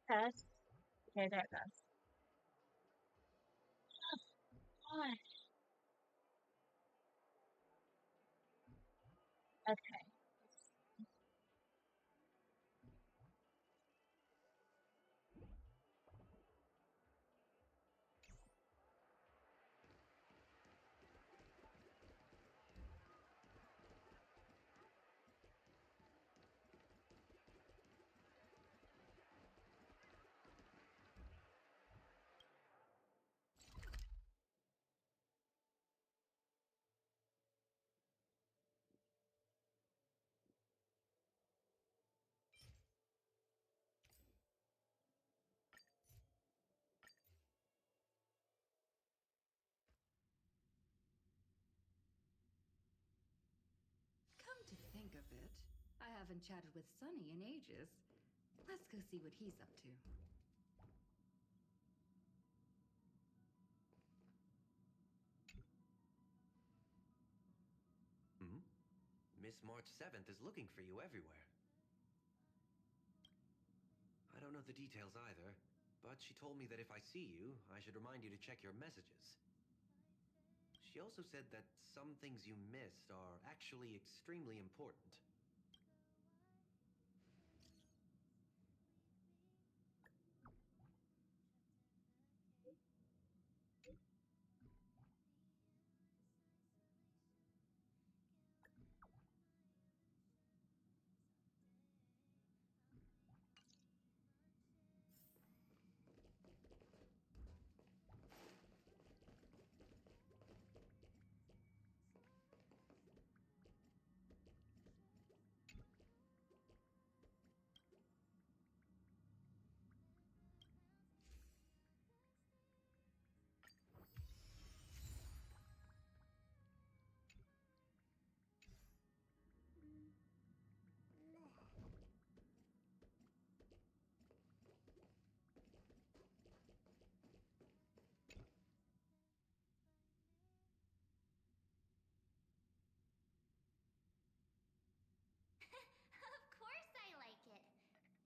Test. Okay, there it goes. Oh, okay. Come to think of it, I haven't chatted with Sonny in ages. Let's go see what he's up to. Hmm? Miss March 7th is looking for you everywhere. I don't know the details either, but she told me that if I see you, I should remind you to check your messages. She also said that some things you missed are actually extremely important. Of course I like it.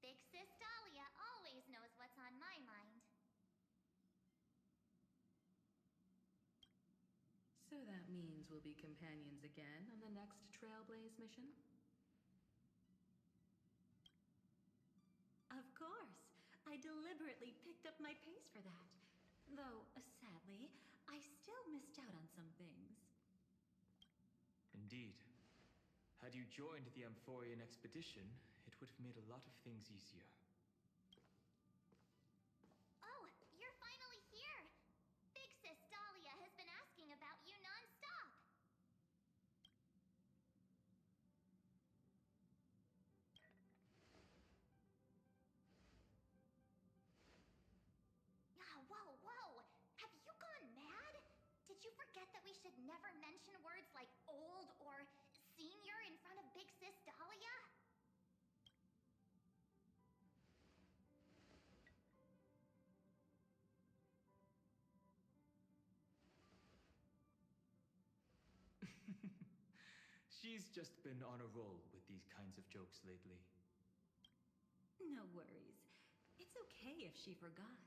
Big Sis Dahlia always knows what's on my mind. So that means we'll be companions again on the next Trailblaze mission? Of course. I deliberately picked up my pace for that. Though, sadly, I still missed out on some things. Indeed. Had you joined the Amphorian expedition, it would have made a lot of things easier. Oh, you're finally here! Big Sis Dahlia has been asking about you non-stop! Whoa, whoa! Have you gone mad? Did you forget that we should never mention words like old or senior in front of Big Sis Dahlia? She's just been on a roll with these kinds of jokes lately. No worries. It's okay if she forgot.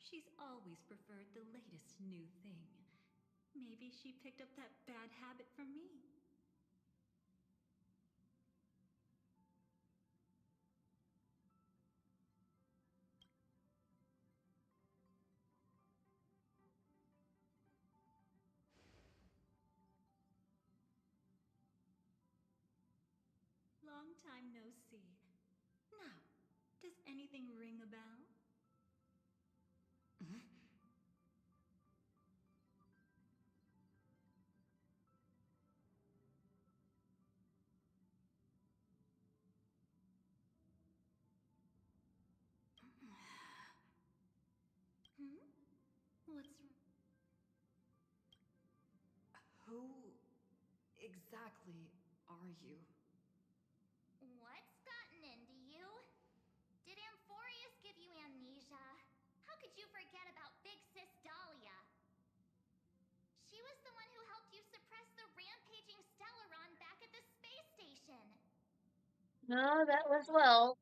She's always preferred the latest new thing. Maybe she picked up that bad habit from me. Long time no see. Now, does anything ring a bell? Hmm? What's wrong? Who exactly are you? What's gotten into you? Did Amphorius give you amnesia? How could you forget about Big Sis Dahlia? She was the one who helped you suppress the rampaging Stellaron back at the space station. No, that was Will.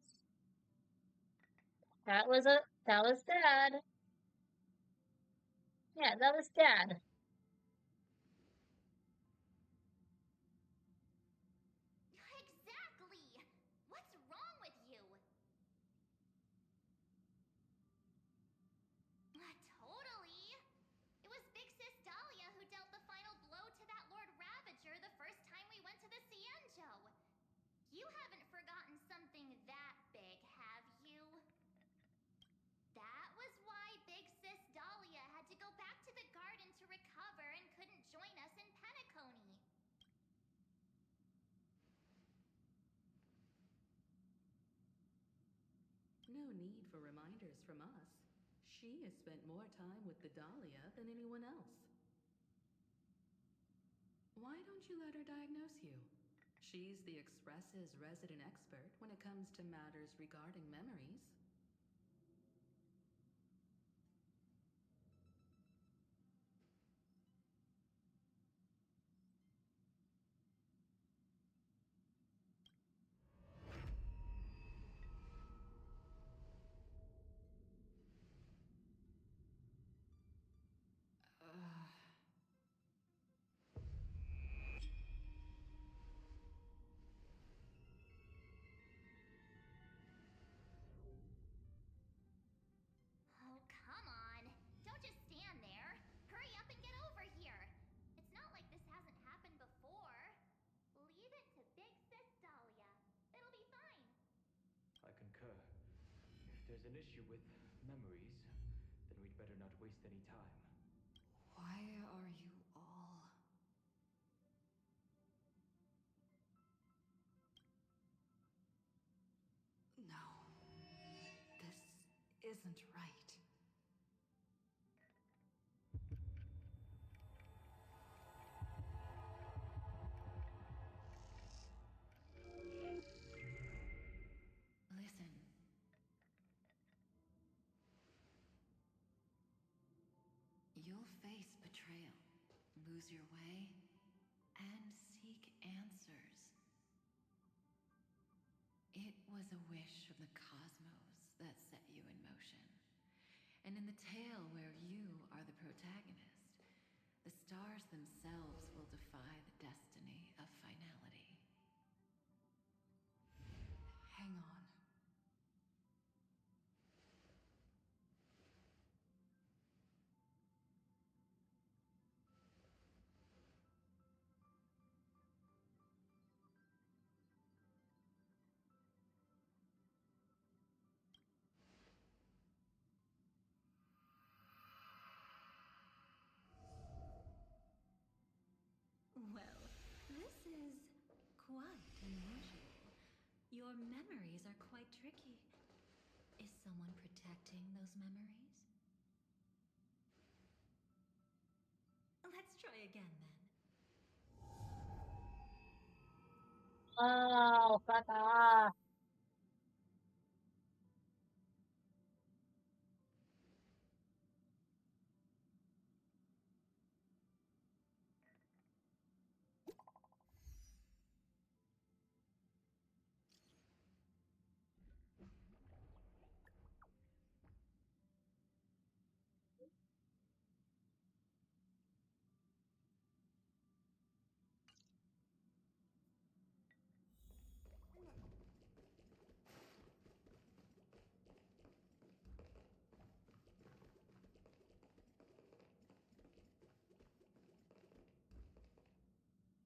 That was Dad. Yeah, that was Dad. Exactly! What's wrong with you? Totally! It was Big Sis Dahlia who dealt the final blow to that Lord Ravager the first time we went to the Cienjo. You haven't forgotten something that big, have you? That was why Big Sis Dahlia had to go back to the garden to recover and couldn't join us in Penacony. No need for reminders from us. She has spent more time with the Dahlia than anyone else. Why don't you let her diagnose you? She's the Express's resident expert when it comes to matters regarding memories. Oh, come on. Don't just stand there. Hurry up and get over here. It's not like this hasn't happened before. Leave it to Big Sis Dahlia. It'll be fine. I concur. If there's an issue with memories, then we'd better not waste any time. Why are you all... No. This isn't right. Listen. You'll face betrayal, lose your way, and seek answers. It was a wish from the cosmos that set you in motion. And in the tale where you are the protagonist, the stars themselves will defy the destiny of finality. Hang on. Well, this is quite unusual. Your memories are quite tricky. Is someone protecting those memories? Let's try again then. Oh, fuck off.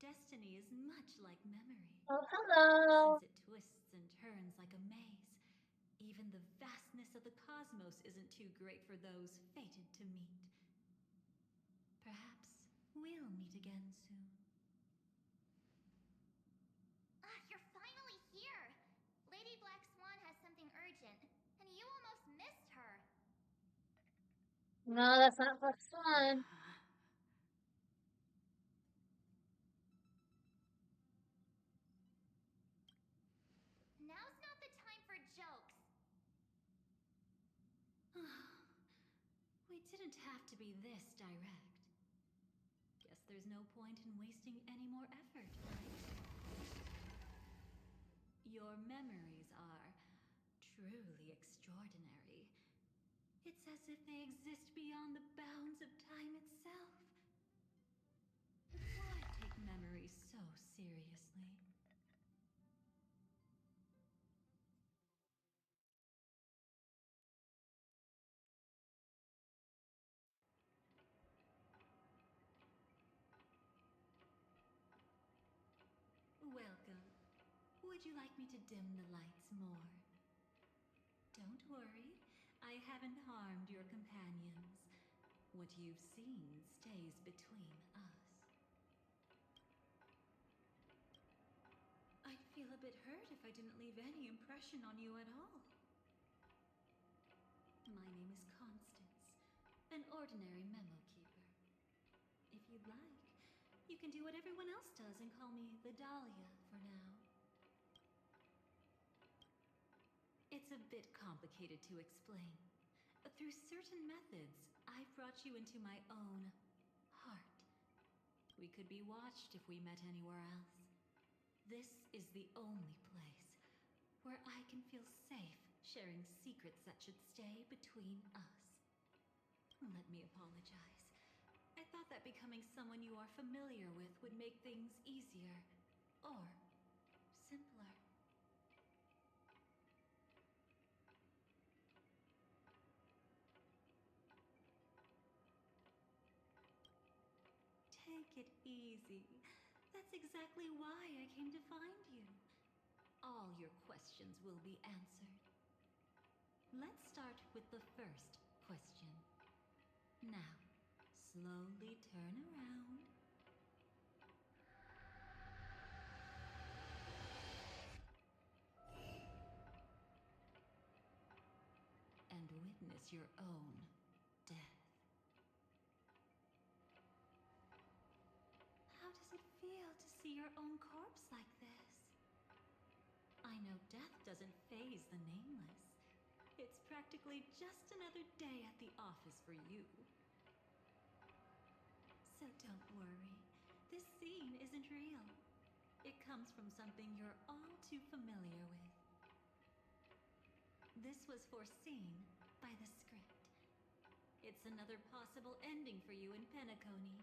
Destiny is much like memory. Oh, hello. Since it twists and turns like a maze, even the vastness of the cosmos isn't too great for those fated to meet. Perhaps we'll meet again soon. You're finally here. Lady Black Swan has something urgent, and you almost missed her. No, that's not Black Swan. Now's not the time for jokes. We didn't have to be this direct. Guess there's no point in wasting any more effort, right? Your memories are truly extraordinary. It's as if they exist beyond the bounds of time itself. Why take memories so seriously? Welcome. Would you like me to dim the lights more? Don't worry, I haven't harmed your companions. What you've seen stays between us. I'd feel a bit hurt if I didn't leave any impression on you at all. My name is Constance, an ordinary memo keeper. If you'd like, you can do what everyone else does and call me the Dahlia for now. It's a bit complicated to explain. Through certain methods, I've brought you into my own heart. We could be watched if we met anywhere else. This is the only place where I can feel safe sharing secrets that should stay between us. Let me apologize. I thought that becoming someone you are familiar with would make things easier or simpler. Take it easy. That's exactly why I came to find you. All your questions will be answered. Let's start with the first question. Now, slowly turn around. And witness your own death. How does it feel to see your own corpse like this? I know death doesn't faze the nameless. It's practically just another day at the office for you. So don't worry. This scene isn't real. It comes from something you're all too familiar with. This was foreseen by the script. It's another possible ending for you in Penacony,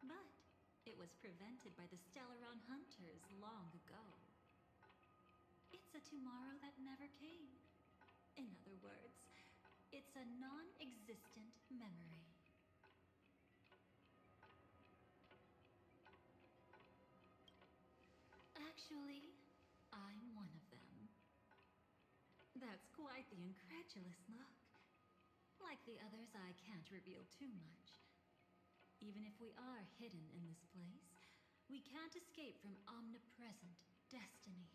but it was prevented by the Stellaron Hunters long ago. It's a tomorrow that never came. In other words, it's a non-existent memory. Actually, I'm one of them. That's quite the incredulous look. Like the others, I can't reveal too much. Even if we are hidden in this place, we can't escape from omnipresent destiny.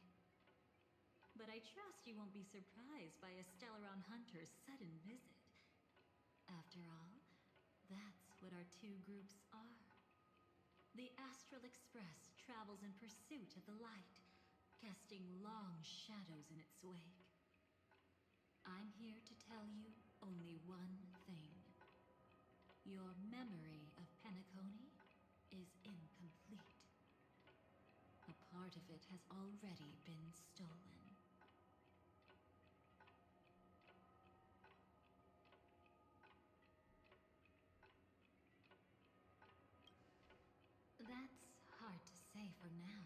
But I trust you won't be surprised by a Stellaron Hunter's sudden visit. After all, that's what our two groups are. The Astral Express travels in pursuit of the light, casting long shadows in its wake. I'm here to tell you only one thing. Your memory of Penacony is incomplete. A part of it has already been stolen. That's hard to say for now,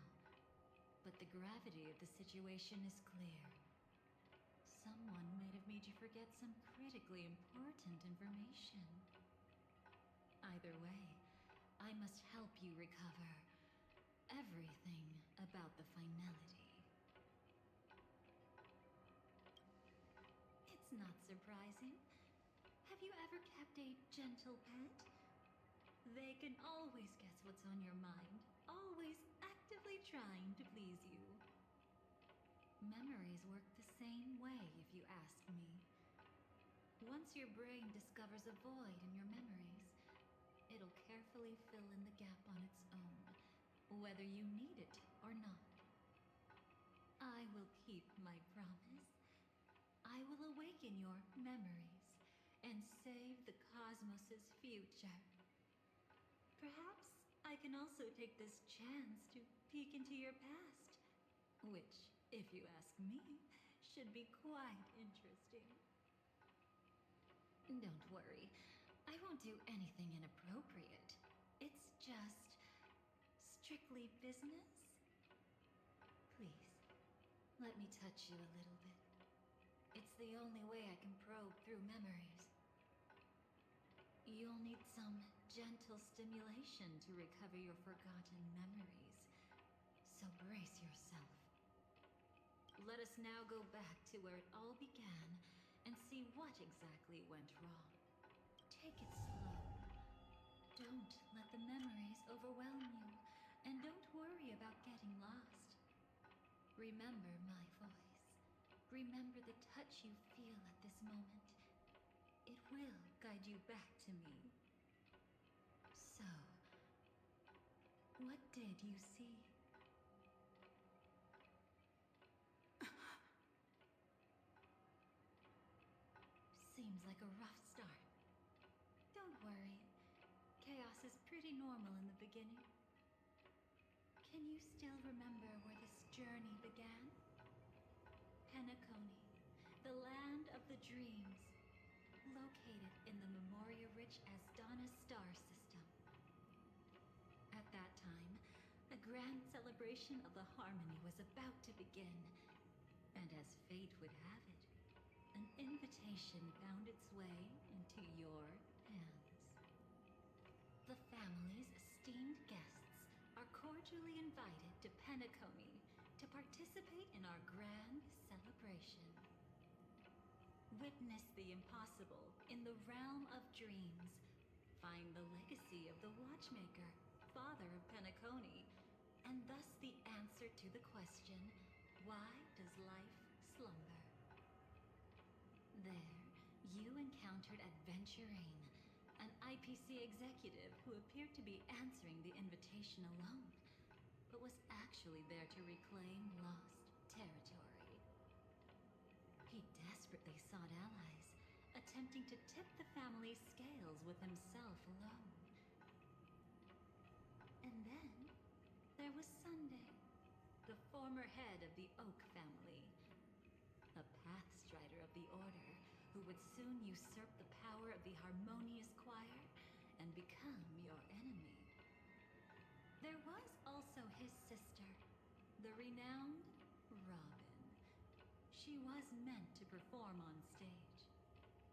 but the gravity of the situation is clear. Someone might have made you forget some critically important information. Either way, I must help you recover everything about the finality. It's not surprising. Have you ever kept a gentle pet? They can always guess what's on your mind, always actively trying to please you. Memories work the same way, if you ask me. Once your brain discovers a void in your memories, it'll carefully fill in the gap on its own, whether you need it or not. I will keep my promise. I will awaken your memories and save the cosmos's future. Perhaps I can also take this chance to peek into your past, which, if you ask me, should be quite interesting. Don't worry. I won't do anything inappropriate. It's just strictly business. Please, let me touch you a little bit. It's the only way I can probe through memories. You'll need some gentle stimulation to recover your forgotten memories. So brace yourself. Let us now go back to where it all began and see what exactly went wrong. Take it slow. Don't let the memories overwhelm you, and don't worry about getting lost. Remember my voice. Remember the touch you feel at this moment. It will guide you back to me. So, what did you see? Seems like a rough start. Don't worry. Chaos is pretty normal in the beginning. Can you still remember where this journey began? Penacony, the land of the dreams, located in the Memoria-rich Asdana star system. At that time, a grand celebration of the harmony was about to begin, and as fate would have it, an invitation found its way into your hands. The family's esteemed guests are cordially invited to Penacony to participate in our grand celebration. Witness the impossible in the realm of dreams. Find the legacy of the Watchmaker, father of Penacony, and thus the answer to the question, why does life slumber? There, you encountered Adventurine, an IPC executive who appeared to be answering the invitation alone, but was actually there to reclaim lost territory. He desperately sought allies, attempting to tip the family's scales with himself alone. And then, there was Sunday, the former head of the Oak family, a pathstrider of the Order who would soon usurp the power of the Harmonious Choir and become your enemy. There was also his sister, the renowned Robin. She was meant to perform on stage,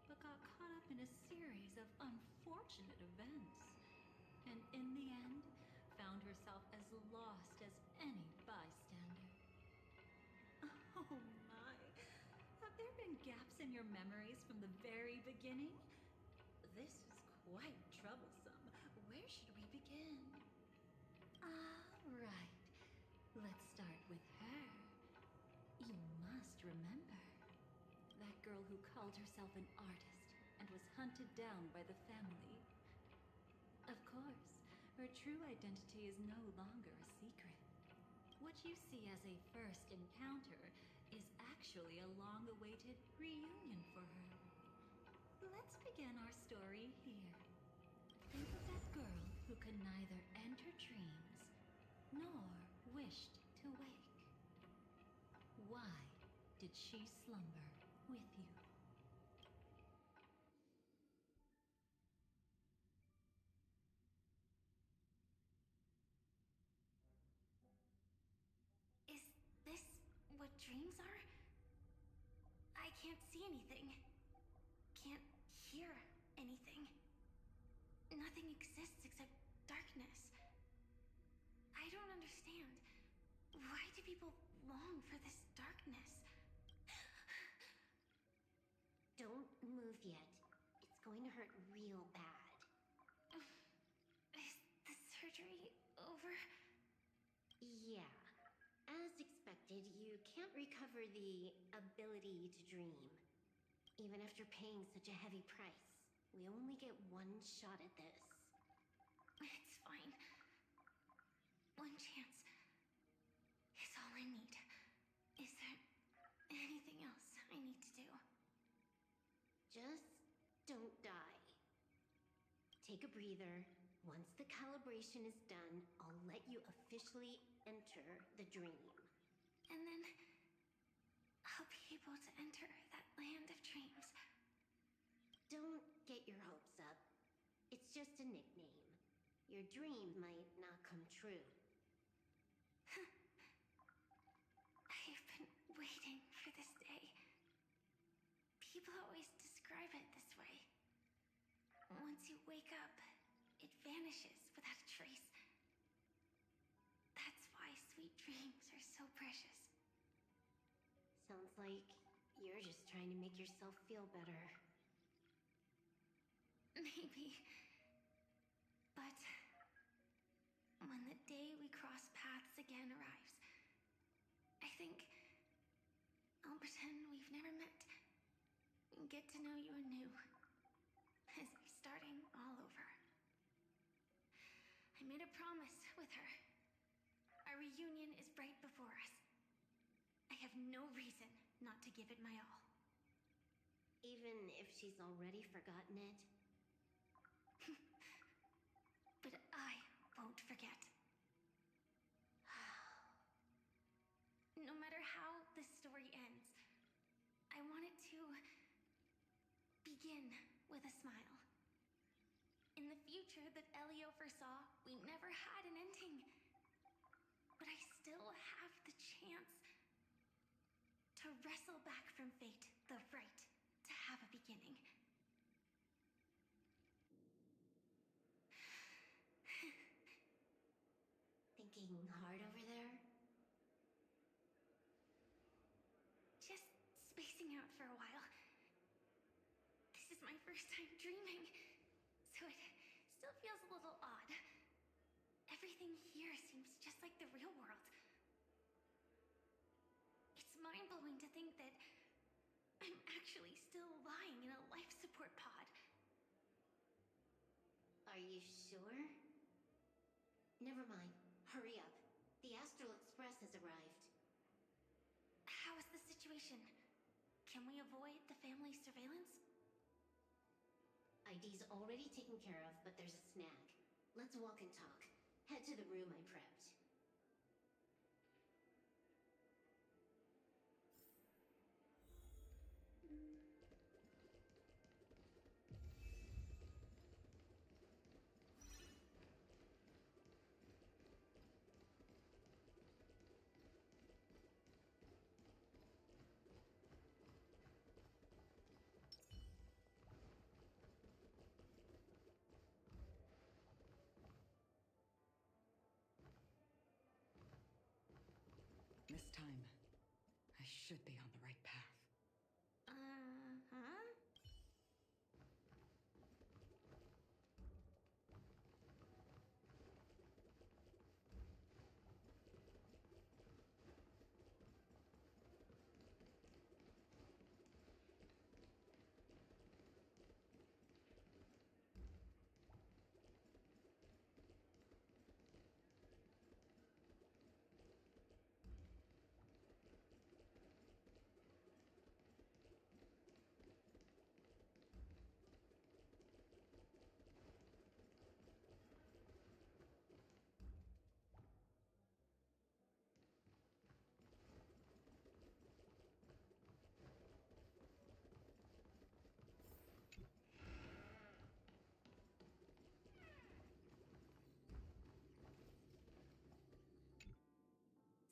but got caught up in a series of unfortunate events, and in the end, found herself as lost as any bystander. Oh my! Have there been gaps in your memories from the very beginning? This is quite troublesome. Where should we begin? Right. Let's start with her. You must remember. That girl who called herself an artist and was hunted down by the family. Of course, her true identity is no longer a secret. What you see as a first encounter is actually a long-awaited reunion for her. Let's begin our story here. Think of that girl who could neither enter dreams nor wished to wake. Why did she slumber with you? Is this what dreams are? I can't see anything. Can't hear anything. Nothing exists except darkness. I don't understand. Why do people long for this darkness? Don't move yet. It's going to hurt real bad. Is the surgery over? Yeah. As expected, you can't recover the ability to dream. Even after paying such a heavy price, we only get one shot at this. It's fine. One chance is all I need. Is there anything else I need to do? Just don't die. Take a breather. Once the calibration is done, I'll let you officially enter the dream. And then I'll be able to enter that land of dreams. Don't It's just a nickname. Your dream might not come true. I've been waiting for this day. People always describe it this way. Once you wake up, it vanishes without a trace. That's why sweet dreams are so precious. Sounds like you're just trying to make yourself feel better. Maybe. But when the day we cross paths again arrives, I think I'll pretend we've never met and get to know you anew, as if starting all over. I made a promise with her. Our reunion is right before us. I have no reason not to give it my all. Even if she's already forgotten it? But I won't forget. No matter how this story ends, I want it to begin with a smile. In the future that Elio foresaw, we never had an ending. But I still have the chance to wrestle back from fate the right to have a beginning. Thinking hard over there? Just spacing out for a while. This is my first time dreaming, so it still feels a little odd. Everything here seems just like the real world. It's mind-blowing to think that I'm actually still lying in a life support pod. Are you sure? Never mind. Hurry up. The Astral Express has arrived. How is the situation? Can we avoid the family surveillance? ID's already taken care of, but there's a snag. Let's walk and talk. Head to the room I prepped. This time, I should be on the right path. Uh-huh.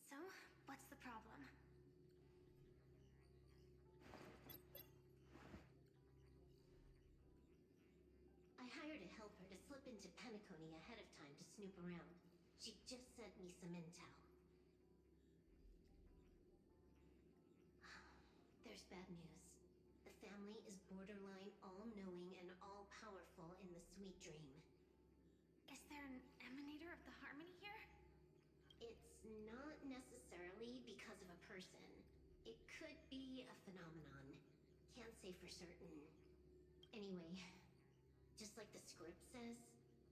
So, what's the problem? I hired a helper to slip into Penacony ahead of time to snoop around. She just sent me some intel. There's bad news. The family is borderline all-knowing and all-powerful in the Sweet Dream. Is there an emanator of the harmony here? It's not necessarily because of a person. It could be a phenomenon. Can't say for certain. Anyway, just like the script says,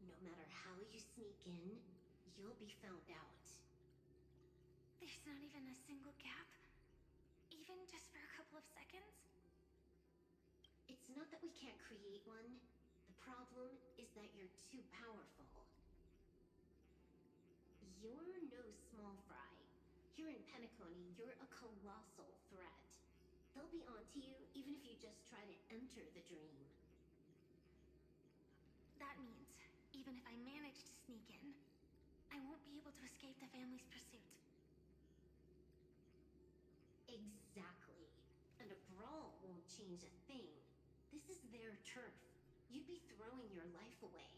no matter how you sneak in, you'll be found out. There's not even a single gap? Even just for a couple of seconds? It's not that we can't create one. The problem is that you're too powerful. You're no small fry. Here in Penacony, you're a colossal threat. They'll be onto you even if you just try to enter the dream. That that means, even if I manage to sneak in, I won't be able to escape the family's pursuit. Exactly. And a brawl won't change a thing. This is their turf. You'd be throwing your life away.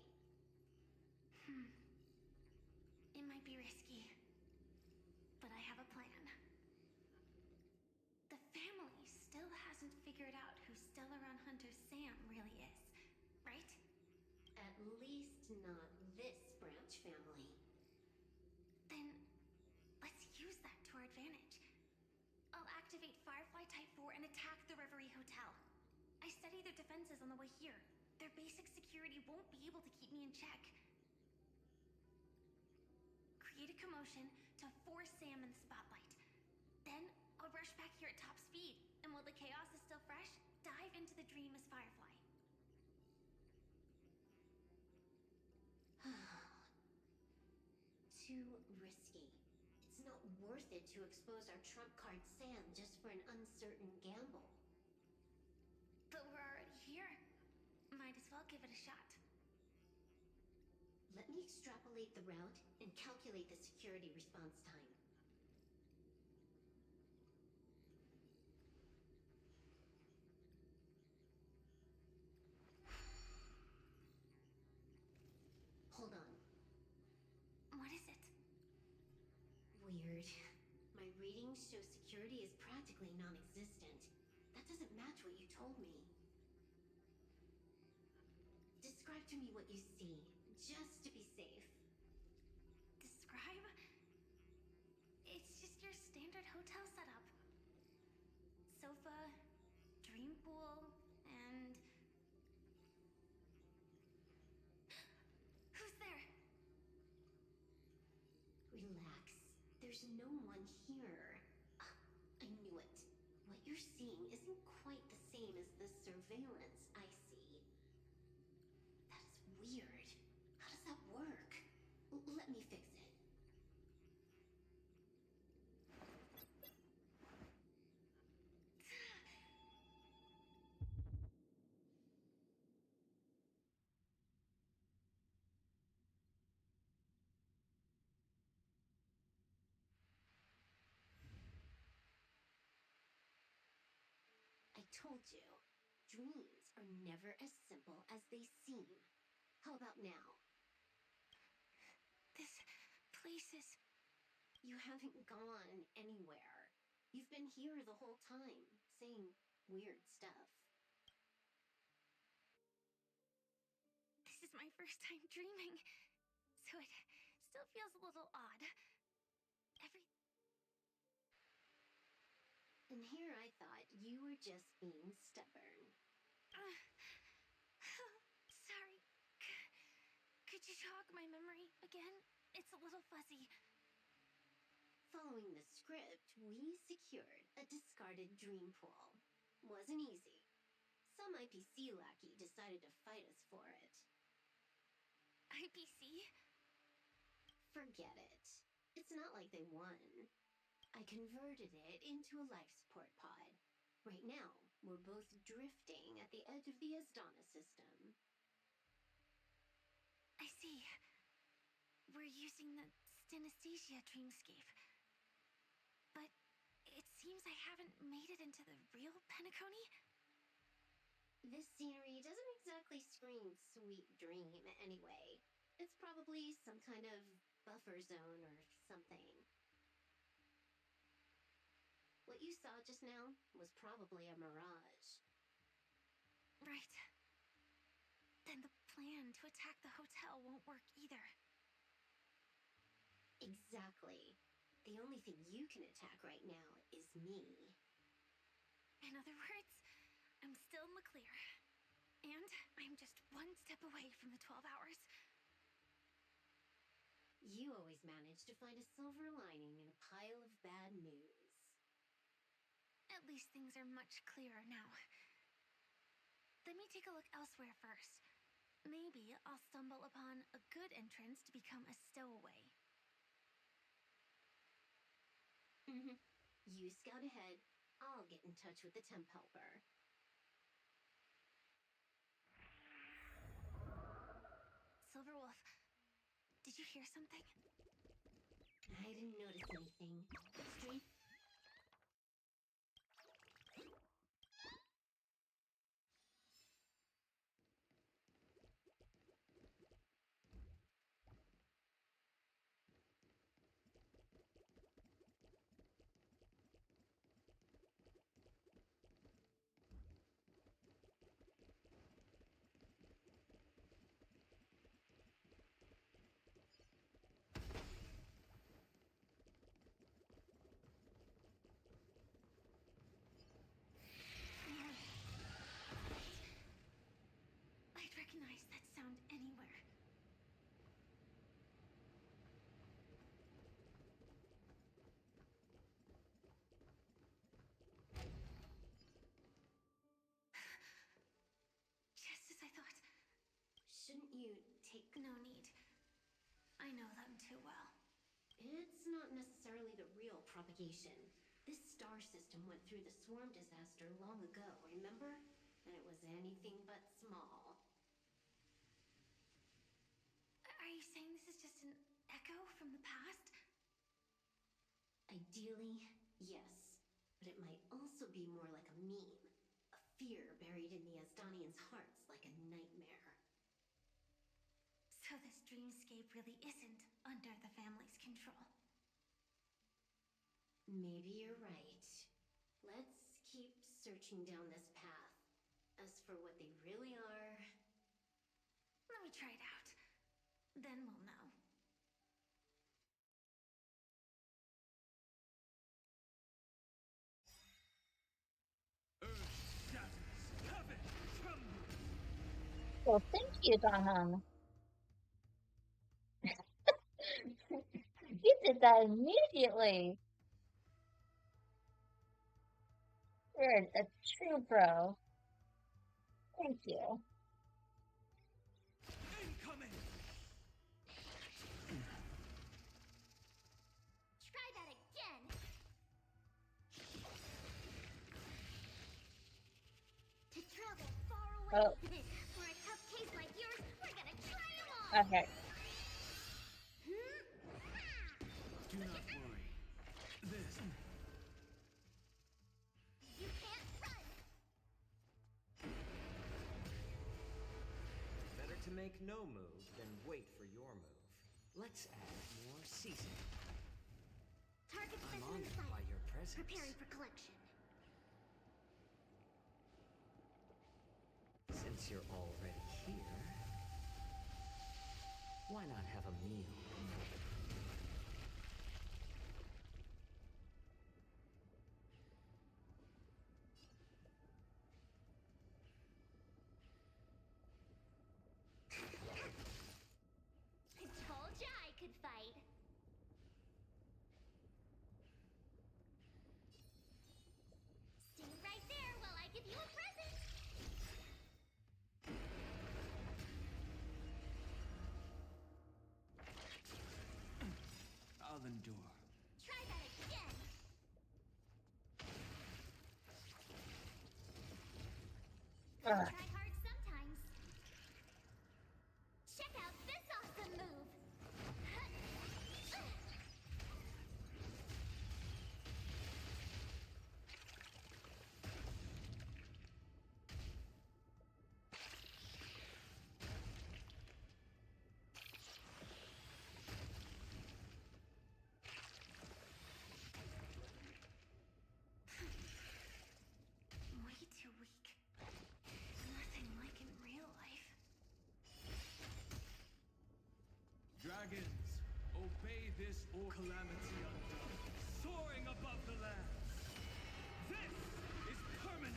It might be risky, but I have a plan. The family still hasn't figured out who Stellar on Hunter Sam really is, right? At least not this branch family. Then let's use that to our advantage. I'll activate Firefly Type 4 and attack the Reverie Hotel. I studied their defenses on the way here. Their basic security won't be able to keep me in check. Create a commotion to force Sam in the spotlight. Then I'll rush back here at top speed, and while the chaos is still fresh, dive into the dream as Firefly. Too risky. It's not worth it to expose our trump card Sam just for an uncertain gamble. But we're already here. Might as well give it a shot. Let me extrapolate the route and calculate the security response time. Hold on. What is it? Weird. My readings show security is practically non-existent. That doesn't match what you told me. Describe to me what you see, just to be safe. Describe? It's just your standard hotel setup. Sofa, dream pool, and... Who's there? Relax. There's no one here. I knew it. What you're seeing isn't quite the same as the surveillance I see. That's weird. How does that work? Let me fix it. I told you, dreams are never as simple as they seem. How about now? This place is... You haven't gone anywhere. You've been here the whole time, saying weird stuff. This is my first time dreaming, so it still feels a little odd. And here I thought you were just being stubborn. Sorry. Could you jog my memory again? It's a little fuzzy. Following the script, we secured a discarded dream pool. Wasn't easy. Some IPC lackey decided to fight us for it. IPC? Forget it. It's not like they won. I converted it into a life support pod. Right now, we're both drifting at the edge of the Asdana system. I see. We're using the Synesthesia dreamscape. But it seems I haven't made it into the real Penacony? This scenery doesn't exactly scream sweet dream anyway. It's probably some kind of buffer zone or something. What you saw just now was probably a mirage. Right. Then the plan to attack the hotel won't work either. Exactly. The only thing you can attack right now is me. In other words, I'm still in the clear. And I'm just one step away from the 12 hours. You always manage to find a silver lining in a pile of bad news. At least things are much clearer now. Let me take a look elsewhere first. Maybe I'll stumble upon a good entrance to become a stowaway. You scout ahead. I'll get in touch with the temp helper. Silverwolf, did you hear something? I didn't notice anything. Strange. I'd recognize that sound anywhere. Just as I thought. Shouldn't you take... No need. I know them too well. It's not necessarily the real propagation. This star system went through the swarm disaster long ago, remember? And it was anything but small. Are you saying this is just an echo from the past? Ideally, yes. But it might also be more like a meme. A fear buried in the Asdanians' hearts like a nightmare. So this dreamscape really isn't under the family's control. Maybe you're right. Let's keep searching down this path. As for what they really are... Let me try it out. Then we'll know. Earth shatters, heaven trembles. Well, thank you, Dahan. You did that immediately. You're a true pro. Thank you. Incoming! Try that again! To travel far away. Oh, For a tough case like yours, we're gonna try them all! okay. Do not worry. This... You can't run! Better to make no move than wait for your move. Let's add more seasoning. Target I'm specimen honored sighted. by your presence. Preparing for collection. Since you're already here, why not have a meal? Told ya I could fight. Stay right there while I give you a present. I'll endure. Try that again. Ugh. Try hard sometimes. Check out this awesome move. Way too weak. Nothing like in real life. Dragons, obey this or calamity undone, soaring above the lands. This is permanent.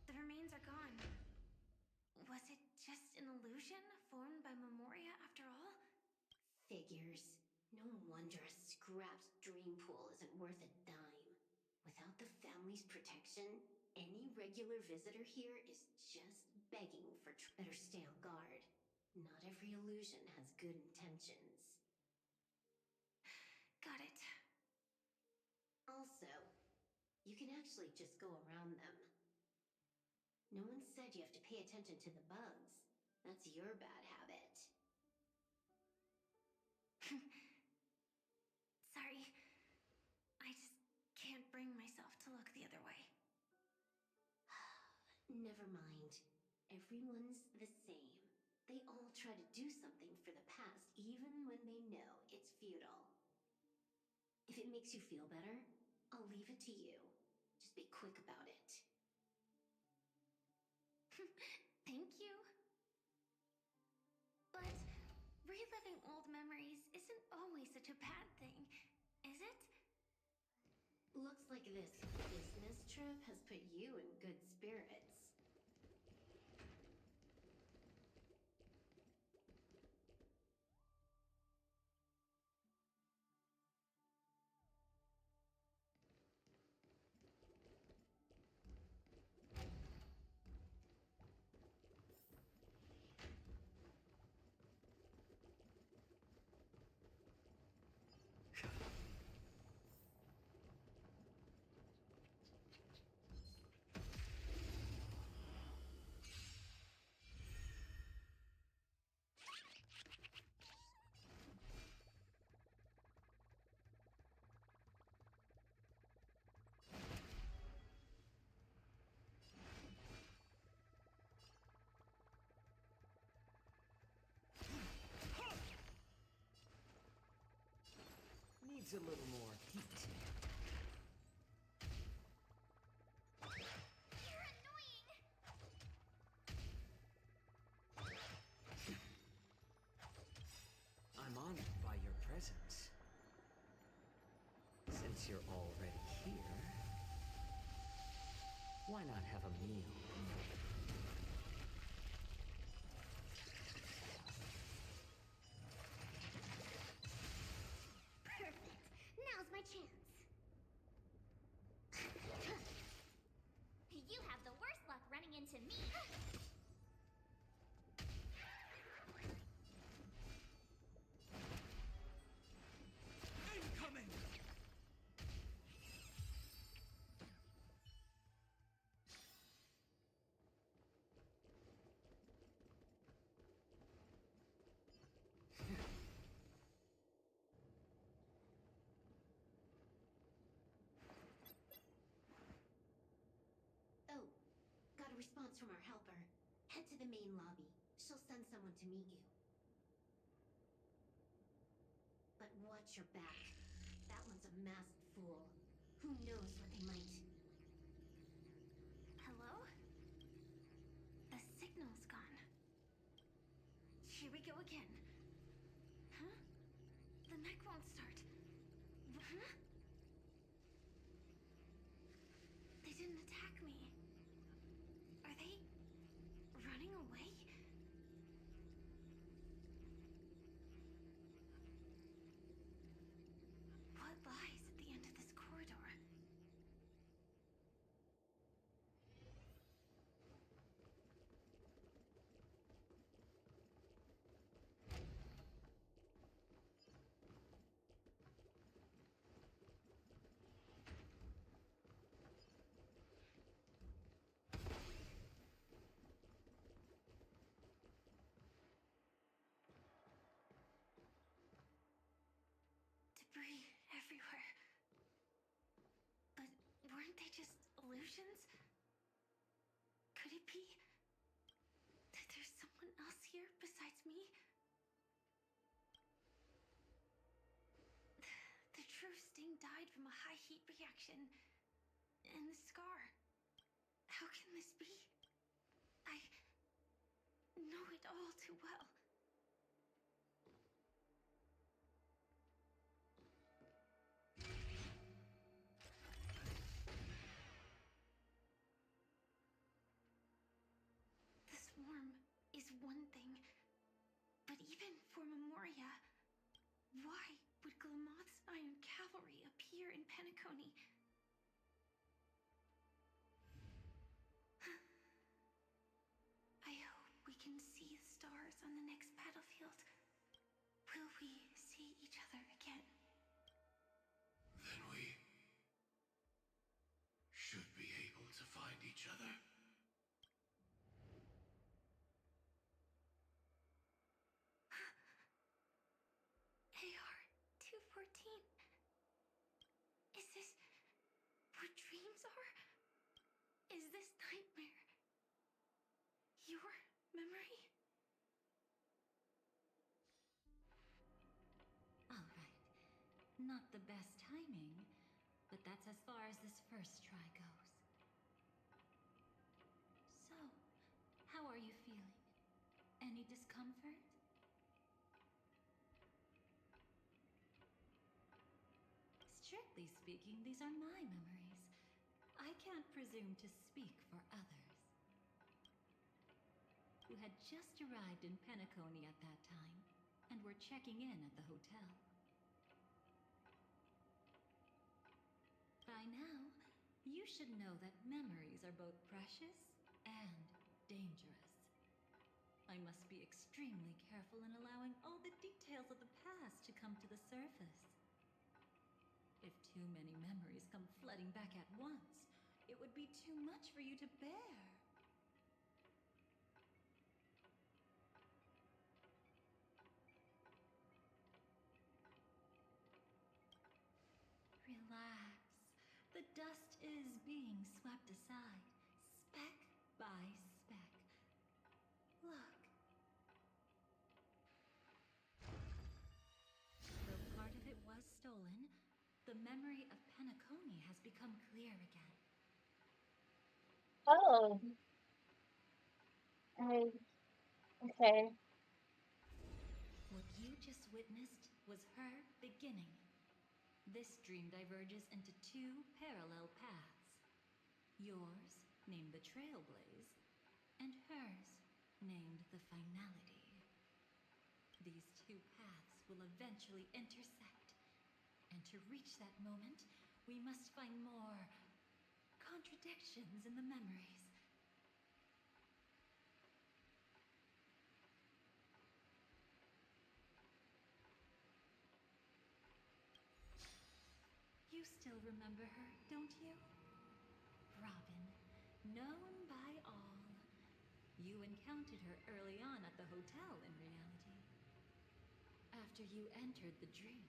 The remains are gone. Was it just an illusion formed by Memoria after all? Figures. No wonder a scrapped dream pool isn't worth a dime. Without the family's protection, any regular visitor here is just begging for better stay on guard. Not every illusion has good intentions. Got it. Also, you can actually just go around them. No one said you have to pay attention to the bugs. That's your bad habit. Sorry. I just can't bring myself to look the other way. Never mind. Everyone's the same. They all try to do something for the past, even when they know it's futile. If it makes you feel better, I'll leave it to you. Just be quick about it. Thank you. But reliving old memories isn't always such a bad thing, is it? Looks like this business trip has put you in good spirits. Needs a little more heat. You're annoying! I'm honored by your presence. Since you're already here, why not have a meal? Perfect. Now's my chance. You have the worst luck running into me. Incoming! Oh, got a response from our helper. Head to the main lobby. She'll send someone to meet you. But watch your back. That one's a masked fool. Who knows what they might... Hello? The signal's gone. Here we go again. Huh? The mech won't start. Huh? They didn't attack me. Are they running away? What lies at the end of this corridor? Debris everywhere. But weren't they just illusions? Could it be that there's someone else here besides me? The true Sting died from a high heat reaction. And the scar. How can this be? I know it all too well. The swarm is one thing, but even for Memoria, why would Glamoth's Iron Cavalry appear in Penacony? I hope we can see the stars on the next battlefield. Will we see each other again? Then we should be able to find each other. AR-214. Is this what dreams are? Is this nightmare your memory? All right. Not the best timing, but that's as far as this first try goes. So, how are you feeling? Any discomfort? Strictly speaking, these are my memories. I can't presume to speak for others. Who had just arrived in Penacony at that time, and were checking in at the hotel. By now, you should know that memories are both precious and dangerous. I must be extremely careful in allowing all the details of the past to come to the surface. If too many memories come flooding back at once, it would be too much for you to bear. Relax. The dust is being swept aside, speck by speck. Look. Though part of it was stolen, the memory of Penacony has become clear again. Oh, okay. What you just witnessed was her beginning. This dream diverges into two parallel paths. Yours, named the Trailblaze, and hers, named the Finality. These two paths will eventually intersect. And to reach that moment, we must find more contradictions in the memories. You still remember her, don't you? Robin, known by all. You encountered her early on at the hotel in reality. After you entered the dream,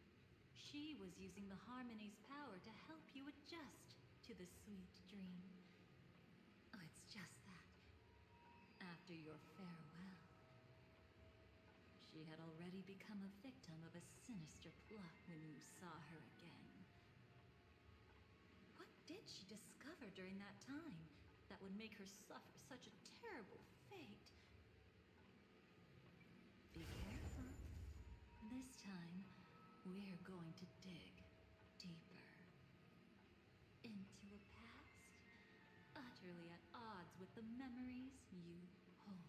she was using the Harmony's power to help you adjust to the sweet dream. Oh, it's just that. After your farewell, she had already become a victim of a sinister plot when you saw her again. What did she discover during that time that would make her suffer such a terrible fate? Be careful. This time, we're going to dig deeper into a past utterly at odds with the memories you hold.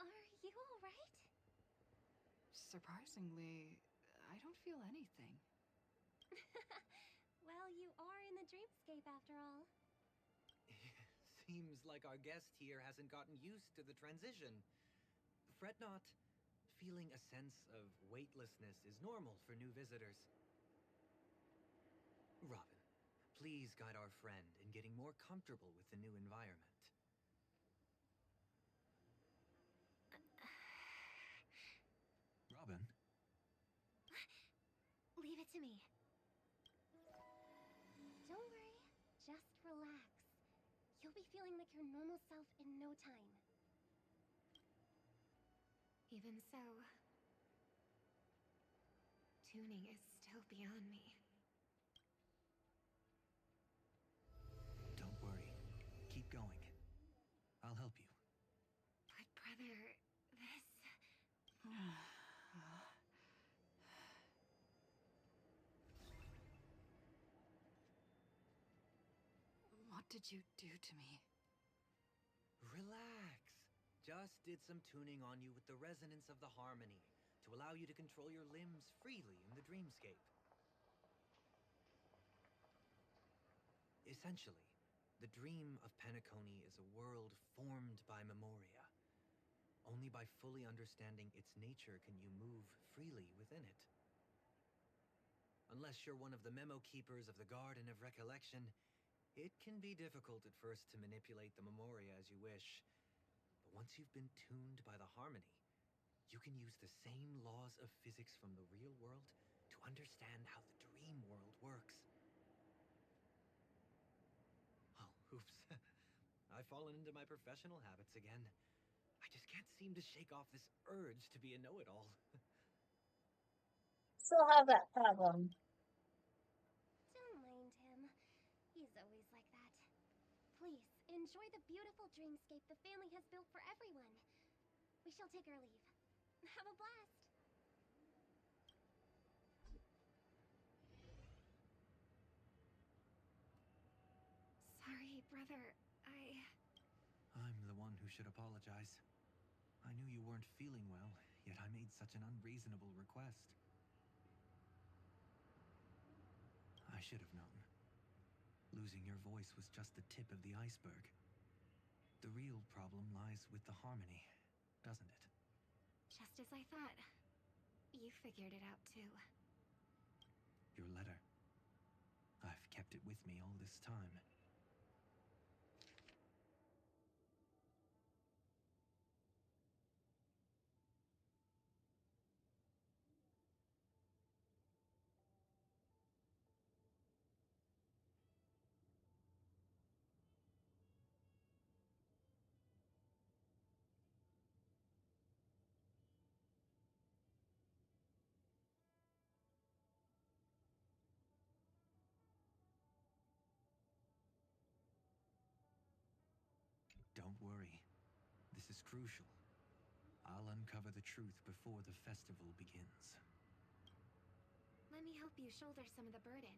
Are you alright? Surprisingly, I don't feel anything. Well, you are in the dreamscape after all. Seems like our guest here hasn't gotten used to the transition. Fret not. Feeling a sense of weightlessness is normal for new visitors. Robin, please guide our friend in getting more comfortable with the new environment. Robin? Leave it to me. Don't worry, just relax. You'll be feeling like your normal self in no time. Even so, tuning is still beyond me. Don't worry. Keep going. I'll help you. But brother, What did you do to me? Relax. Just did some tuning on you with the resonance of the harmony to allow you to control your limbs freely in the dreamscape. Essentially, the dream of Penacony is a world formed by Memoria. Only by fully understanding its nature can you move freely within it. Unless you're one of the memo keepers of the Garden of Recollection, it can be difficult at first to manipulate the Memoria as you wish. But once you've been tuned by the harmony, you can use the same laws of physics from the real world to understand how the dream world works. Oh, oops. I've fallen into my professional habits again. I just can't seem to shake off this urge to be a know-it-all. Still have that problem. Don't mind him. He's always like that. Please, enjoy the beautiful dreamscape the family has built for everyone. We shall take our leave. Have a blast. Sorry, brother. I'm the one who should apologize. I knew you weren't feeling well, yet I made such an unreasonable request. I should have known. Losing your voice was just the tip of the iceberg. The real problem lies with the harmony, doesn't it? Just as I thought. You figured it out too. Your letter. I've kept it with me all this time. Don't worry. This is crucial. I'll uncover the truth before the festival begins. Let me help you shoulder some of the burden.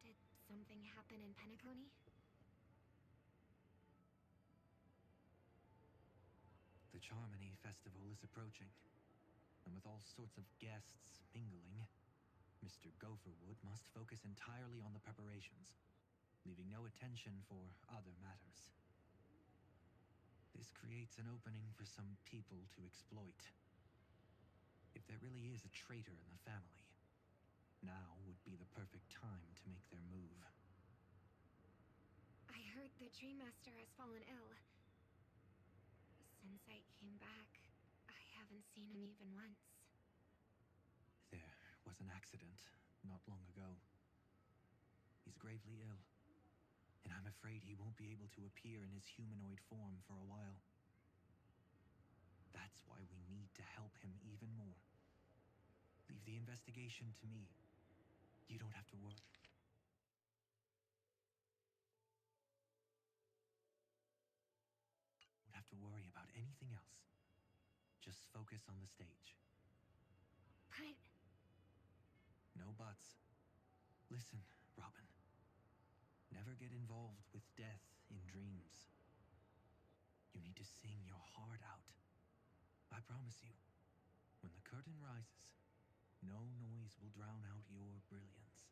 Did something happen in Penacony? The Charmony Festival is approaching, and with all sorts of guests mingling, Mr. Gopherwood must focus entirely on the preparations, leaving no attention for other matters. This creates an opening for some people to exploit. If there really is a traitor in the family, now would be the perfect time to make their move. I heard the Dream Master has fallen ill. Since I came back, I haven't seen him even once. There was an accident not long ago. He's gravely ill, and I'm afraid he won't be able to appear in his humanoid form for a while. That's why we need to help him even more. Leave the investigation to me. You don't have to worry. Don't have to worry about anything else. Just focus on the stage. But... No buts. Listen, Robin. Never get involved with death in dreams. You need to sing your heart out. I promise you, when the curtain rises, no noise will drown out your brilliance.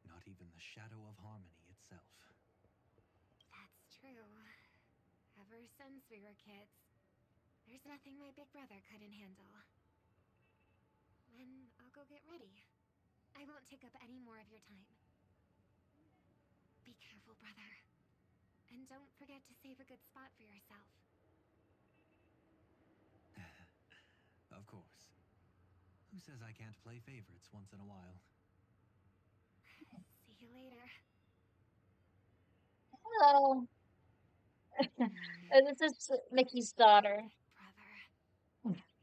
Not even the shadow of harmony itself. that's true. Ever since we were kids, there's nothing my big brother couldn't handle. Then I'll go get ready. I won't take up any more of your time. Be careful, brother. And don't forget to save a good spot for yourself. Of course. Who says I can't play favorites once in a while? See you later. Hello. This is Mickey's daughter. Brother,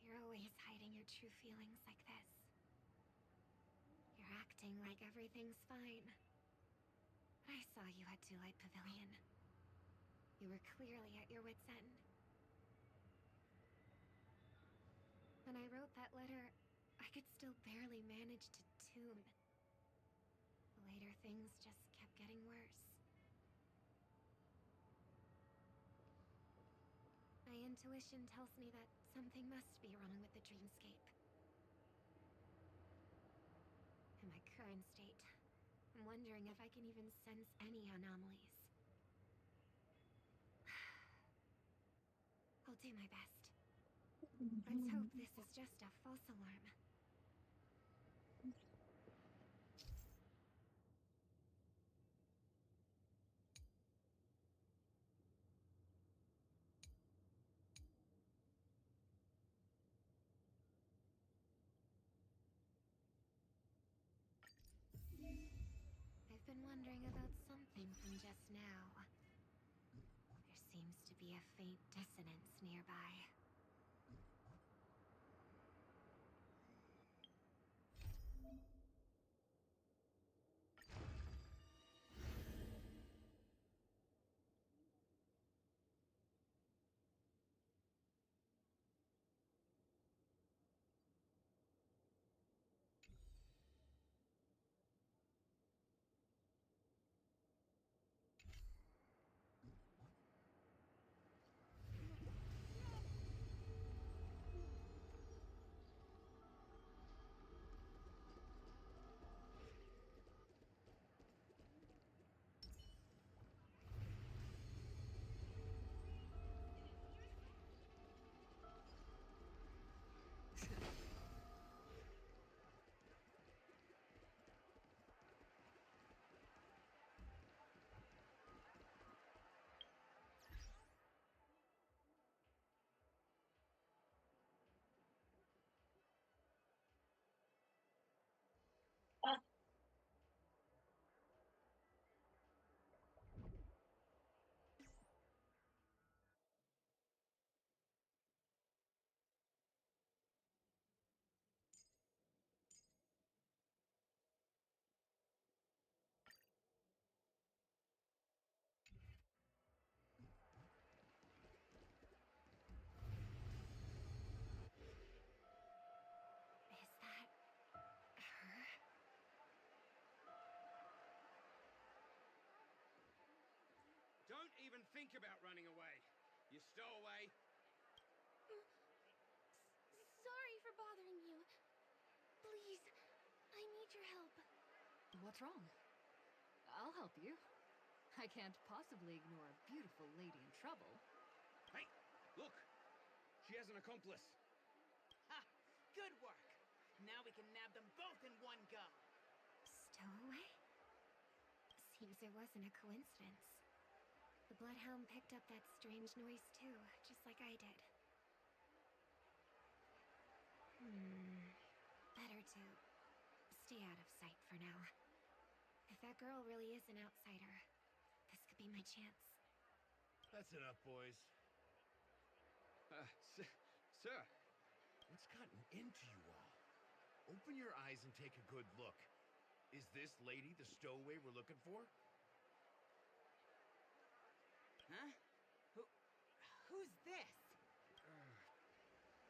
you're always hiding your true feelings like this. You're acting like everything's fine. I saw you at Delight Pavilion. You were clearly at your wit's end. When I wrote that letter, I could still barely manage to tune. Later, things just kept getting worse. intuition tells me that something must be wrong with the dreamscape. In my current state, I'm wondering if I can even sense any anomalies. I'll do my best. Let's hope this is just a false alarm. I've been wondering about something from just now. There seems to be a faint dissonance nearby. Ah, Is that her? Don't even think about running away. You stowaway. Sorry for bothering you. Please, I need your help. What's wrong? I'll help you. I can't possibly ignore a beautiful lady in trouble. Hey, look. She has an accomplice. Ha! Good work. Now we can nab them both in one go. Stowaway? Seems it wasn't a coincidence. The Bloodhound picked up that strange noise too, just like I did. Better to stay out of sight for now. If that girl really is an outsider, this could be my chance. That's enough, boys. Sir. What's gotten into you all? Open your eyes and take a good look. Is this lady the stowaway we're looking for? Huh? Who's this?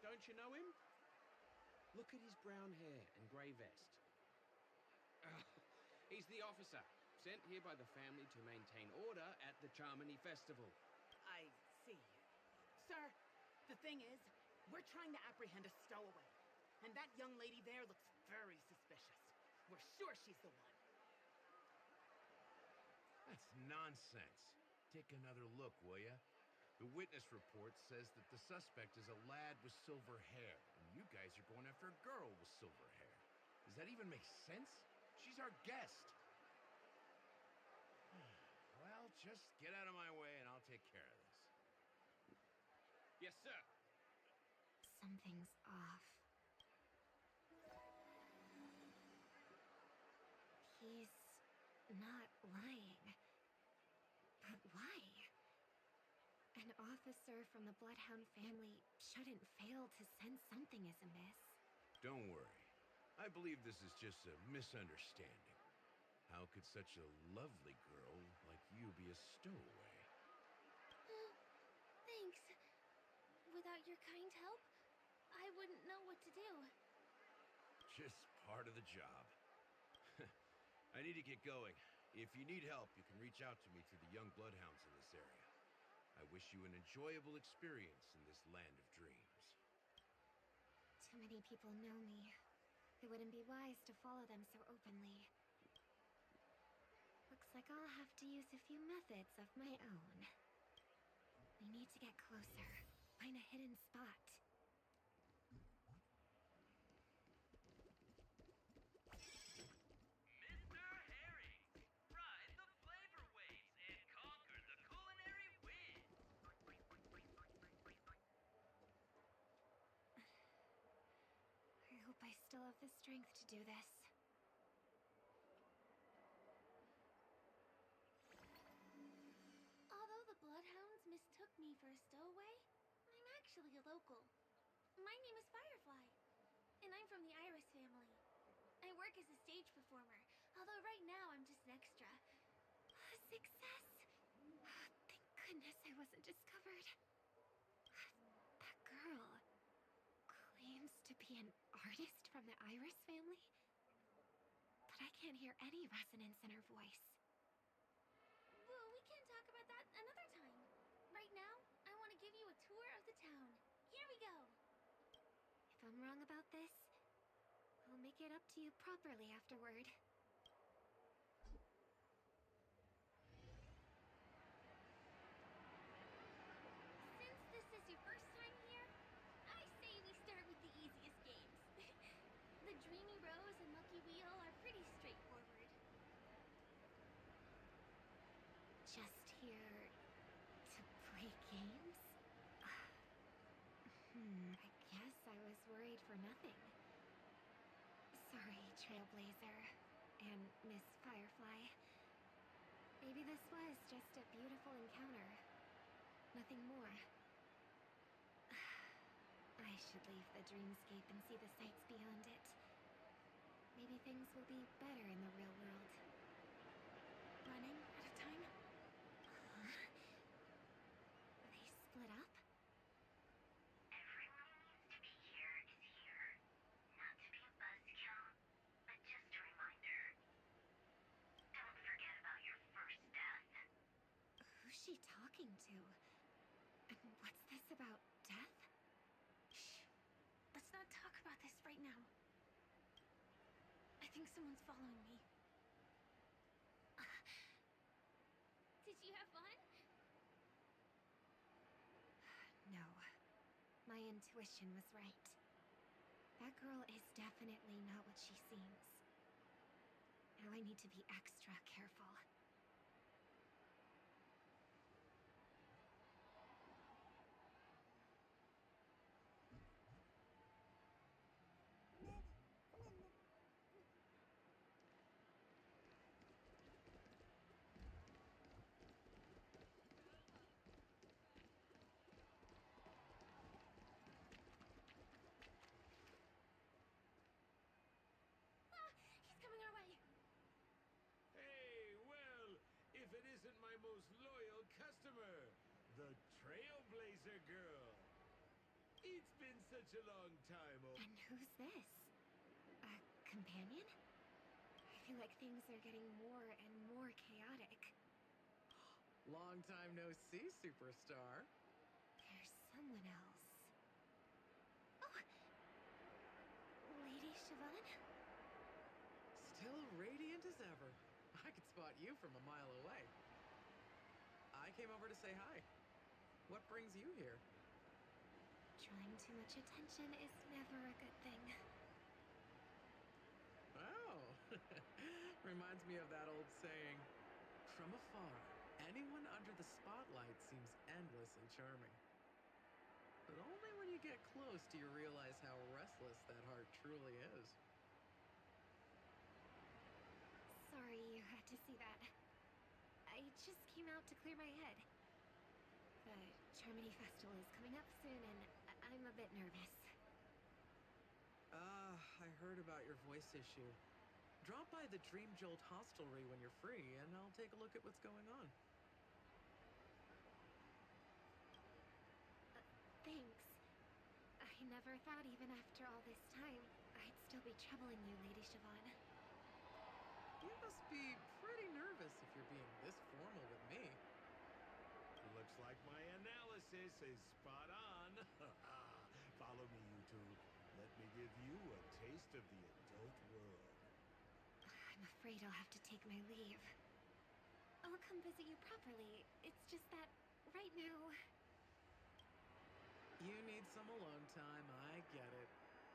Don't you know him? Look at his brown hair and grey vest. He's the officer, sent here by the family to maintain order at the Charmony Festival. I see. Sir, the thing is, we're trying to apprehend a stowaway. And that young lady there looks very suspicious. We're sure she's the one. That's nonsense. Take another look, will ya? The witness report says that the suspect is a lad with silver hair, and you guys are going after a girl with silver hair. Does that even make sense? She's our guest. Well, just get out of my way and I'll take care of this. Yes, sir. Something's off. He's not lying. But why? An officer from the Bloodhound family shouldn't fail to sense something is amiss. Don't worry. I believe this is just a misunderstanding. How could such a lovely girl like you be a stowaway? Thanks. Without your kind help, I wouldn't know what to do. Just part of the job. I need to get going. If you need help, you can reach out to me through the young bloodhounds in this area. I wish you an enjoyable experience in this land of dreams. Too many people know me. It wouldn't be wise to follow them so openly. Looks like I'll have to use a few methods of my own. We need to get closer. Find a hidden spot. Mr. Herring, ride the flavor waves and conquer the culinary wind. I hope I still have the strength to do this. Although the Bloodhounds mistook me for a stowaway, I'm actually a local. My name is Firefly, and I'm from the Iris family. I work as a stage performer, although right now I'm just an extra. Success! Thank goodness I wasn't discovered. That girl claims to be an artist from the Iris family, but I can't hear any resonance in her voice. Well, we can talk about that another time. Right now, I want to give you a tour of the town. Here we go. If I'm wrong about this, I'll make it up to you properly afterward. Since this is your first time here, I say we start with the easiest games. The Dreamy Rose and Lucky Wheel are pretty straightforward. Just here to play games? I guess I was worried for nothing. Sorry, Trailblazer and Miss Firefly. Maybe this was just a beautiful encounter. Nothing more. I should leave the dreamscape and see the sights beyond it. Maybe things will be better in the real world. Running out of time? They split up? Everyone needs to be here is here. Not to be a buzzkill, but just a reminder. Don't forget about your first death. Who's she talking to? And what's this about death? Shh. Let's not talk about this right now. I think someone's following me. Did you have fun? No. My intuition was right. That girl is definitely not what she seems. Now I need to be extra careful. He's coming our way. Hey, well, if it isn't my most loyal customer, the Trailblazer Girl. It's been such a long time. And who's this? A companion? I feel like things are getting more and more chaotic. Long time no see, superstar. There's someone else. Oh! Lady Siobhan? Still radiant as ever. I could spot you from a mile away. I came over to say hi. What brings you here? Drawing too much attention is never a good thing. Oh, reminds me of that old saying, from afar, anyone under the spotlight seems endlessly charming. But only when you get close do you realize how restless that heart truly is. Sorry you had to see that. I just came out to clear my head. The Charmony Festival is coming up soon and I'm a bit nervous. I heard about your voice issue. Drop by the Dream Jolt hostelry when you're free, and I'll take a look at what's going on. Thanks. I never thought even after all this time, I'd still be troubling you, Lady Siobhan. You must be pretty nervous if you're being this formal with me. Looks like my sis is spot on. Follow me, you two. Let me give you a taste of the adult world. I'm afraid I'll have to take my leave. I'll come visit you properly. It's just that right now... You need some alone time, I get it.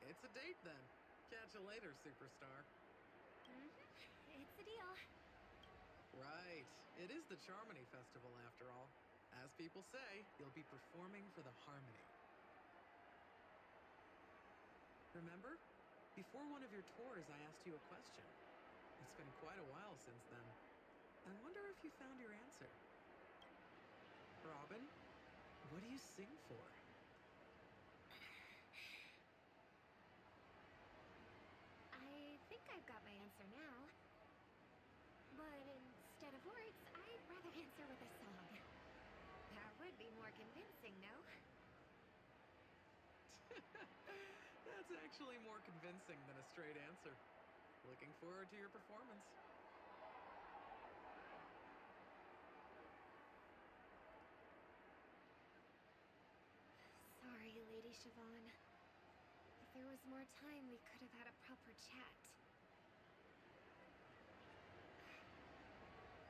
It's a date then. Catch you later, superstar. It's a deal. Right. It is the Charmony Festival after all. As people say, you'll be performing for the Harmony. Remember? Before one of your tours, I asked you a question. It's been quite a while since then. I wonder if you found your answer. Robin, what do you sing for? I think I've got my answer now. But instead of words, I'd rather answer with a song. That would be more convincing, no? That's actually more convincing than a straight answer. Looking forward to your performance. Sorry, Lady Siobhan. If there was more time, we could have had a proper chat.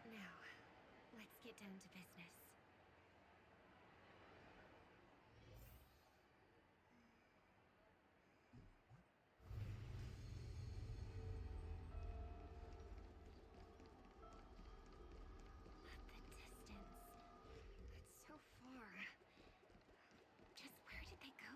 Now, let's get down to business. The distance. It's so far. Just where did they go?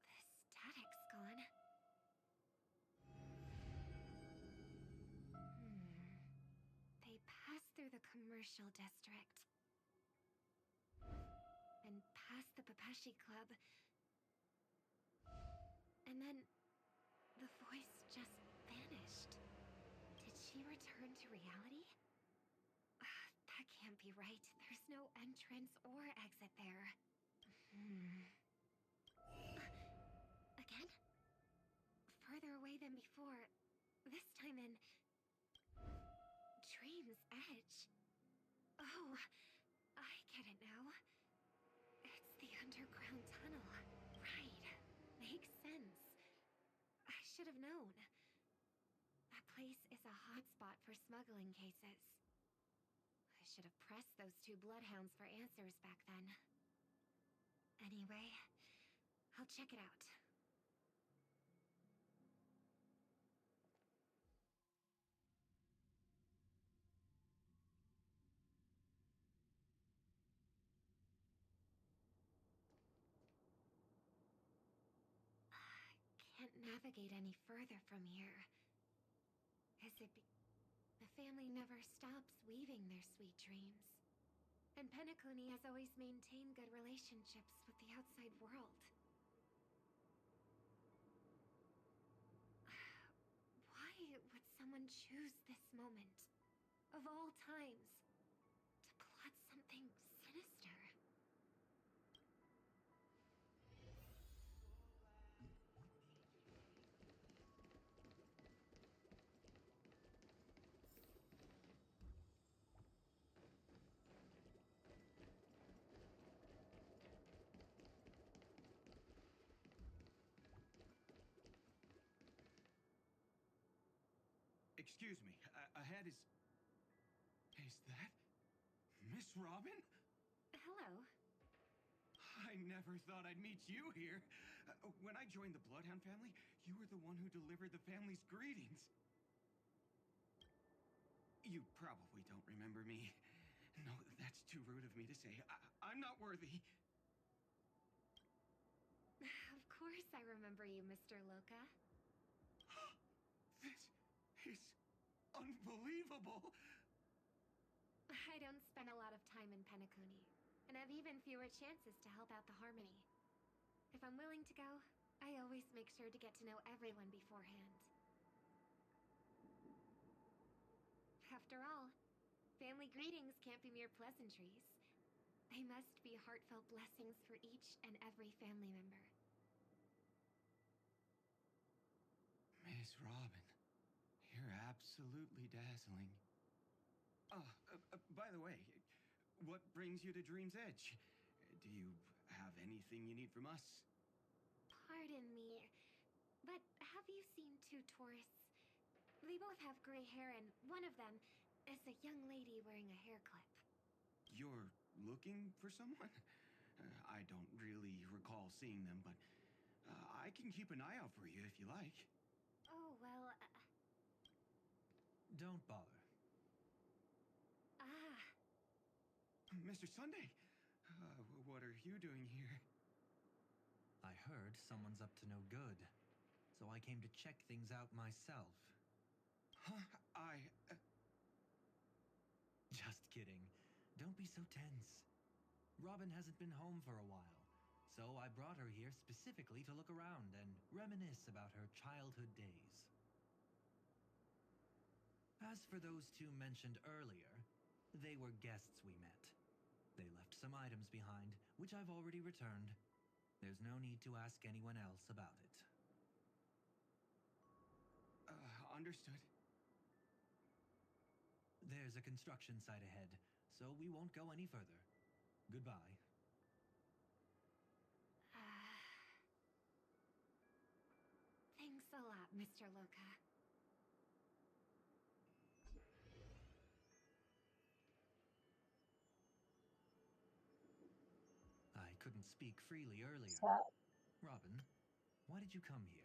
The static's gone. They passed through the commercial district. And past the Papashi Club. And then the voice just vanished. Did she return to reality? That can't be right. There's no entrance or exit there. Again? Further away than before. This time in... Dream's Edge. Oh, I get it now. It's the underground tunnel. Right. Makes sense. I should have known. That place is a hotspot for smuggling cases. I should have pressed those two bloodhounds for answers back then. Anyway, I'll check it out. Can't navigate any further from here. The family never stops weaving their sweet dreams. And Penacony has always maintained good relationships with the outside world. Why would someone choose this moment, of all times, to plot something sinister? Excuse me, ahead is... Is that... Miss Robin? Hello. I never thought I'd meet you here. When I joined the Bloodhound family, you were the one who delivered the family's greetings. You probably don't remember me. No, that's too rude of me to say. I'm not worthy. Of course I remember you, Mr. Loka. This is unbelievable. I don't spend a lot of time in Penacony, and have even fewer chances to help out the Harmony. If I'm willing to go, I always make sure to get to know everyone beforehand. After all, family greetings can't be mere pleasantries. They must be heartfelt blessings for each and every family member. Miss Robin, You're absolutely dazzling. By the way, what brings you to Dream's Edge? Do you have anything you need from us? Pardon me, but have you seen two tourists? They both have gray hair, and one of them is a young lady wearing a hair clip. You're looking for someone? I don't really recall seeing them, but I can keep an eye out for you if you like. Oh, well, Don't bother. Mr. Sunday, what are you doing here? I heard someone's up to no good, so I came to check things out myself. Huh? Just kidding. Don't be so tense. Robin hasn't been home for a while, so I brought her here specifically to look around and reminisce about her childhood days. As for those two mentioned earlier, they were guests we met. They left some items behind, which I've already returned. There's no need to ask anyone else about it. Understood. There's a construction site ahead, so we won't go any further. Goodbye. Thanks a lot, Mr. Loka. I couldn't speak freely earlier. Robin, why did you come here?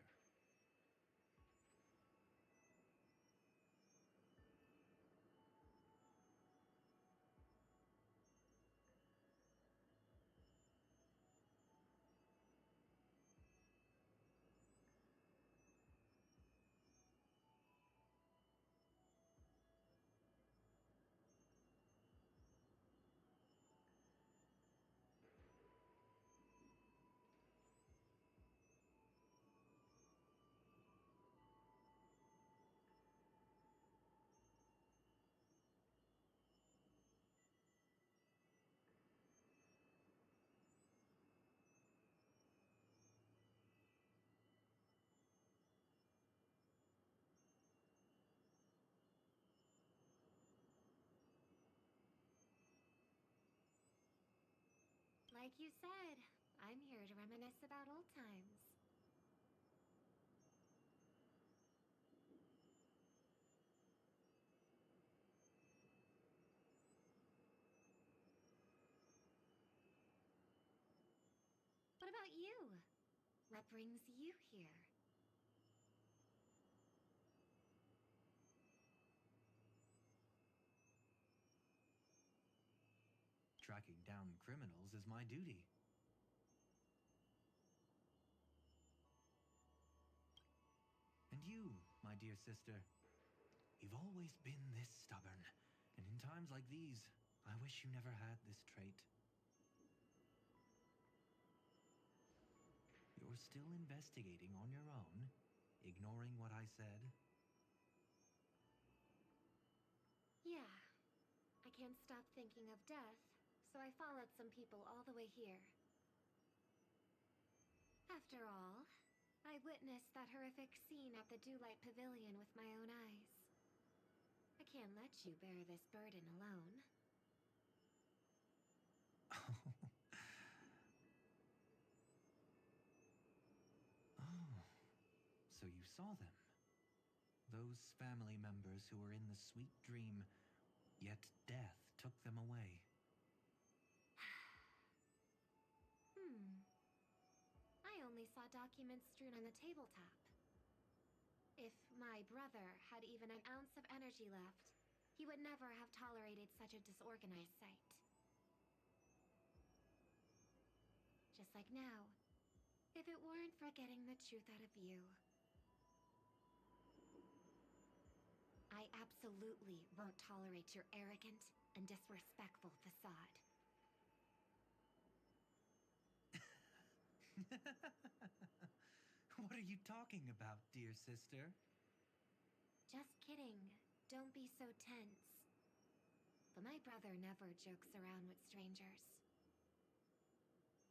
Like you said, I'm here to reminisce about old times. What about you? What brings you here? Tracking down criminals is my duty. And you, my dear sister, you've always been this stubborn, and in times like these, I wish you never had this trait. You're still investigating on your own, ignoring what I said? Yeah. I can't stop thinking of death, so I followed some people all the way here. After all, I witnessed that horrific scene at the Dewlight Pavilion with my own eyes. I can't let you bear this burden alone. Oh, so you saw them. Those family members who were in the sweet dream, yet death took them away. I only saw documents strewn on the tabletop. If my brother had even an ounce of energy left, he would never have tolerated such a disorganized sight. Just like now, if it weren't for getting the truth out of you. I absolutely won't tolerate your arrogant and disrespectful facade. What are you talking about, dear sister? Just kidding. Don't be so tense. But my brother never jokes around with strangers.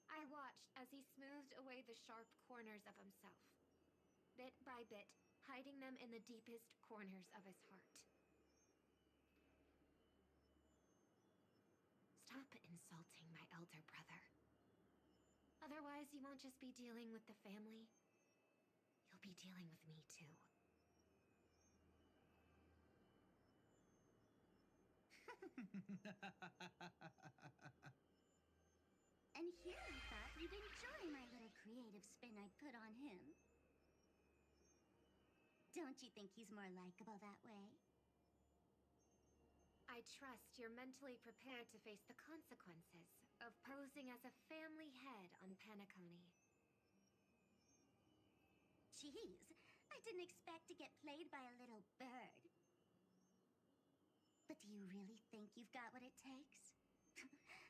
I watched as he smoothed away the sharp corners of himself, bit by by bit, hiding them in the deepest corners of his heart. Stop insulting my elder brother. Otherwise, you won't just be dealing with the family. You'll be dealing with me too. And here I thought you'd enjoy my little creative spin I put on him. Don't you think he's more likable that way? I trust you're mentally prepared to face the consequences of posing as a family head on Penacony. Jeez, I didn't expect to get played by a little bird. But do you really think you've got what it takes?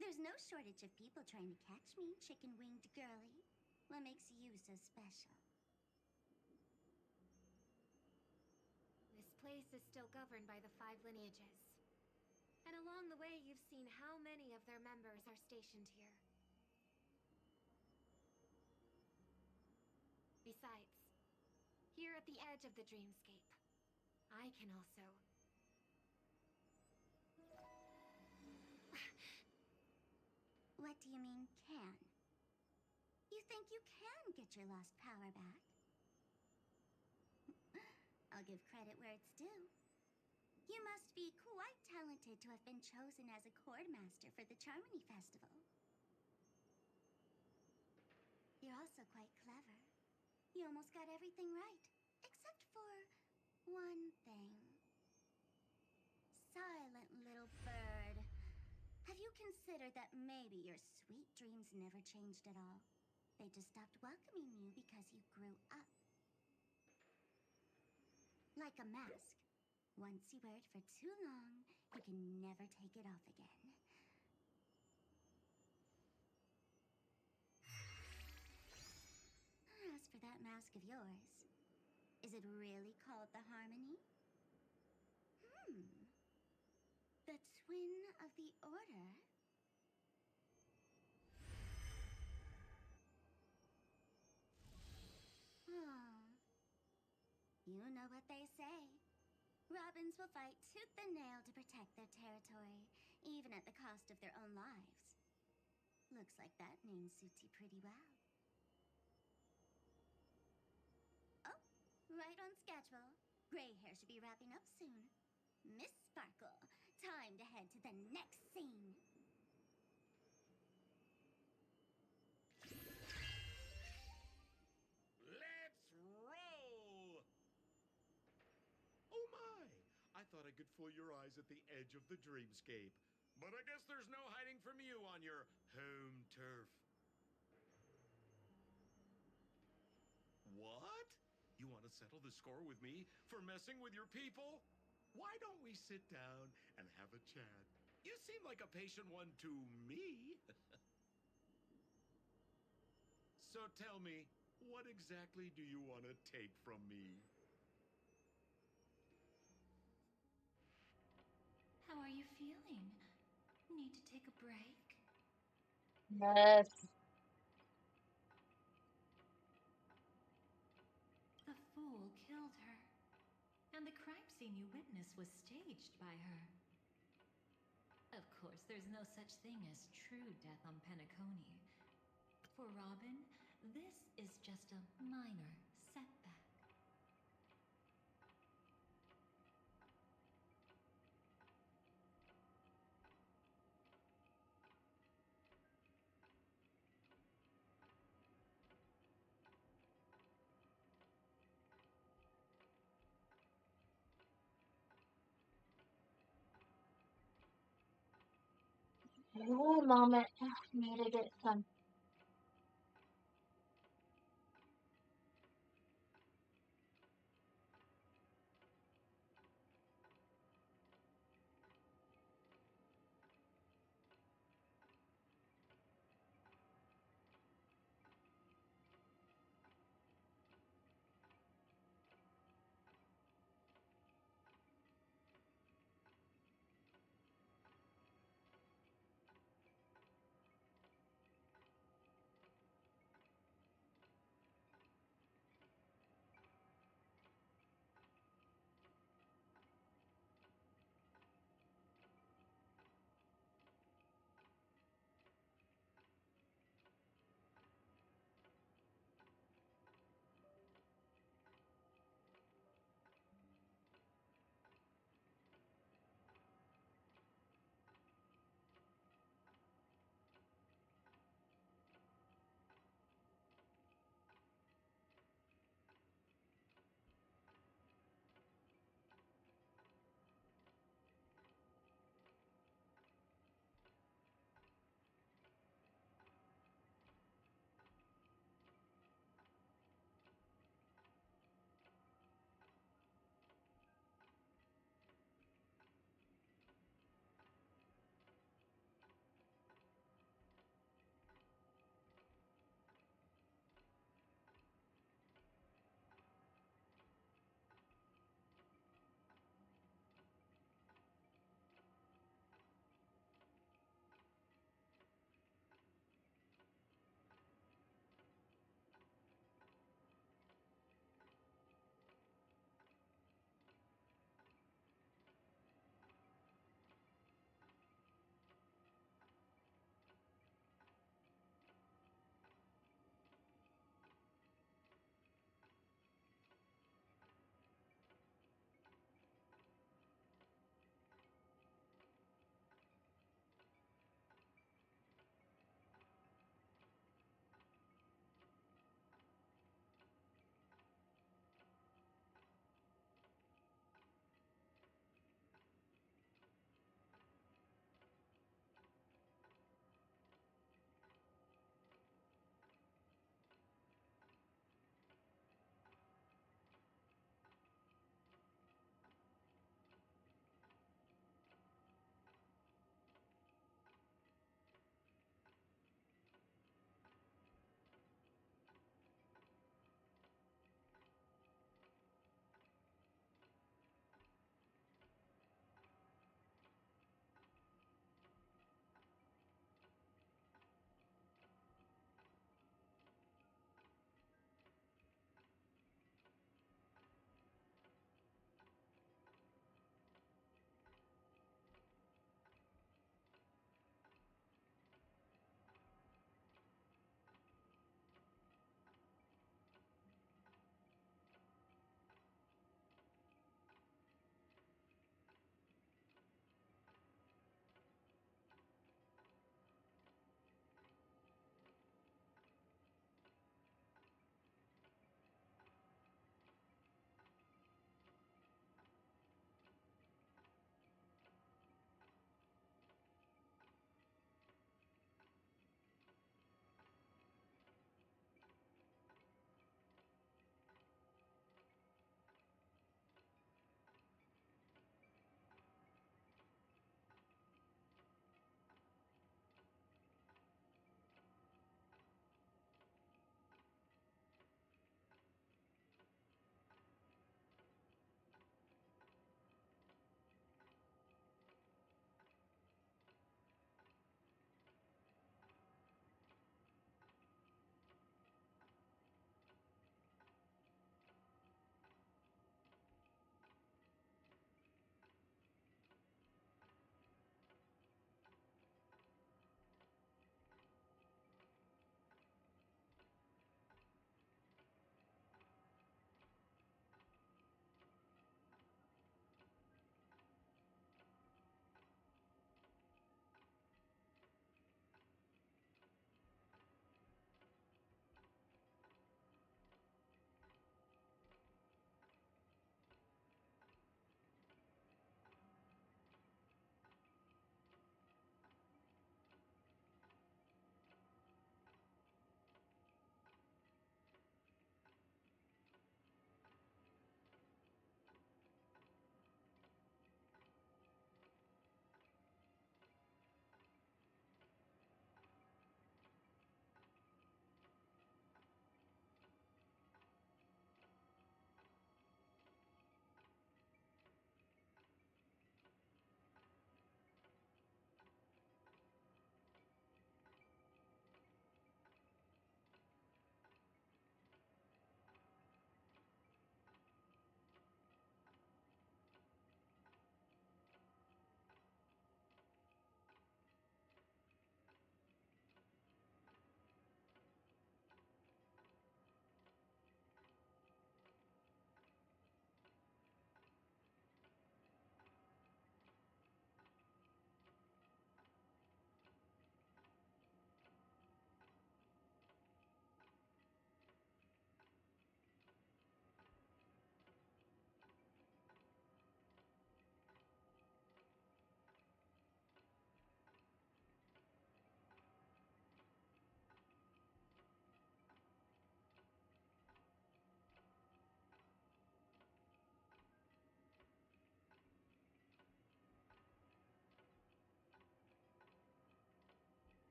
There's no shortage of people trying to catch me, chicken-winged girlie. What makes you so special? This place is still governed by the 5 lineages. And along the way, you've seen how many of their members are stationed here. Besides, here at the edge of the dreamscape, I can also... What do you mean, can? You think you can get your lost power back? I'll give credit where it's due. You must be quite talented to have been chosen as a Chordmaster for the Charmony Festival. You're also quite clever. You almost got everything right, except for one thing. Silent little bird. Have you considered that maybe your sweet dreams never changed at all? They just stopped welcoming you because you grew up. Like a mask. Once you wear it for too long, you can never take it off again. As for that mask of yours, is it really called the Harmony? The Twin of the Order? Oh. You know what they say. Robins will fight tooth and nail to protect their territory, even at the cost of their own lives. Looks like that name suits you pretty well. Oh, right on schedule. Gray hair should be wrapping up soon. Miss Sparkle, time to head to the next scene. Let's roll! Oh my! I thought I could fool your eyes at the edge of the dreamscape. But I guess there's no hiding from you on your home turf. What? You want to settle the score with me for messing with your people? Why don't we sit down and have a chat? You seem like a patient one to me. So tell me, what exactly do you want to take from me? How are you feeling? Need to take a break? Yes. The fool killed her. And the crime scene you witnessed was staged by her. Of course, there's no such thing as true death on Penacony. For Robin, this is just a minor setback. One moment. Need to get some.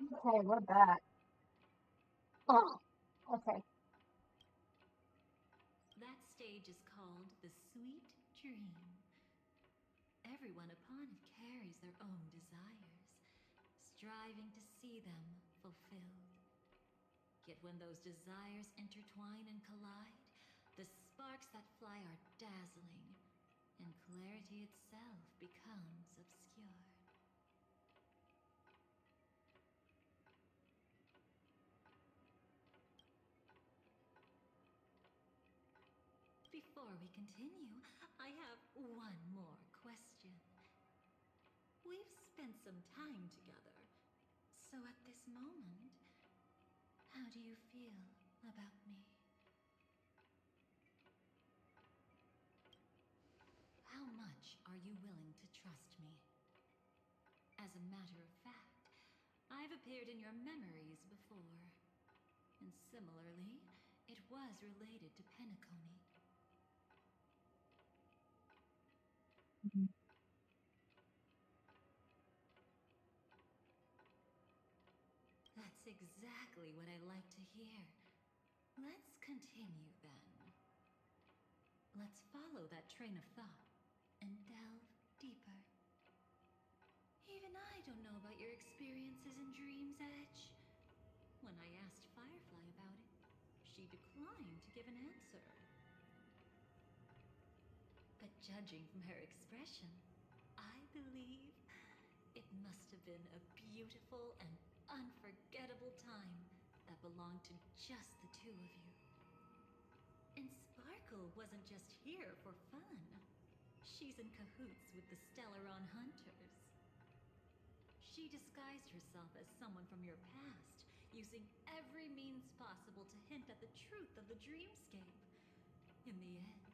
Okay, we're back. Oh, okay. That stage is called the Sweet Dream. Everyone upon it carries their own desires, striving to see them fulfilled. Yet when those desires intertwine and collide, the sparks that fly are dazzling, and clarity itself becomes obscure. Before we continue, I have one more question. We've spent some time together, so at this moment, how do you feel about me? How much are you willing to trust me? As a matter of fact, I've appeared in your memories before. And similarly, it was related to Penacony. That's exactly what I like to hear. Let's continue then. Let's follow that train of thought and delve deeper. Even I don't know about your experiences in Dream's Edge. When I asked Firefly about it, she declined to give an answer. But judging from her expression, I believe it must have been a beautiful and unforgettable time that belonged to just the two of you. And Sparkle wasn't just here for fun. She's in cahoots with the Stellaron Hunters. She disguised herself as someone from your past, using every means possible to hint at the truth of the dreamscape. In the end,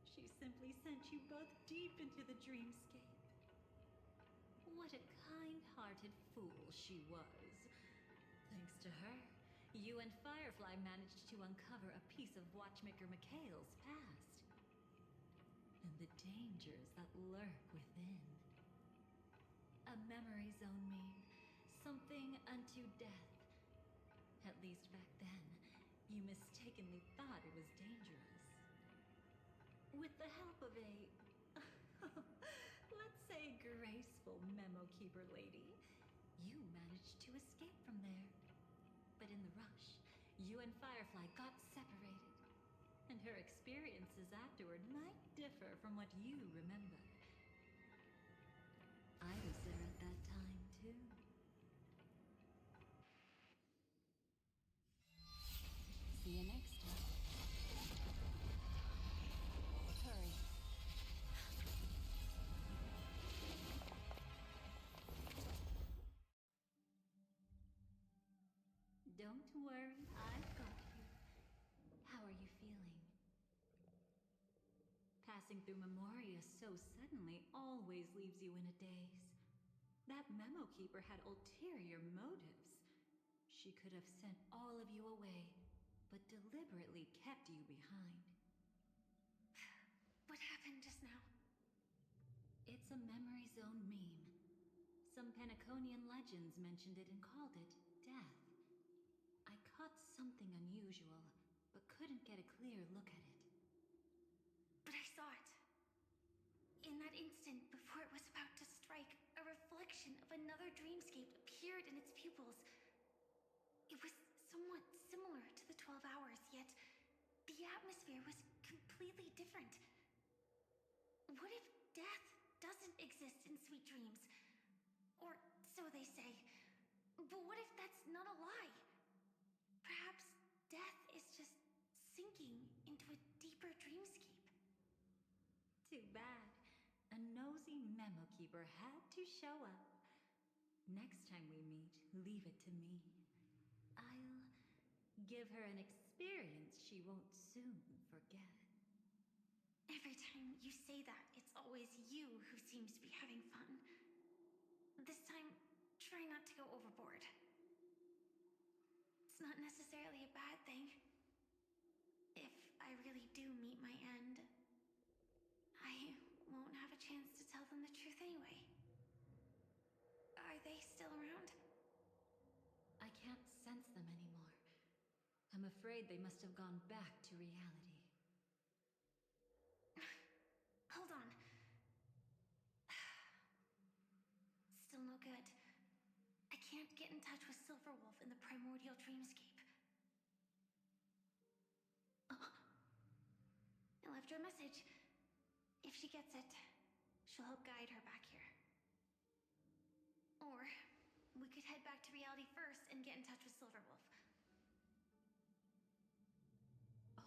she simply sent you both deep into the dreamscape. What a kind-hearted fool she was. Thanks to her, you and Firefly managed to uncover a piece of Watchmaker Mikhail's past. And the dangers that lurk within. A memory zone mean something unto death. At least back then, you mistakenly thought it was dangerous. With the help of a, let's say, graceful memo keeper lady, you managed to escape from there. But in the rush, you and Firefly got separated, and her experiences afterward might differ from what you remember. I was there at that time, too. See you next time. Hurry. Don't worry, I've got you. How are you feeling? Passing through Memoria so suddenly always leaves you in a daze. That memo keeper had ulterior motives. She could have sent all of you away, but deliberately kept you behind. What happened just now? It's a memory zone meme. Some Penaconian legends mentioned it and called it death. I caught something unusual, but couldn't get a clear look at it. But I saw it. In that instant, before it was about to strike, a reflection of another dreamscape appeared in its pupils. It was somewhat similar to the 12 hours, yet the atmosphere was completely different. What if death doesn't exist in sweet dreams? Or so they say. But what if that's not a lie? Perhaps death is just sinking into a deeper dreamscape. Too bad. A nosy memo keeper had to show up. Next time we meet, leave it to me. I'll give her an experience she won't soon forget. Every time you say that, it's always you who seems to be having fun. This time, try not to go overboard. It's not necessarily a bad thing. If I really do meet my end, I won't have a chance to tell them the truth anyway. Are they still around? I'm afraid they must have gone back to reality. Hold on. Still no good. I can't get in touch with Silverwolf in the primordial dreamscape. I left her a message. If she gets it, she'll help guide her back here. Or we could head back to reality first and get in touch with Silverwolf.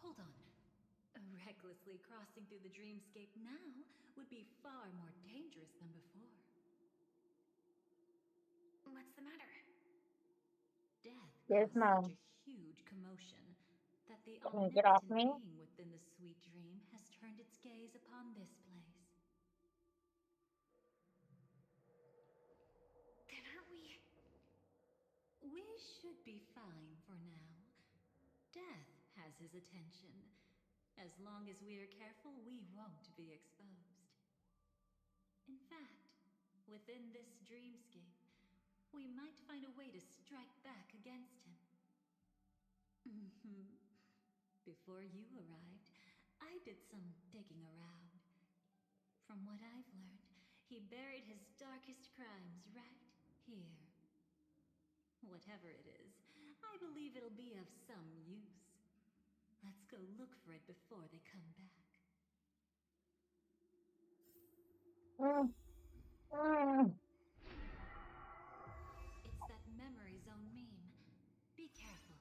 Hold on. Recklessly crossing through the dreamscape now would be far more dangerous than before. What's the matter? Death Yes, caused ma'am. such a huge commotion that the Can you get off omnipotent me? being within the sweet dream has turned its gaze upon this place. Then aren't we? We should be fine for now. Death has his attention. As long as we are careful, we won't be exposed. In fact, within this dreamscape, we might find a way to strike back against him. Before you arrived, I did some digging around. From what I've learned, he buried his darkest crimes right here. Whatever it is, I believe it'll be of some use. Let's go look for it before they come back. Mm, mm. It's that memory zone meme. Be careful.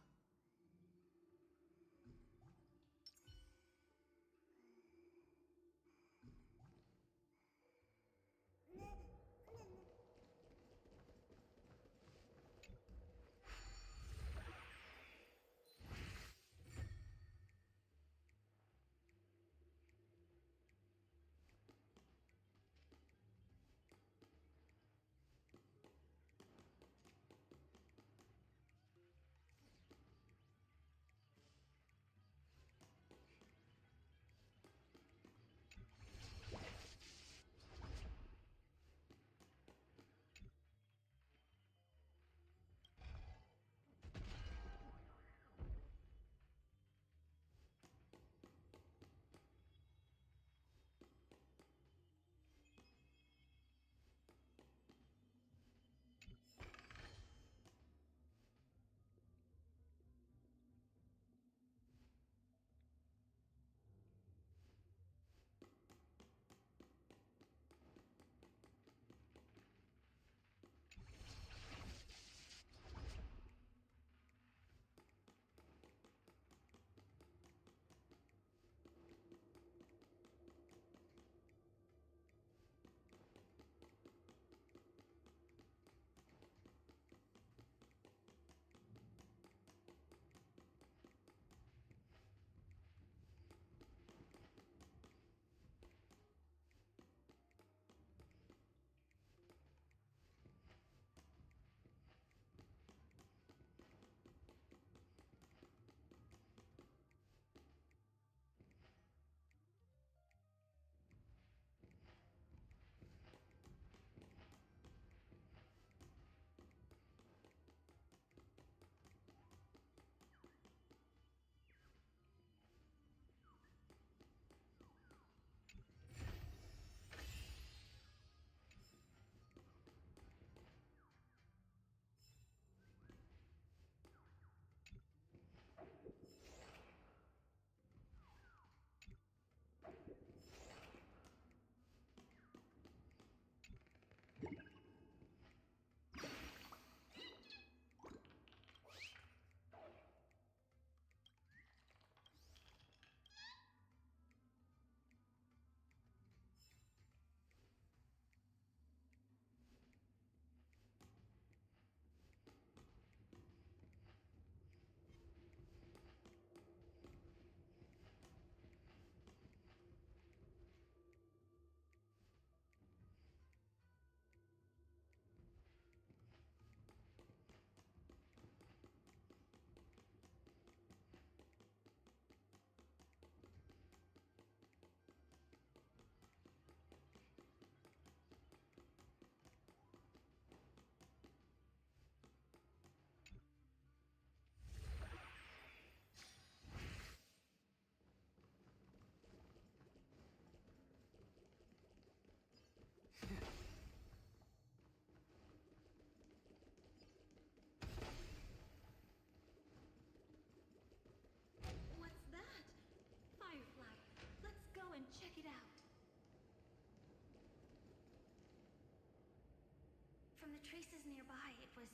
places nearby it was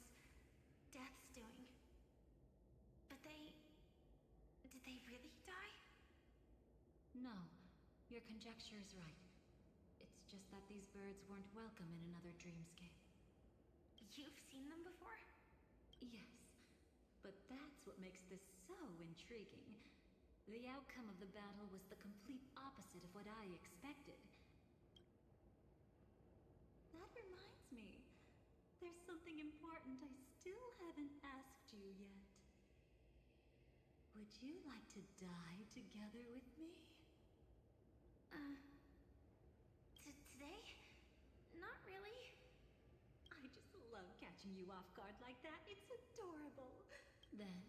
Death's doing. But they... did they really die? No, your conjecture is right. It's just that these birds weren't welcome in another dreamscape. You've seen them before? Yes, but that's what makes this so intriguing. The outcome of the battle was the complete opposite of what I expected. That reminds me, there's something important I still haven't asked you yet. Would you like to die together with me? Today? Not really. I just love catching you off guard like that. It's adorable. Then,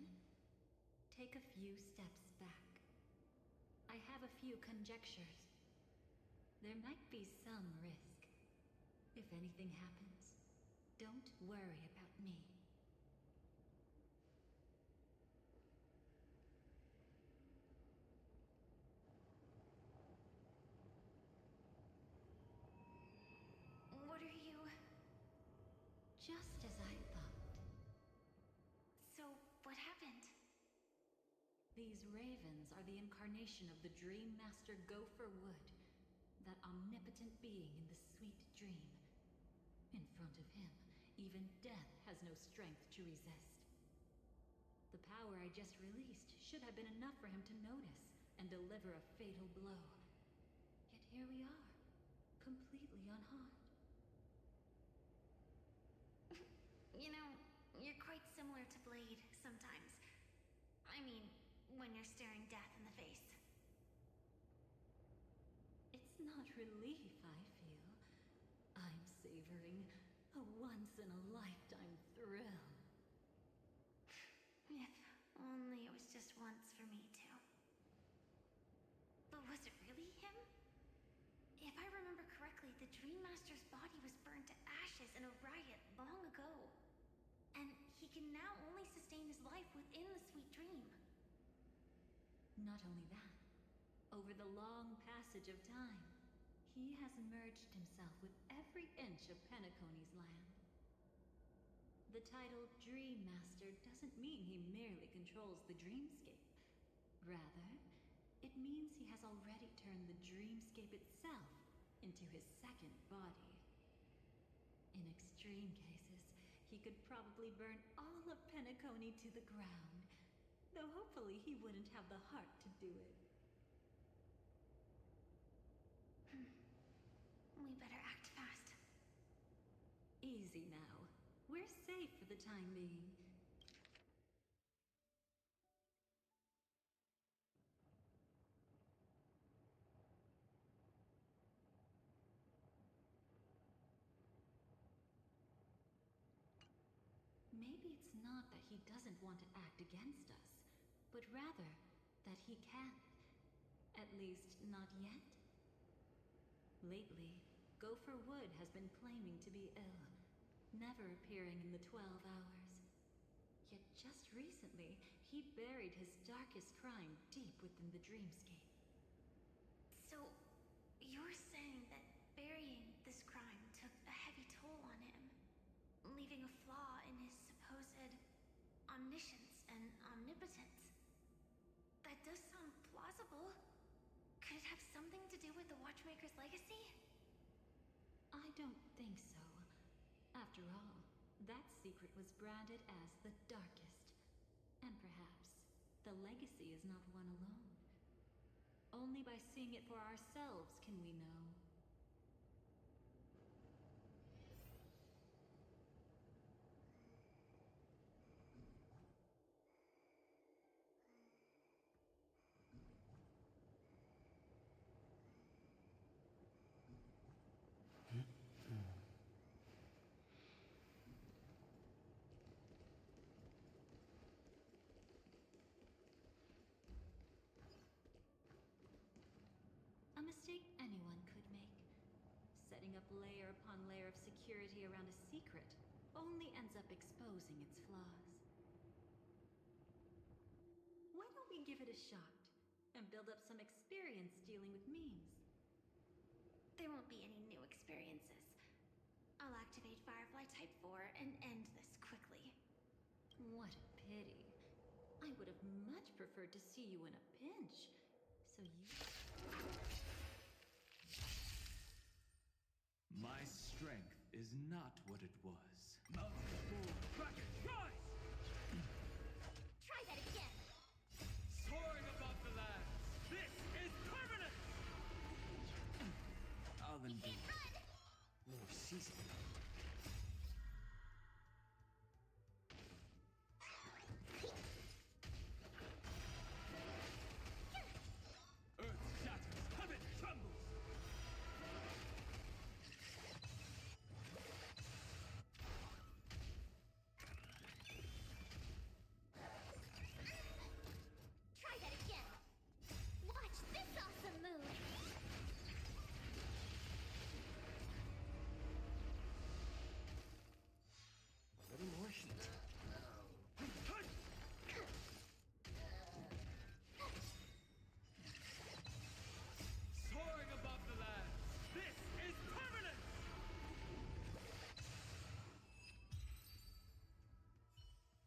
take a few steps back. I have a few conjectures. There might be some risk. If anything happens, don't worry about me. What are you... Just as I thought. So, what happened? These ravens are the incarnation of the Dream Master Gopher Wood, that omnipotent being in the sweet dream. In front of him, even death has no strength to resist. The power I just released should have been enough for him to notice and deliver a fatal blow. Yet here we are, completely unharmed. You know, you're quite similar to Blade sometimes. I mean, when you're staring death in the face. It's not relief I feel. I'm savoring a once-in-a-lifetime thrill. If only it was just once for me too. But was it really him? If I remember correctly, the Dream Master's body was burned to ashes in a riot long ago. And he can now only sustain his life within the sweet dream. Not only that, over the long passage of time, he has merged himself with every inch of Penacony's land. The title Dream Master doesn't mean he merely controls the dreamscape. Rather, it means he has already turned the dreamscape itself into his second body. In extreme cases, he could probably burn all of Penacony to the ground, though hopefully he wouldn't have the heart to do it. We better act fast. Easy now. We're safe for the time being. Maybe it's not that he doesn't want to act against us, but rather that he can't. At least, not yet. Lately, Gopher Wood has been claiming to be ill, never appearing in the 12 hours. Yet just recently, he buried his darkest crime deep within the dreamscape. So, you're saying that burying this crime took a heavy toll on him, leaving a flaw in his supposed omniscience and omnipotence? That does sound plausible. Could it have something to do with the Watchmaker's legacy? I don't think so. After all, that secret was branded as the darkest. And perhaps the legacy is not one alone. Only by seeing it for ourselves can we know. A mistake anyone could make. Setting up layer upon layer of security around a secret only ends up exposing its flaws. Why don't we give it a shot and build up some experience dealing with memes? There won't be any new experiences. I'll activate Firefly Type 4 and end this quickly. What a pity. I would have much preferred to see you in a pinch. So you... My strength is not what it was. Multiple bracket rise! Try that again! Soaring above the lands! This is permanent! I'll endure. More seasoning. Earth shatters, heaven trembles! Try that again! Watch this awesome move! A little more heat. Soaring above the lands! This is permanent!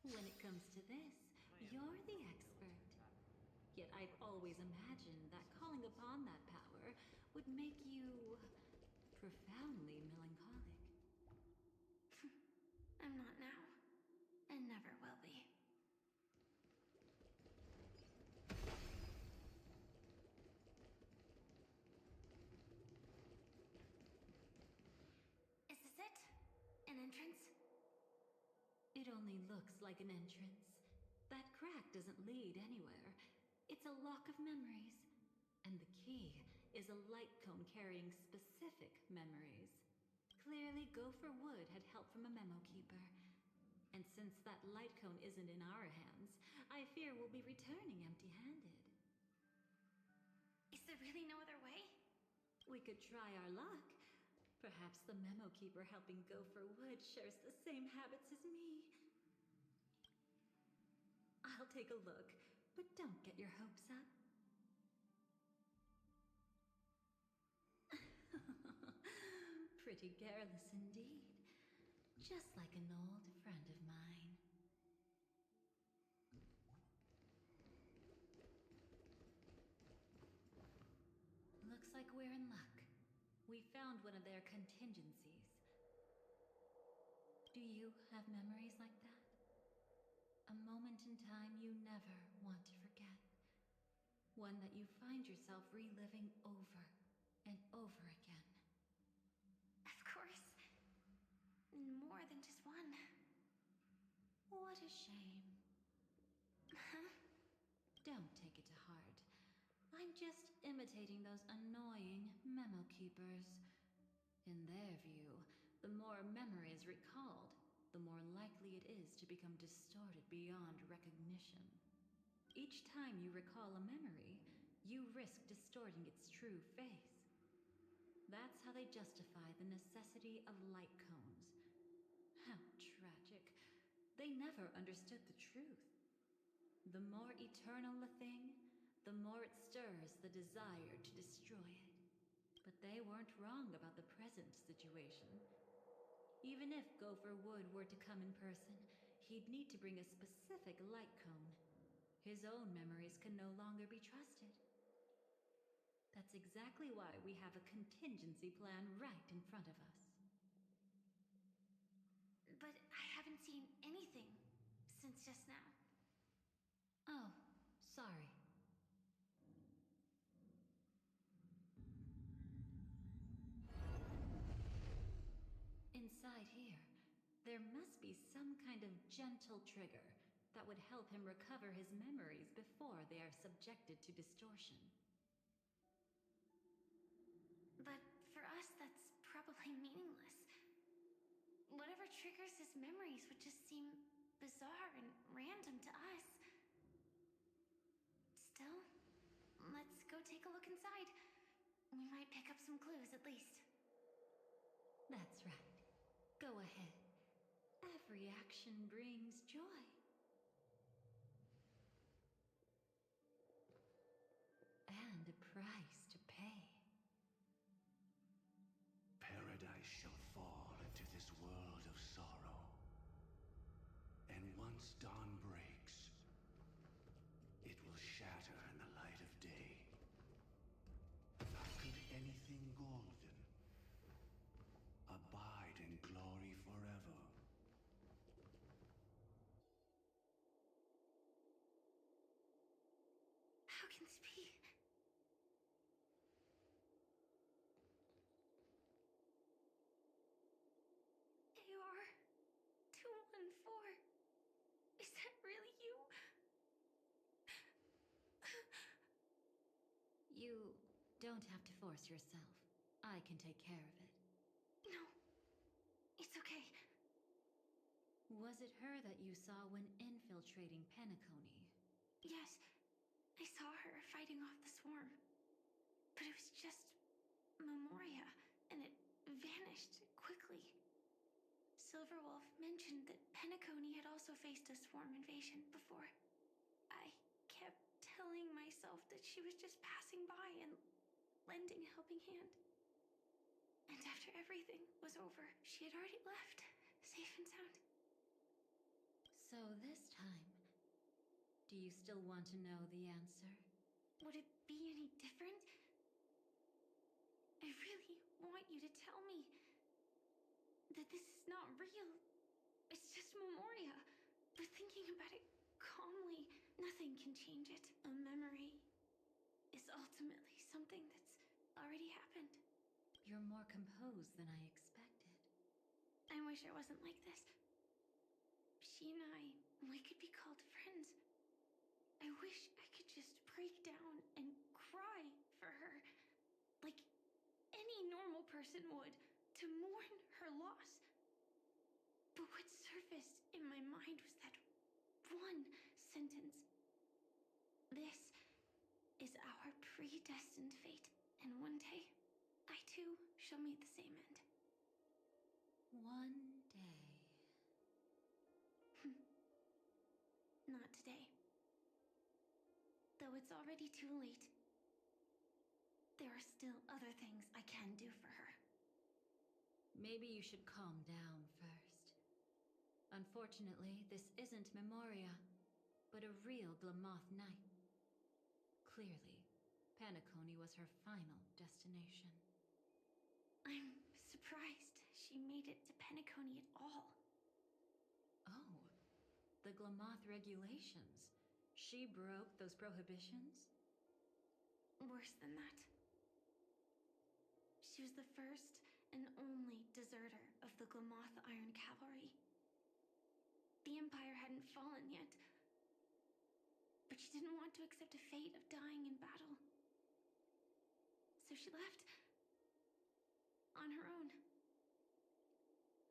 When it comes to this, you're the expert. Yet I've always imagined that calling upon that power would make you profoundly melancholic. I'm not now, and never will be. Is this it? An entrance? It only looks like an entrance. That crack doesn't lead anywhere. It's a lock of memories. And the key is a light cone carrying specific memories. Clearly, Gopher Wood had help from a memo keeper. And since that light cone isn't in our hands, I fear we'll be returning empty-handed. Is there really no other way? We could try our luck. Perhaps the memo keeper helping Gopher Wood shares the same habits as me. I'll take a look, but don't get your hopes up. Pretty garrulous indeed. Just like an old friend of mine. Looks like we're in luck. We found one of their contingencies. Do you have memories like that? A moment in time you never want to forget. One that you find yourself reliving over and over again. Of course. More than just one. What a shame. Huh? Don't take it to heart. I'm just imitating those annoying memo keepers. In their view, the more memory is recalled, the more likely it is to become distorted beyond recognition. Each time you recall a memory, you risk distorting its true face. That's how they justify the necessity of light cones. How tragic. They never understood the truth. The more eternal a thing, the more it stirs the desire to destroy it. But they weren't wrong about the present situation. Even if Gopher Wood were to come in person, he'd need to bring a specific light cone. His own memories can no longer be trusted. That's exactly why we have a contingency plan right in front of us. But I haven't seen anything since just now. Oh, sorry. Inside here, there must be some kind of gentle trigger that would help him recover his memories before they are subjected to distortion. But for us, that's probably meaningless. Whatever triggers his memories would just seem bizarre and random to us. Still, let's go take a look inside. We might pick up some clues at least. That's right. Go ahead. Every action brings joy. And a price to pay. Paradise shall fall into this world of sorrow. And once dawn breaks, it will shatter in the light of day. How could anything golden abide in glory forever? How can this be? AR-214. Is that really you? You don't have to force yourself. I can take care of it. No. It's okay. Was it her that you saw when infiltrating Penacony? Yes. I saw her fighting off the swarm. But it was just Memoria, and it vanished quickly. Silverwolf mentioned that Penacony had also faced a swarm invasion before. I kept telling myself that she was just passing by and lending a helping hand. And after everything was over, she had already left, safe and sound. So this time, do you still want to know the answer? Would it be any different? I really want you to tell me that this is not real. It's just Memoria. But thinking about it calmly, nothing can change it. A memory is ultimately something that's already happened. You're more composed than I expected. I wish I wasn't like this. She and we could be called friends. I wish I could just break down and cry for her, like any normal person would, to mourn her loss. But what surfaced in my mind was that one sentence. This is our predestined fate, and one day, I too shall meet the same end. One day. Not today. Though it's already too late, there are still other things I can do for her. Maybe you should calm down first. Unfortunately, this isn't Memoria, but a real Glamoth Knight. Clearly, Penacony was her final destination. I'm surprised she made it to Penacony at all. Oh, the Glamoth regulations. She broke those prohibitions? Worse than that. She was the first and only deserter of the Glamoth Iron Cavalry. The Empire hadn't fallen yet, but she didn't want to accept a fate of dying in battle. So she left on her own.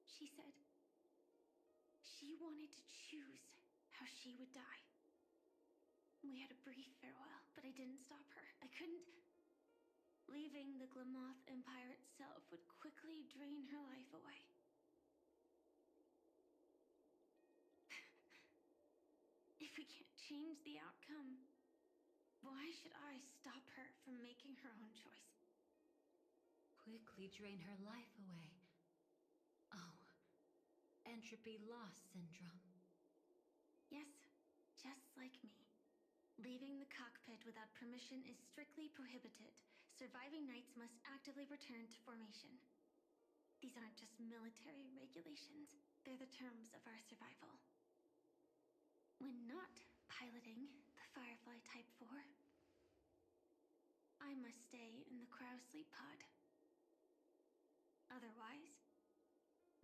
She said she wanted to choose how she would die. We had a brief farewell, but I didn't stop her. I couldn't. Leaving the Glamoth Empire itself would quickly drain her life away. If we can't change the outcome, why should I stop her from making her own choice? Quickly drain her life away. Oh, entropy loss syndrome. Yes, just like me. Leaving the cockpit without permission is strictly prohibited. Surviving knights must actively return to formation. These aren't just military regulations, they're the terms of our survival. When not piloting the Firefly Type 4, I must stay in the cryo sleep pod. Otherwise,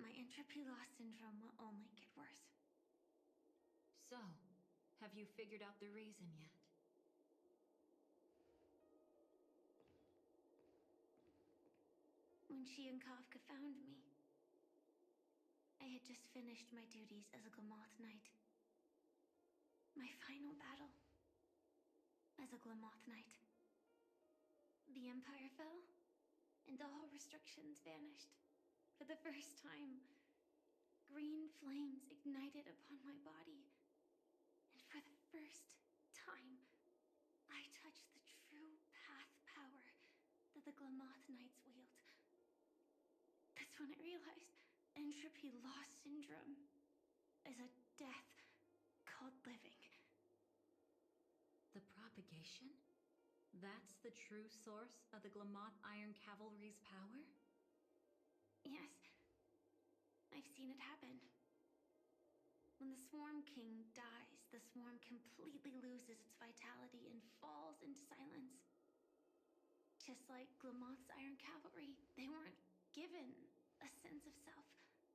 my entropy loss syndrome will only get worse. So, have you figured out the reason yet? When she and Kafka found me, I had just finished my duties as a Glamoth Knight. My final battle as a Glamoth Knight. The Empire fell, and all restrictions vanished. For the first time, green flames ignited upon my body. And for the first time, I touched the true path power that the Glamoth Knights wield. That's when I realized entropy loss syndrome is a death called living. The propagation? That's the true source of the Glamoth Iron Cavalry's power? Yes. I've seen it happen. When the Swarm King dies, the swarm completely loses its vitality and falls into silence. Just like Glamoth's Iron Cavalry, they weren't given a sense of self.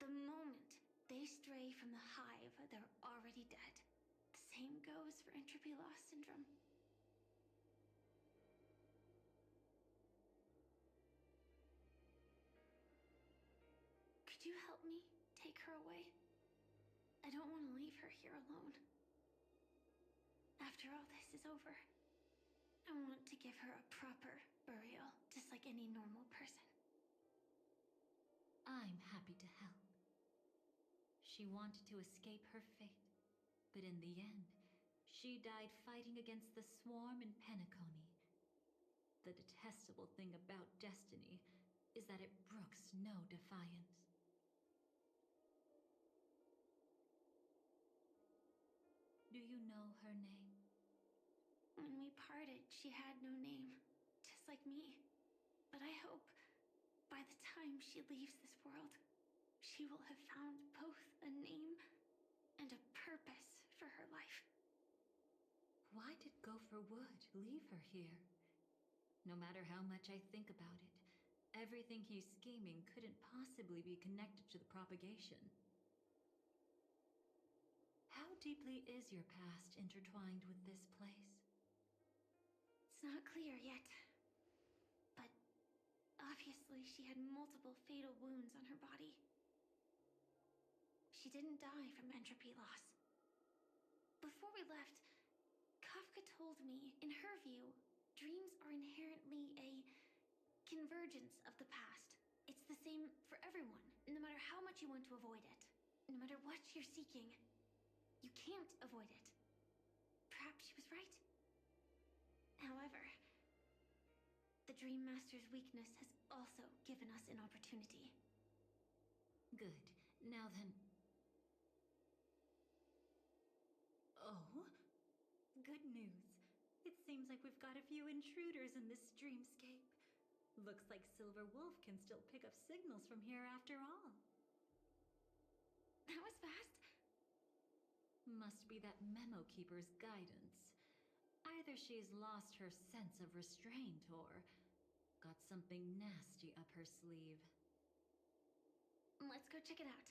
The moment they stray from the hive, they're already dead. The same goes for entropy loss syndrome. Could you help me take her away? I don't want to leave her here alone. After all this is over, I want to give her a proper burial, just like any normal person. I'm happy to help. She wanted to escape her fate, but in the end, she died fighting against the swarm in Penacony. The detestable thing about destiny is that it brooks no defiance. Do you know her name? When we parted, she had no name, just like me. But I hope, by the time she leaves this world, she will have found both a name and a purpose for her life. Why did Gopher Wood leave her here? No matter how much I think about it, everything he's scheming couldn't possibly be connected to the propagation. How deeply is your past intertwined with this place? It's not clear yet. But obviously she had multiple fatal wounds on her body. She didn't die from entropy loss. Before we left, Kafka told me, in her view, dreams are inherently a convergence of the past. It's the same for everyone, no matter how much you want to avoid it. No matter what you're seeking, you can't avoid it. Perhaps she was right. However, the Dream Master's weakness has also given us an opportunity. Good. Now then... Oh? Good news. It seems like we've got a few intruders in this dreamscape. Looks like Silver Wolf can still pick up signals from here after all. That was fast. Must be that Memo Keeper's guidance. Either she's lost her sense of restraint or got something nasty up her sleeve. Let's go check it out.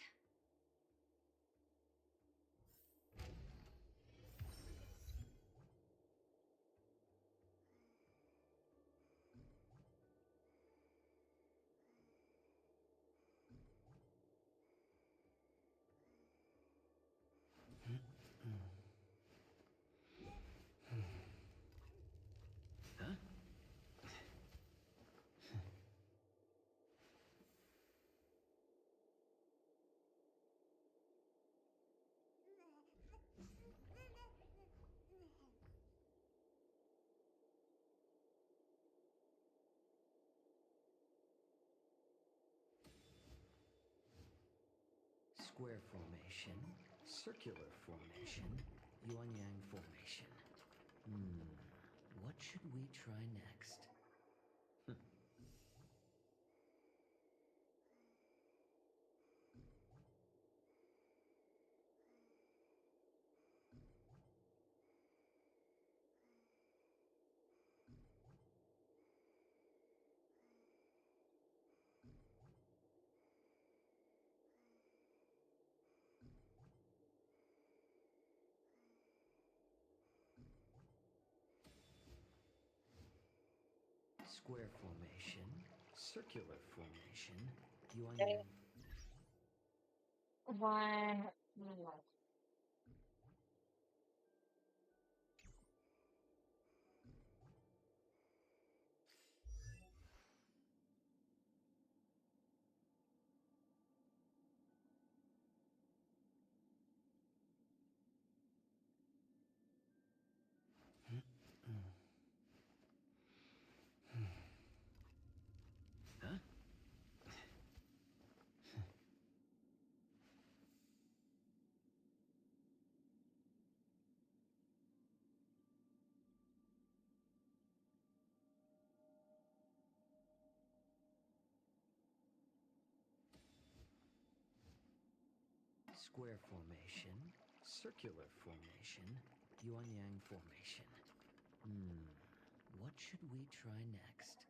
Square formation, circular formation, yuan-yang formation. What should we try next? Square formation, circular formation, yuan-yang. Why? Square formation, circular formation, yuan-yang formation. What should we try next?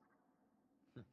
Huh?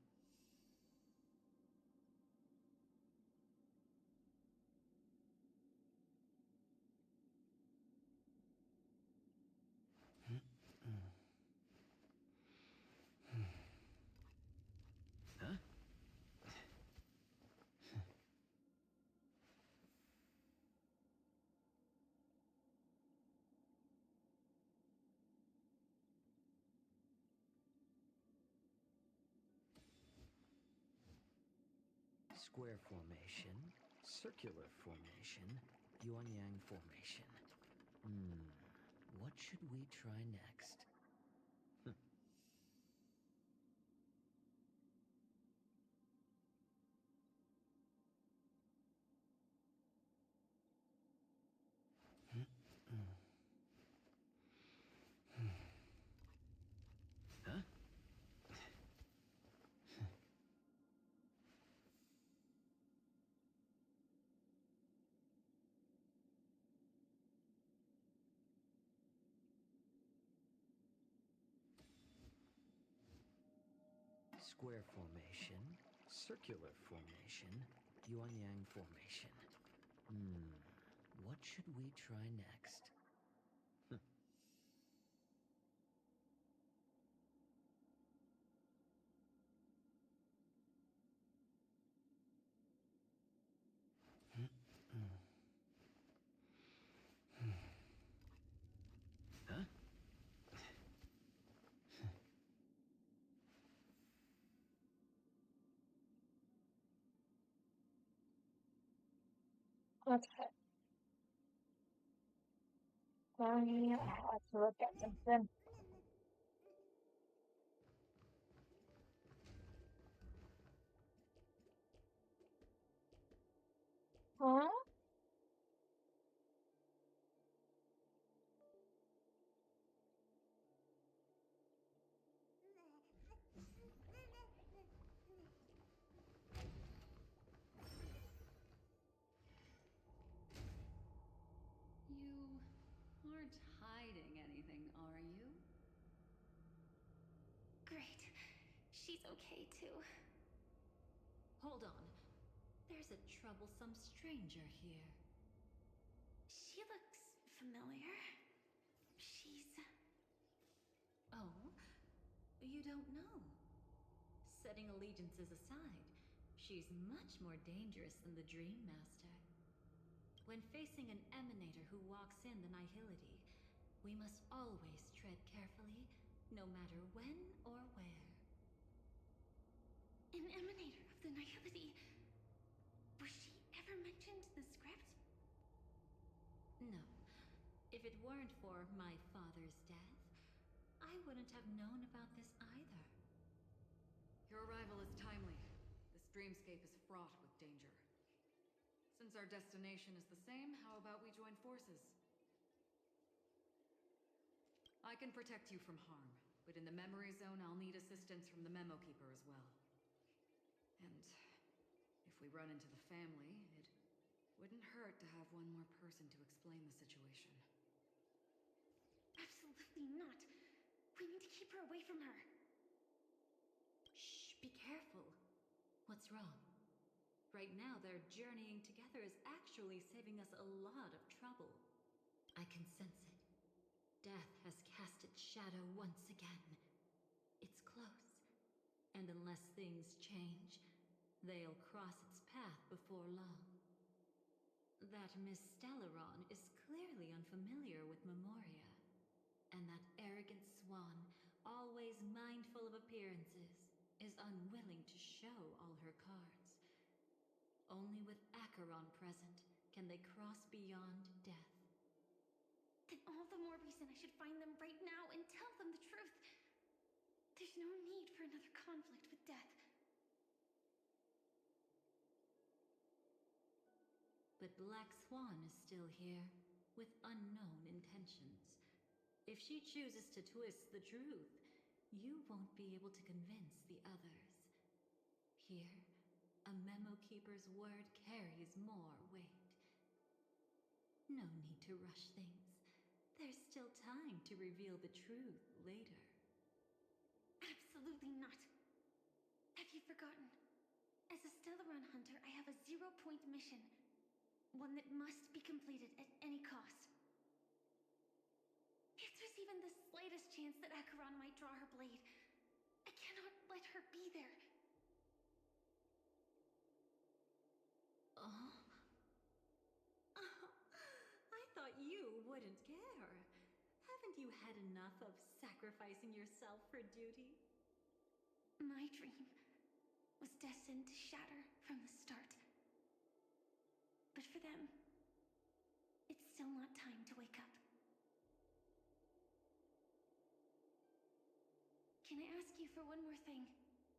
Square formation, circular formation, yuan-yang formation. What should we try next? Huh? Square formation, circular formation, yuan-yang formation. What should we try next? Huh? Okay. Now I have to look at something. Huh? You aren't hiding anything, are you? Great. She's okay too. Hold on. There's a troublesome stranger here. She looks familiar. She's... Oh? You don't know? Setting allegiances aside, she's much more dangerous than the Dream Master. When facing an emanator who walks in the nihility, we must always tread carefully, no matter when or where. An emanator of the nihility. Was she ever mentioned in the script? No. If it weren't for my father's death, I wouldn't have known about this either. Your arrival is timely. This dreamscape is fraught with danger. Since our destination is the same, how about we join forces? I can protect you from harm, but in the memory zone, I'll need assistance from the Memo Keeper as well. And if we run into the family, it wouldn't hurt to have one more person to explain the situation. Absolutely not. We need to keep her away from her. Shh, be careful. What's wrong? Right now, their journeying together is actually saving us a lot of trouble. I can sense it. Death has cast its shadow once again. It's close. And unless things change, they'll cross its path before long. That Miss Stellaron is clearly unfamiliar with Memoria. And that arrogant swan, always mindful of appearances, is unwilling to show all her cards. Only with Acheron present can they cross beyond death. Then all the more reason I should find them right now and tell them the truth. There's no need for another conflict with death. But Black Swan is still here, with unknown intentions. If she chooses to twist the truth, you won't be able to convince the others. Here, a Memo Keeper's word carries more weight. No need to rush things. There's still time to reveal the truth later. Absolutely not. Have you forgotten? As a Stellaron hunter, I have a 0-point mission. One that must be completed at any cost. If there's even the slightest chance that Acheron might draw her blade, I cannot let her be there. Oh? I thought you wouldn't care. Haven't you had enough of sacrificing yourself for duty? My dream was destined to shatter from the start. But for them, it's still not time to wake up. Can I ask you for one more thing?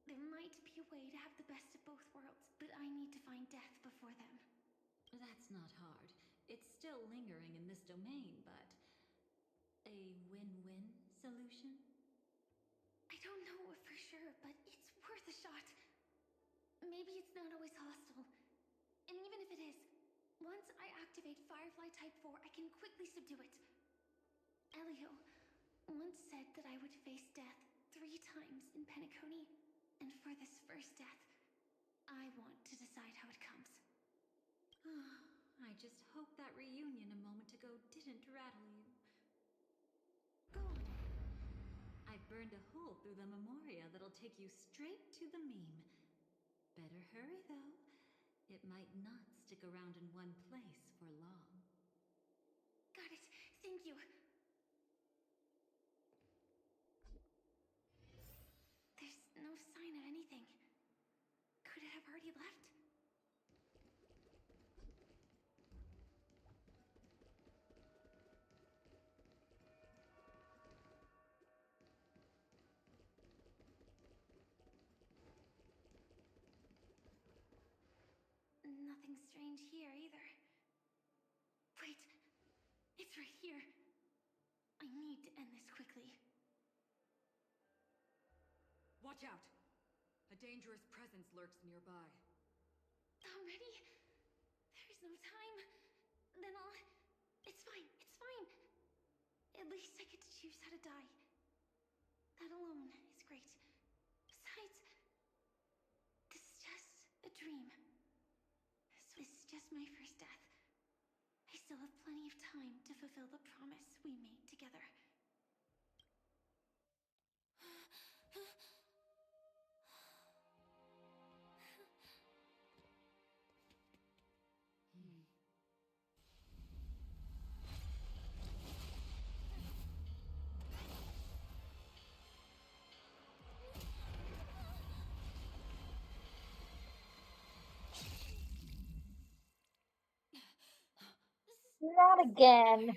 There might be a way to have the best of both worlds, but I need to find death before them. That's not hard. It's still lingering in this domain, but... a win-win solution? I don't know for sure, but it's worth a shot. Maybe it's not always hostile. And even if it is, once I activate Firefly Type 4, I can quickly subdue it. Elio once said that I would face death 3 times in Penacony, and for this first death, I want to decide how it comes. I just hope that reunion a moment ago didn't rattle you. Go on. I burned a hole through the Memoria that'll take you straight to the meme. Better hurry, though. It might not stick around in one place for long. Got it. Thank you. There's no sign of anything. Could it have already left? Nothing strange here either. Wait, it's right here. I need to end this quickly. Watch out! A dangerous presence lurks nearby. Already? There's no time. Then I'll... It's fine, it's fine. At least I get to choose how to die. That alone is great. Besides, this is just a dream. So this is just my first death. I still have plenty of time to fulfill the promise we made together. Not again.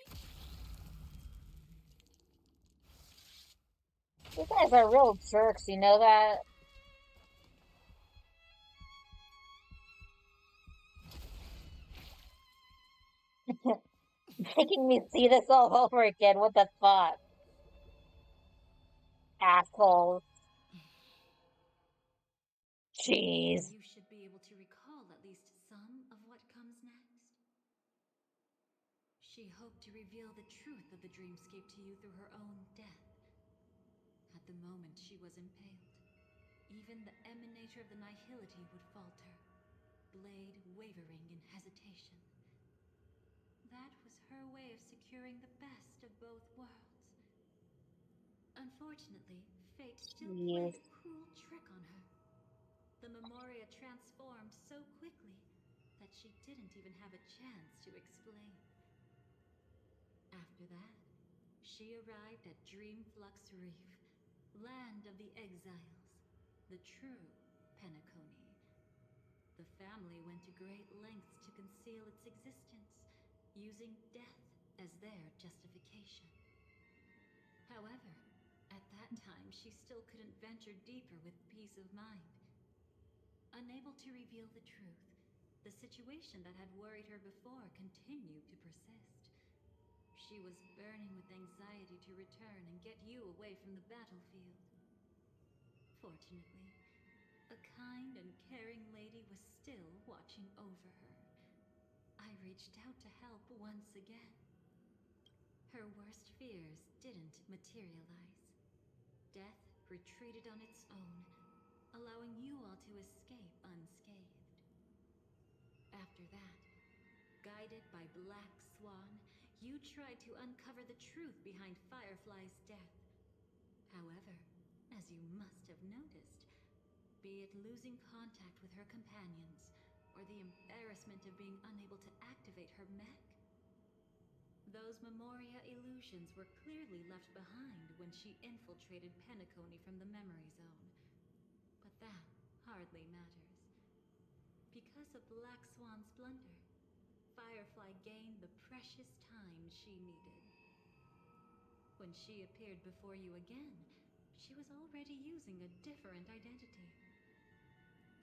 You guys are real jerks, you know that? Making me see this all over again. What the fuck? Assholes. Jeez. You should be able to recall at least some of what comes next. She hoped to reveal the truth of the dreamscape to you through her own death. At the moment she was impaled, even the emanator of the nihility would falter, blade wavering in hesitation. That was her way of securing the best of both worlds. Unfortunately, fate still played a cruel trick on her. The Memoria transformed so quickly that she didn't even have a chance to explain. After that, she arrived at Dreamflux Reef, land of the exiles, the true Penacony. The family went to great lengths to conceal its existence, using death as their justification. However, at that time she still couldn't venture deeper with peace of mind. Unable to reveal the truth, the situation that had worried her before continued to persist. She was burning with anxiety to return and get you away from the battlefield. Fortunately, a kind and caring lady was still watching over her. I reached out to help once again. Her worst fears didn't materialize. Death retreated on its own, allowing you all to escape unscathed. After that, guided by Black Swan, you tried to uncover the truth behind Firefly's death. However, as you must have noticed, be it losing contact with her companions, or the embarrassment of being unable to activate her mech, those Memoria illusions were clearly left behind when she infiltrated Penacony from the memory zone. But that hardly matters. Because of Black Swan's blunder, Firefly gained the precious time she needed. When she appeared before you again, she was already using a different identity.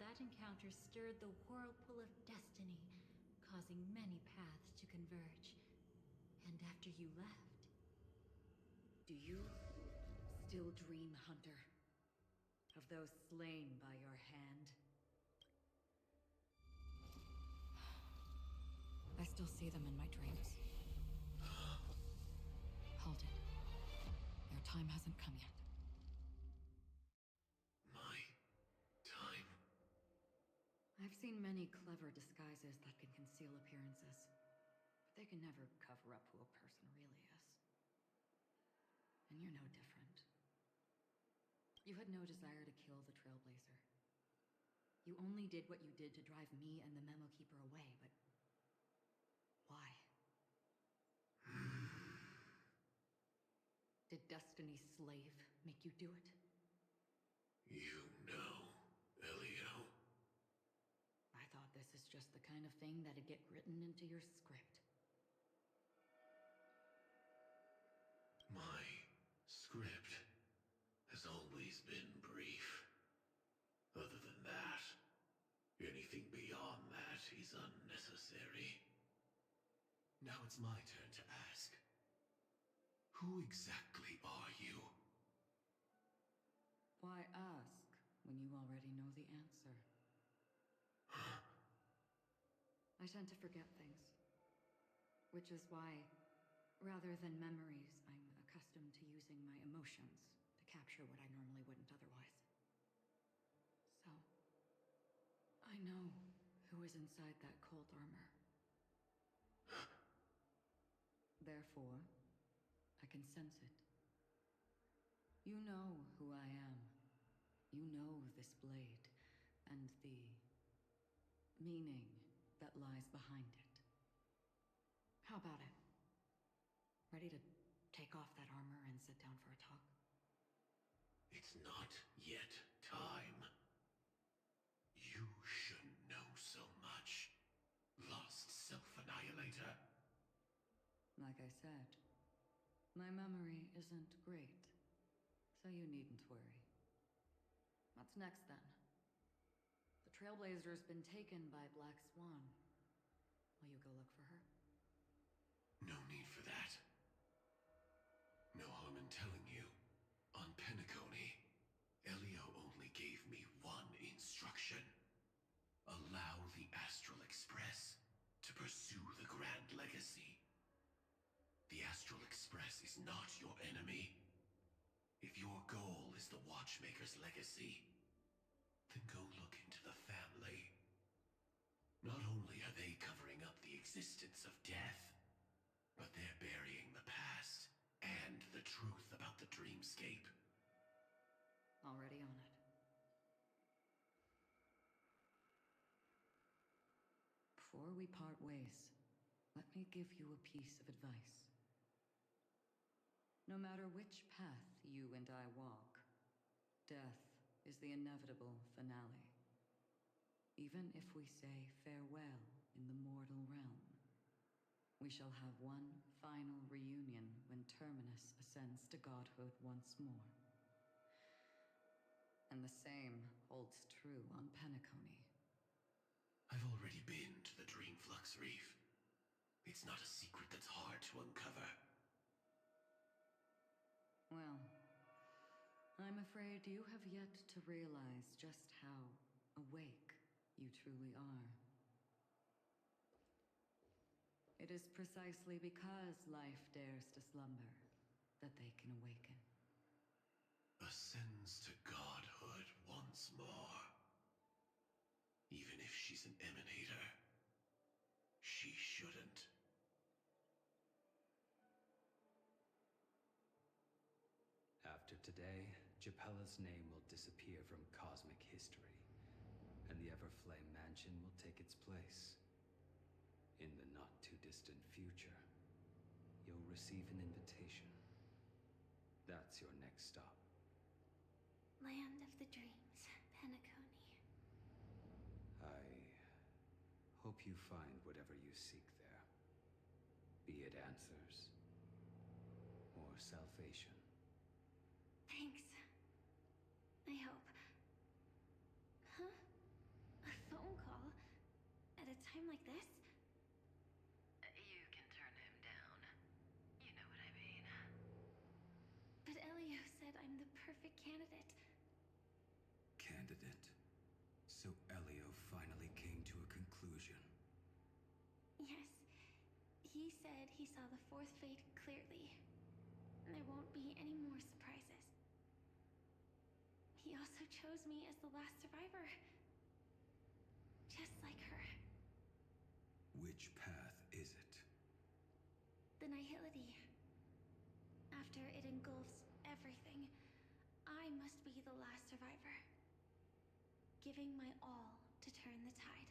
That encounter stirred the whirlpool of destiny, causing many paths to converge. And after you left... Do you still dream, Hunter? Of those slain by your hand? I still see them in my dreams. Hold it. Their time hasn't come yet. My time? I've seen many clever disguises that can conceal appearances, but they can never cover up who a person really is. And you're no different. You had no desire to kill the Trailblazer. You only did what you did to drive me and the Memo Keeper away, but why? Did Destiny's slave make you do it? You know, Elio. I thought this is just the kind of thing that'd get written into your script. My script has always been brief. Other than that, anything beyond that is unnecessary. Now it's my turn to ask. Who exactly are you? Why ask when you already know the answer? I tend to forget things. Which is why, rather than memories, I'm accustomed to using my emotions to capture what I normally wouldn't otherwise. So, I know who is inside that cold armor. Therefore, I can sense it. You know who I am. You know this blade, and the meaning that lies behind it. How about it? Ready to take off that armor and sit down for a talk? It's not yet time. You shouldn't know so much, lost self-annihilator. Like I said, my memory isn't great, so you needn't worry. What's next, then? The Trailblazer's been taken by Black Swan. Will you go look for her? No need for that. No harm in telling you. On Penacony, Elio only gave me one instruction. Allow the Astral Express to pursue the Grand Legacy. The Astral Express is not your enemy. If your goal is the Watchmaker's legacy, then go look into the family. Not only are they covering up the existence of death, but they're burying the past and the truth about the dreamscape. Already on it. Before we part ways, let me give you a piece of advice. No matter which path you and I walk, death is the inevitable finale. Even if we say farewell in the mortal realm, we shall have one final reunion when Terminus ascends to godhood once more. And the same holds true on Penacony. I've already been to the Dreamflux Reef. It's not a secret that's hard to uncover. Well, I'm afraid you have yet to realize just how awake you truly are. It is precisely because life dares to slumber that they can awaken. Ascends to godhood once more. Even if she's an emanator, she shouldn't. After today, Japella's name will disappear from cosmic history, and the Everflame Mansion will take its place. In the not-too-distant future, you'll receive an invitation. That's your next stop. Land of the Dreams, Penacony. I hope you find whatever you seek there. Be it answers or salvation. Thanks. I hope. Huh? A phone call? At a time like this? You can turn him down. You know what I mean. But Elio said I'm the perfect candidate. Candidate? So Elio finally came to a conclusion. Yes. He said he saw the fourth fate clearly. There won't be any more surprises. He also chose me as the last survivor. Just like her. Which path is it? The Nihility. After it engulfs everything, I must be the last survivor. Giving my all to turn the tide.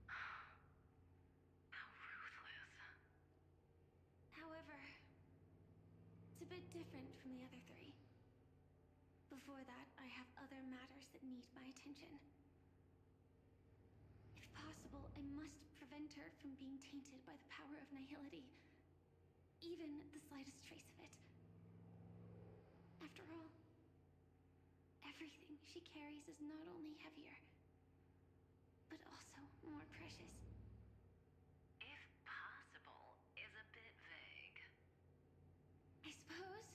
How ruthless. However, it's a bit different from the other three. Before that, I have other matters that need my attention. If possible, I must prevent her from being tainted by the power of Nihility. Even the slightest trace of it. After all, everything she carries is not only heavier, but also more precious. If possible is a bit vague. I suppose,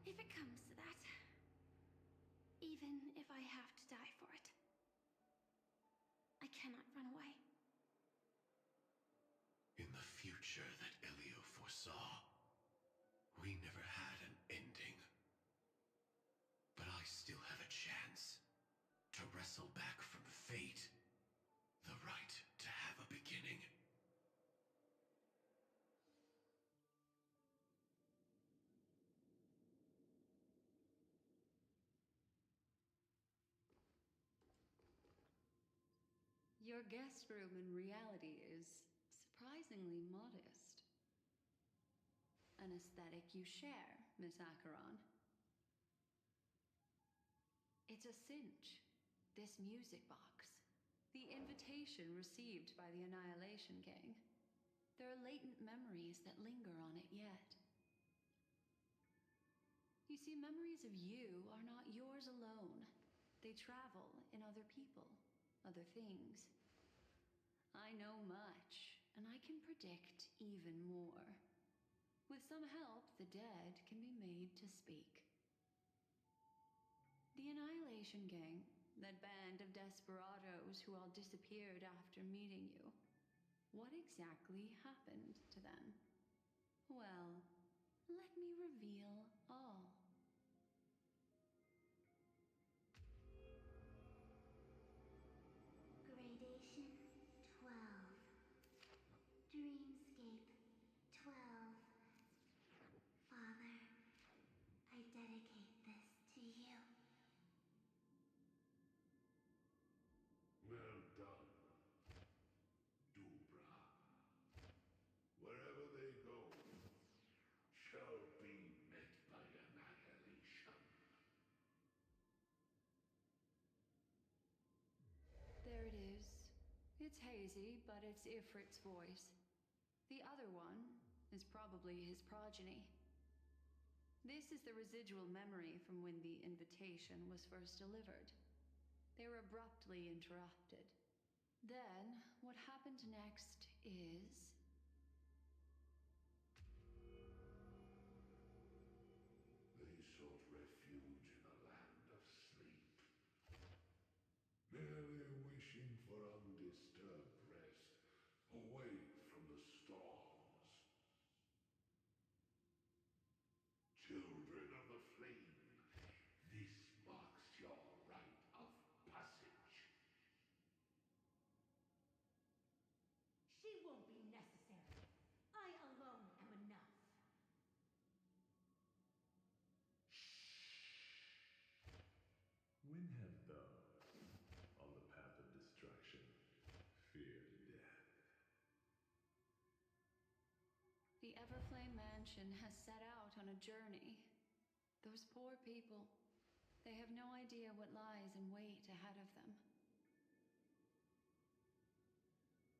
if it comes to that, even if I have to die for it, I cannot run away. In the future that Elio foresaw, we never had an ending. But I still have a chance to wrestle back from fate the right to have a beginning. Your guest room in reality is surprisingly modest. An aesthetic you share, Miss Acheron. It's a cinch, this music box. The invitation received by the Annihilation Gang. There are latent memories that linger on it yet. You see, memories of you are not yours alone. They travel in other people, other things. I know much, and I can predict even more. With some help, the dead can be made to speak. The Annihilation Gang, that band of desperados who all disappeared after meeting you. What exactly happened to them? Well, let me reveal all. Gradation 12. Dreamscape 12. Father, I dedicate this to you. Well done, Dubra. Wherever they go, shall be met by annihilation. There it is. It's hazy, but it's Ifrit's voice. The other one is probably his progeny. This is the residual memory from when the invitation was first delivered. They were abruptly interrupted. Then, what happened next is... They sought refuge in a land of sleep, merely wishing for undisturbed rest, away When have those on the path of destruction feared death? The Everflame Mansion has set out on a journey. Those poor people, they have no idea what lies in wait ahead of them.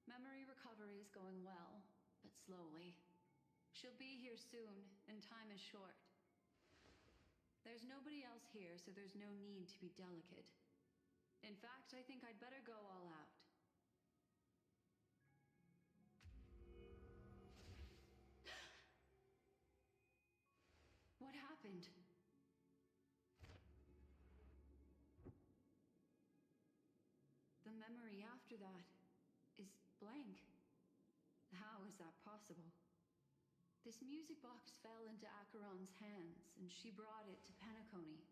Memory recovery is going well, but slowly. She'll be here soon, and time is short. There's nobody else here, so there's no need to be delicate. In fact, I think I'd better go all out. What happened? The memory after that is blank. How is that possible? This music box fell into Acheron's hands, and she brought it to Penacony.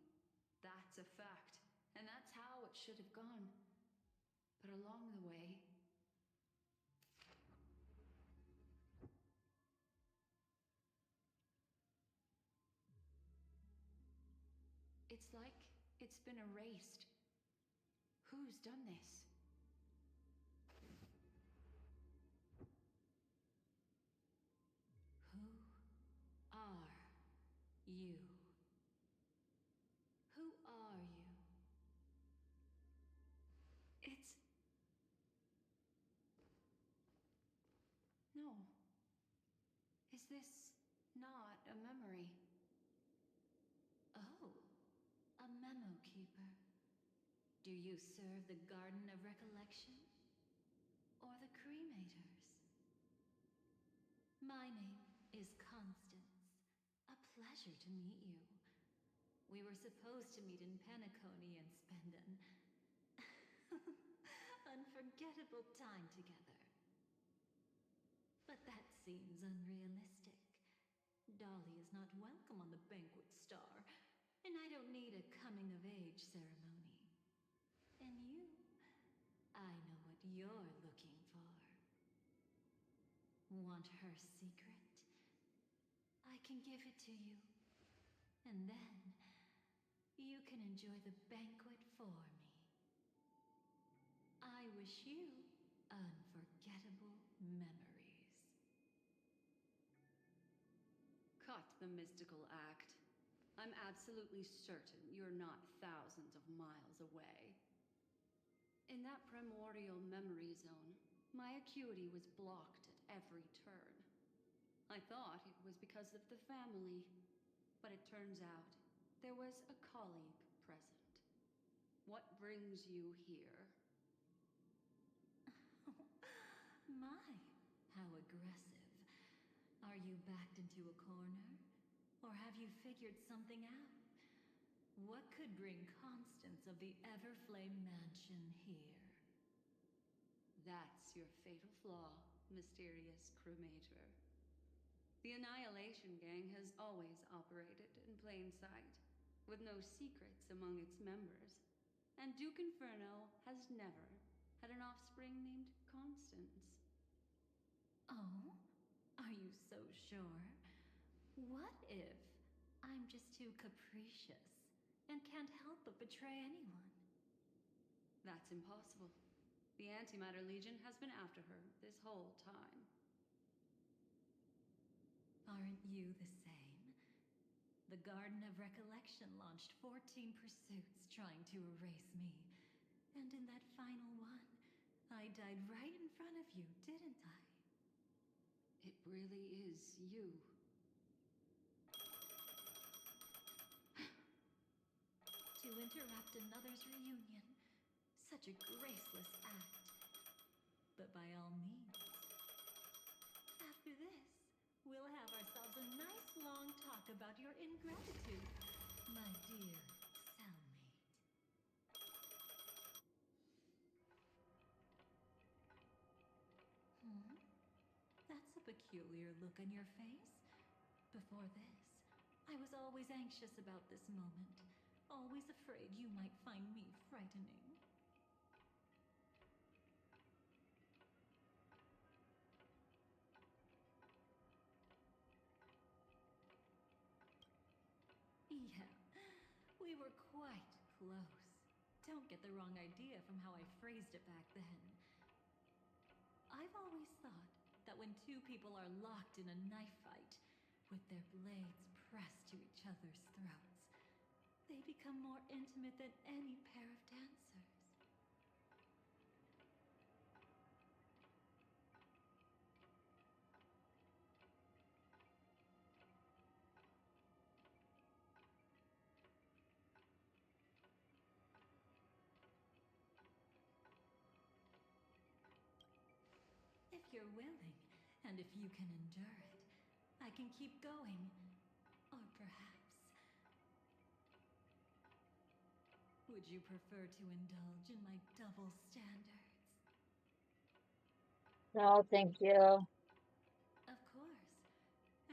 That's a fact, and that's how it should have gone. But along the way... It's like it's been erased. Who's done this? Who are you? Who are you? It's... No. Is this not a memory? Oh, a memo keeper. Do you serve the Garden of Recollection? Or the Cremators? My name is Constance. A pleasure to meet you. We were supposed to meet in Penacony and spend an unforgettable time together. But that seems unrealistic. Dolly is not welcome on the banquet star, and I don't need a coming-of-age ceremony. And you, I know what you're looking for. Want her secret? I can give it to you. And then, you can enjoy the banquet for me. I wish you unforgettable memories. Cut the mystical act. I'm absolutely certain you're not thousands of miles away. In that primordial memory zone, my acuity was blocked at every turn. I thought it was because of the family, but it turns out there was a colleague present. What brings you here? My, how aggressive. Are you backed into a corner? Or have you figured something out? What could bring Constance of the Everflame Mansion here? That's your fatal flaw, mysterious cremator. The Annihilation Gang has always operated in plain sight, with no secrets among its members. And Duke Inferno has never had an offspring named Constance. Oh? Are you so sure? What if I'm just too capricious and can't help but betray anyone? That's impossible. The Antimatter Legion has been after her this whole time. Aren't you the same? The Garden of Recollection launched 14 pursuits trying to erase me. And in that final one, I died right in front of you, didn't I? It really is you. To interrupt another's reunion. Such a graceless act. But by all means. After this, we'll have ourselves a nice long talk about your ingratitude, my dear cellmate. That's a peculiar look on your face. Before this, I was always anxious about this moment. Always afraid you might find me frightening. Yeah, we were quite close. Don't get the wrong idea from how I phrased it back then. I've always thought that when two people are locked in a knife fight, with their blades pressed to each other's throats, they become more intimate than any pair of dancers. If you're willing, and if you can endure it, I can keep going. Or perhaps... Would you prefer to indulge in my double standards? No, thank you. Of course.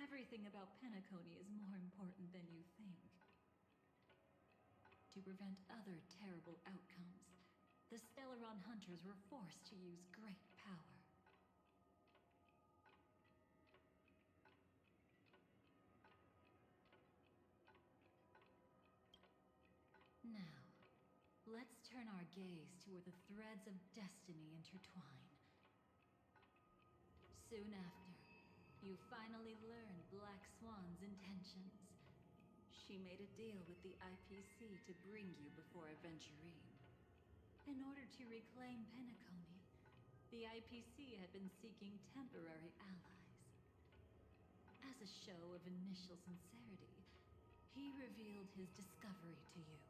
Everything about Penacony is more important than you think. To prevent other terrible outcomes, the Stellaron hunters were forced to use great power. Now, let's turn our gaze to where the threads of destiny intertwine. Soon after, you finally learn Black Swan's intentions. She made a deal with the IPC to bring you before Aventurine. In order to reclaim Penacony, the IPC had been seeking temporary allies. As a show of initial sincerity, he revealed his discovery to you.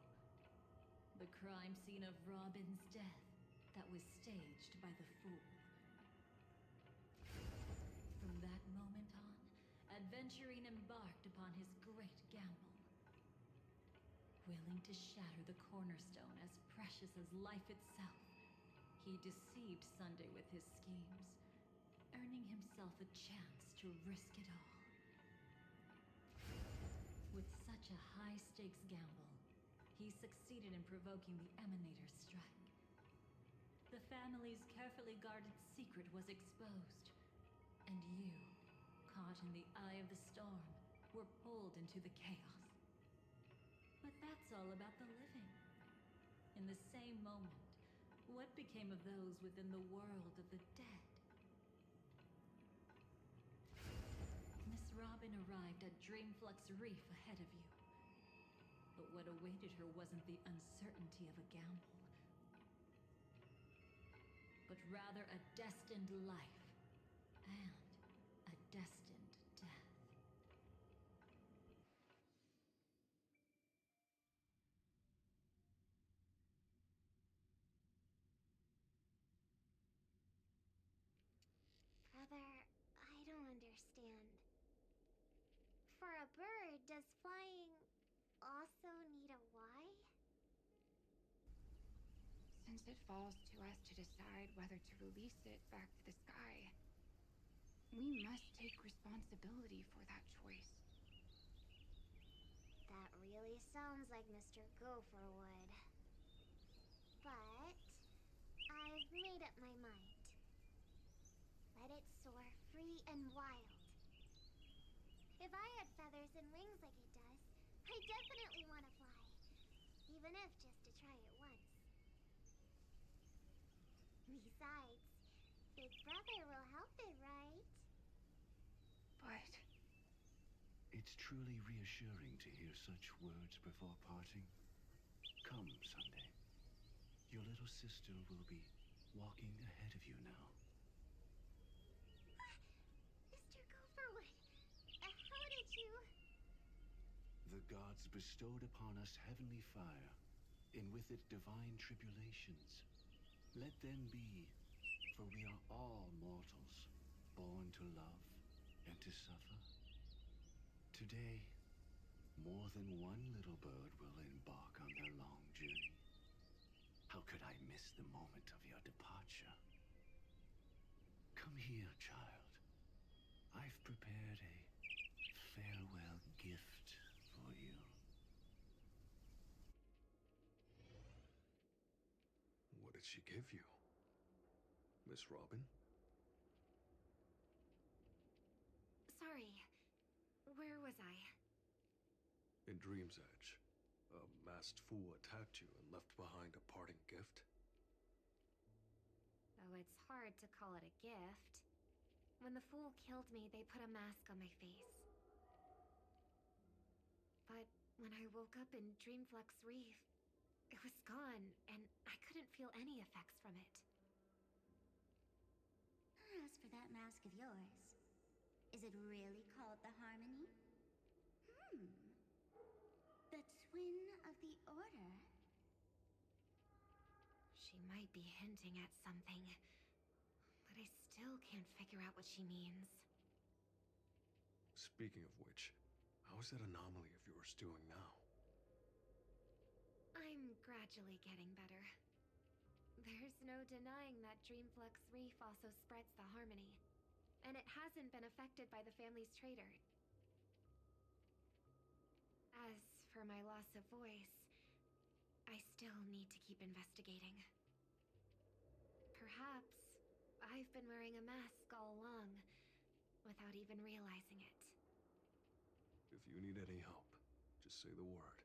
The crime scene of Robin's death that was staged by the Fool. From that moment on, Aventurine embarked upon his great gamble. Willing to shatter the cornerstone as precious as life itself, he deceived Sunday with his schemes, earning himself a chance to risk it all. With such a high-stakes gamble, he succeeded in provoking the Emanator's strike. The family's carefully guarded secret was exposed, and you, caught in the eye of the storm, were pulled into the chaos. But that's all about the living. In the same moment, what became of those within the world of the dead? Miss Robin arrived at Dreamflux Reef ahead of you. But what awaited her wasn't the uncertainty of a gamble, but rather a destined life and a destined death. Brother, I don't understand. For a bird, does flying also need a why? Since it falls to us to decide whether to release it back to the sky, we must take responsibility for that choice. That really sounds like Mr. Gopher would. But I've made up my mind. Let it soar free and wild. If I had feathers and wings like it does, I definitely want to fly. Even if just to try it once. Besides, Big Brother will help it, right? But... It's truly reassuring to hear such words before parting. Come, Sunday. Your little sister will be walking ahead of you now. Mr. Gopherwood, how did you... The gods bestowed upon us heavenly fire, and with it divine tribulations. Let them be, for we are all mortals, born to love and to suffer. Today, more than one little bird will embark on their long journey. How could I miss the moment of your departure? Come here, child. I've prepared a farewell gift for you. What did she give you? Miss Robin? Sorry, where was I? In Dream's Edge. A masked fool attacked you and left behind a parting gift? Though it's hard to call it a gift. When the fool killed me, they put a mask on my face. But when I woke up in Dreamflux Reef, it was gone, and I couldn't feel any effects from it. As for that mask of yours, is it really called the Harmony? The Twin of the Order? She might be hinting at something, but I still can't figure out what she means. Speaking of which, how's that anomaly of yours doing now? I'm gradually getting better. There's no denying that Dreamflux Reef also spreads the Harmony, and it hasn't been affected by the family's traitor. As for my loss of voice, I still need to keep investigating. Perhaps I've been wearing a mask all along, without even realizing it. If you need any help, just say the word.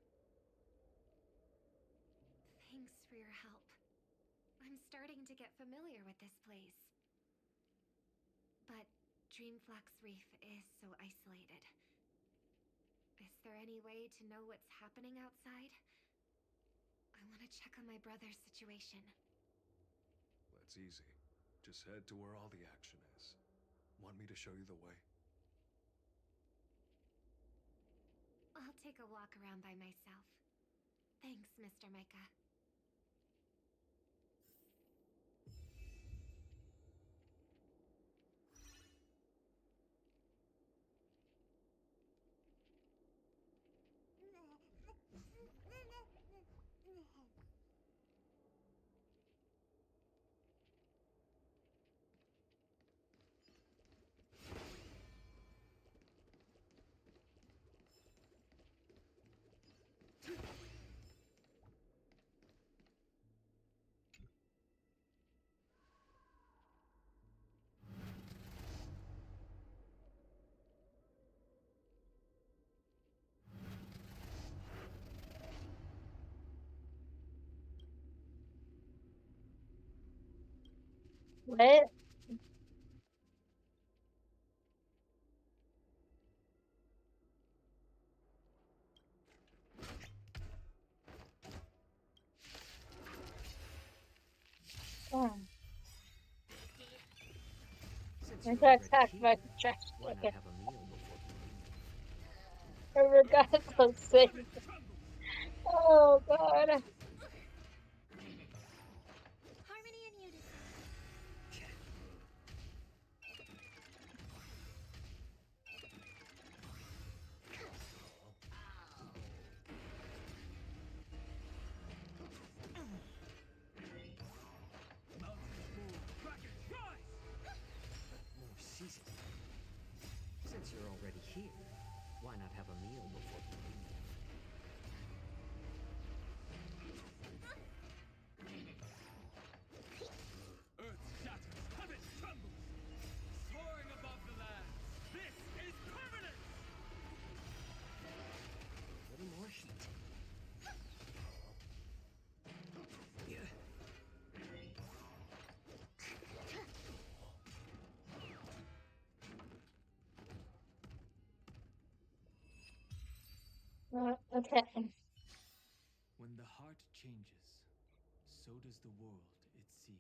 Thanks for your help. I'm starting to get familiar with this place. But Dreamflux Reef is so isolated. Is there any way to know what's happening outside? I want to check on my brother's situation. That's easy. Just head to where all the action is. Want me to show you the way? I'll take a walk around by myself. Thanks, Mr. Micah. What? Oh. Since I you're got already attacked here, by a trash why not can. have a meal before I forgot to say. Oh god. Harmony and unison. more seasoning? Since you're already here, why not have a meal before you leave? Earth shatters, heaven trembles. Soaring above the land, this is permanent! A little more heat. Yeah. Okay. When the heart changes, so does the world it sees.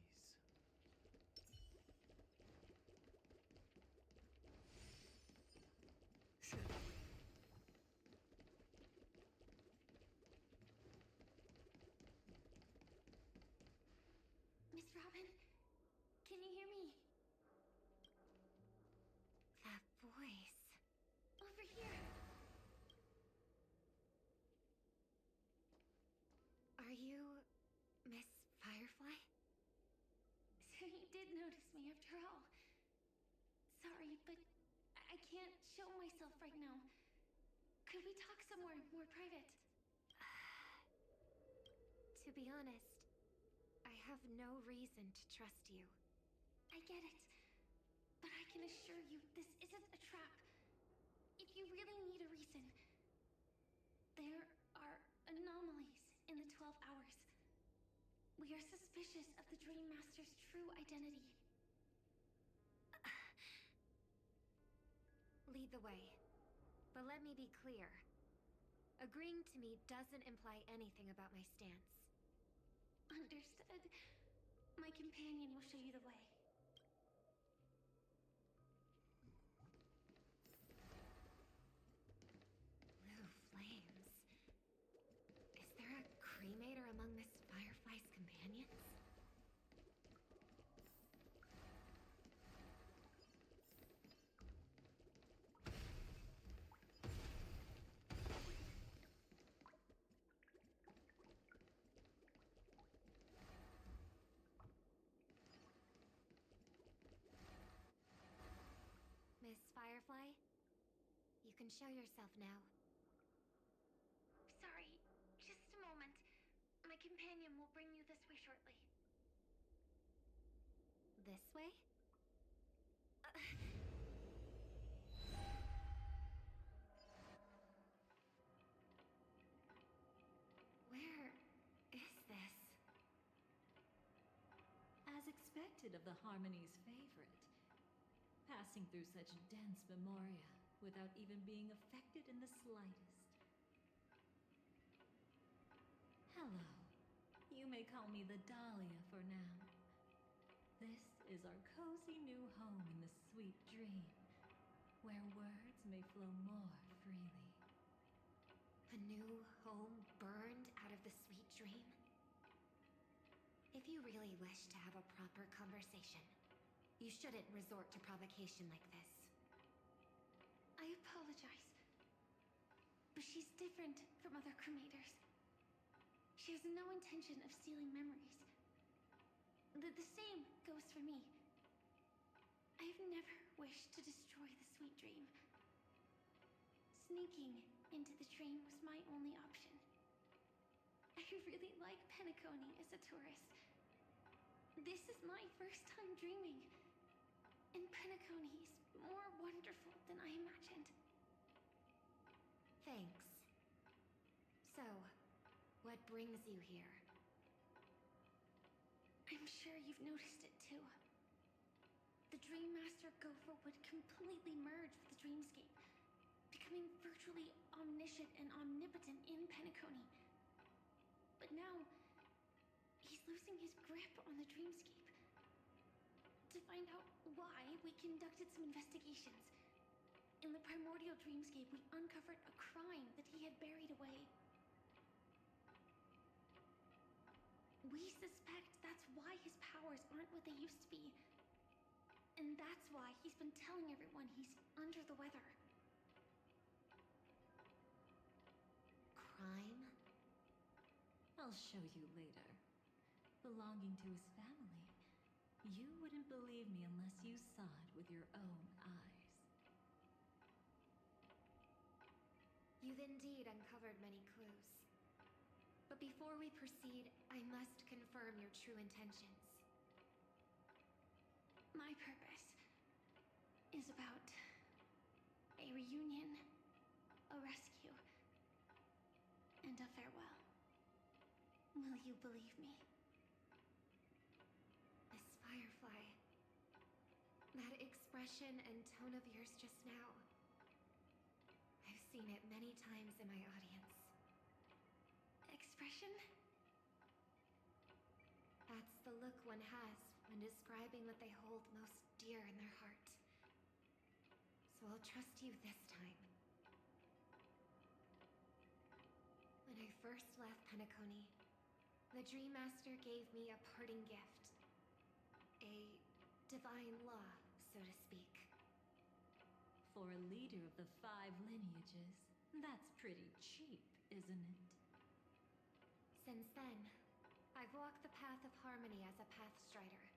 Miss Robin, can you hear me? That voice. Over here. Are you Miss Firefly? So you did notice me after all. Sorry, but I can't show myself right now. Could we talk somewhere more private? To be honest, I have no reason to trust you. I get it. But I can assure you this isn't a trap. If you really need a reason, there are We are suspicious of the Dream Master's true identity. Lead the way. But let me be clear. Agreeing to me doesn't imply anything about my stance. Understood. My companion will show you the way. Blue flames. Is there a cremator among Miss Firefly's companions? Miss Firefly, you can show yourself now. Sorry, just a moment. My companion will bring you this way shortly. This way? Where is this? As expected of the Harmony's favorite, passing through such dense memoria without even being affected in the slightest. Hello. You may call me the Dahlia for now. This is our cozy new home in the sweet dream, where words may flow more freely. A new home burned out of the sweet dream? If you really wish to have a proper conversation, you shouldn't resort to provocation like this. I apologize. But she's different from other cremators. She has no intention of stealing memories. The same goes for me. I have never wished to destroy the sweet dream. Sneaking into the dream was my only option. I really like Penacony as a tourist. This is my first time dreaming. And Penacony is more wonderful than I imagined. Thanks. So, what brings you here? I'm sure you've noticed it too. The Dream Master Gopher would completely merge with the dreamscape, becoming virtually omniscient and omnipotent in Penacony. But now, he's losing his grip on the dreamscape. To find out why, we conducted some investigations. In the primordial dreamscape, we uncovered a crime that he had buried away. We suspect that's why his powers aren't what they used to be. And that's why he's been telling everyone he's under the weather. Crime? I'll show you later. Belonging to his family. You wouldn't believe me unless you saw it with your own eyes. You've indeed uncovered many clues. But before we proceed, I must confirm your true intentions. My purpose is about a reunion, a rescue, and a farewell. Will you believe me? Miss Firefly, that expression and tone of yours just now, I've seen it many times in my audience. Expression? That's the look one has when describing what they hold most dear in their heart. So I'll trust you this time. When I first left Penacony, the Dream Master gave me a parting gift. A divine law, so to speak. For a leader of the 5 lineages, that's pretty cheap, isn't it? Since then, I've walked the path of harmony as a Pathstrider,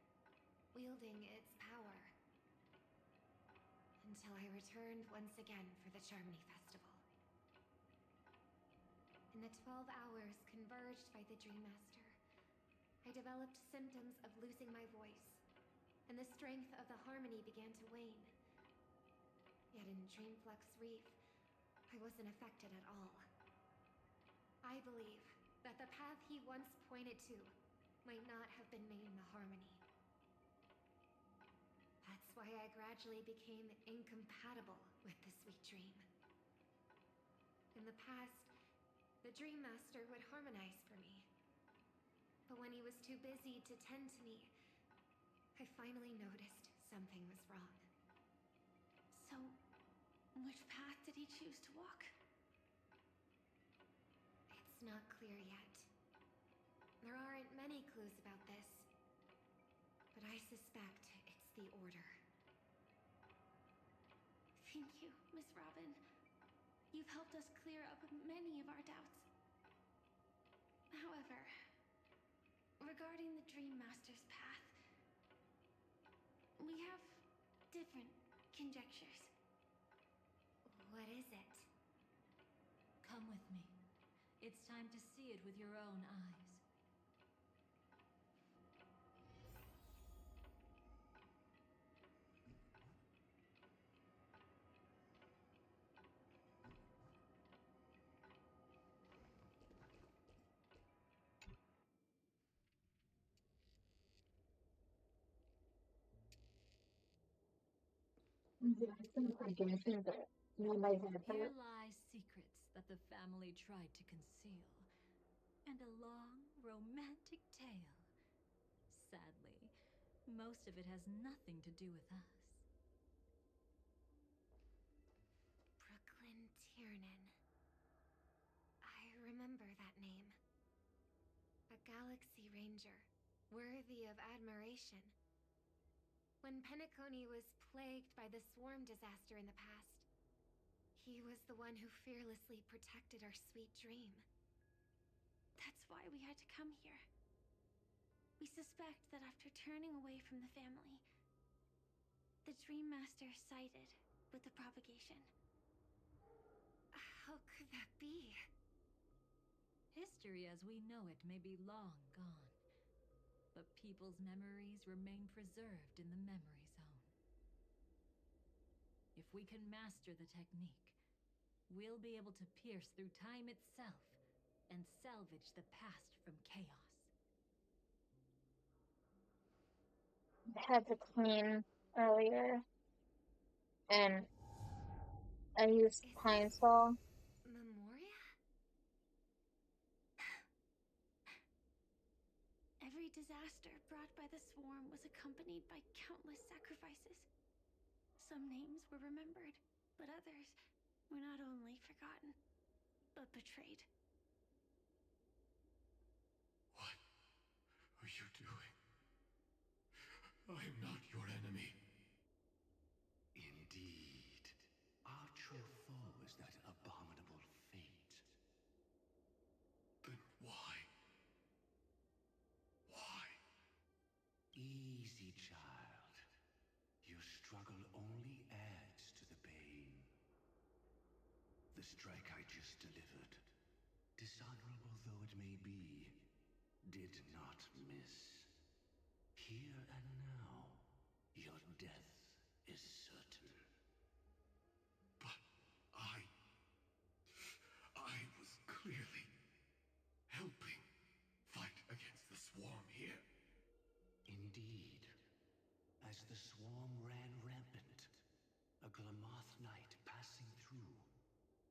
wielding its power. Until I returned once again for the Charmony Festival. In the 12 hours converged by the Dream Master, I developed symptoms of losing my voice, and the strength of the harmony began to wane. Yet in Dreamflux Reef, I wasn't affected at all. I believe that the path he once pointed to might not have been made in a harmony. That's why I gradually became incompatible with the sweet dream. In the past, the Dream Master would harmonize for me. But when he was too busy to tend to me, I finally noticed something was wrong. So, which path did he choose to walk? It's not clear yet. There aren't many clues about this, but I suspect it's the Order. Thank you, Miss Robin. You've helped us clear up many of our doubts. However, regarding the Dream Master's path, we have different conjectures. What is it? Come with me. It's time to see it with your own eyes. Yeah, I think like Genshin, but not like that. Here lie secrets that the family tried to conceal, and a long, romantic tale. Sadly, most of it has nothing to do with us. Brooklyn Tiernan. I remember that name. A Galaxy Ranger, worthy of admiration. When Penacony was plagued by the swarm disaster in the past, he was the one who fearlessly protected our sweet dream. That's why we had to come here. We suspect that after turning away from the family, the Dream Master sided with the propagation. How could that be? History as we know it may be long gone, but people's memories remain preserved in the memory zone. If we can master the technique, we'll be able to pierce through time itself and salvage the past from chaos. I had to clean earlier, and I used Pine Sol. Memoria? Every disaster brought by the swarm was accompanied by countless sacrifices. Some names were remembered, but others were not only forgotten, but betrayed. What are you doing? I am not your enemy. Indeed. Our true foe is that abominable fate. Then why? Why? Easy, child. Your struggle only adds to the pain. The strike I just delivered, dishonorable though it may be, did not miss. Here and now, your death is certain. But I was clearly helping fight against the swarm here. Indeed. As the swarm ran rampant, a Glamoth knight passing through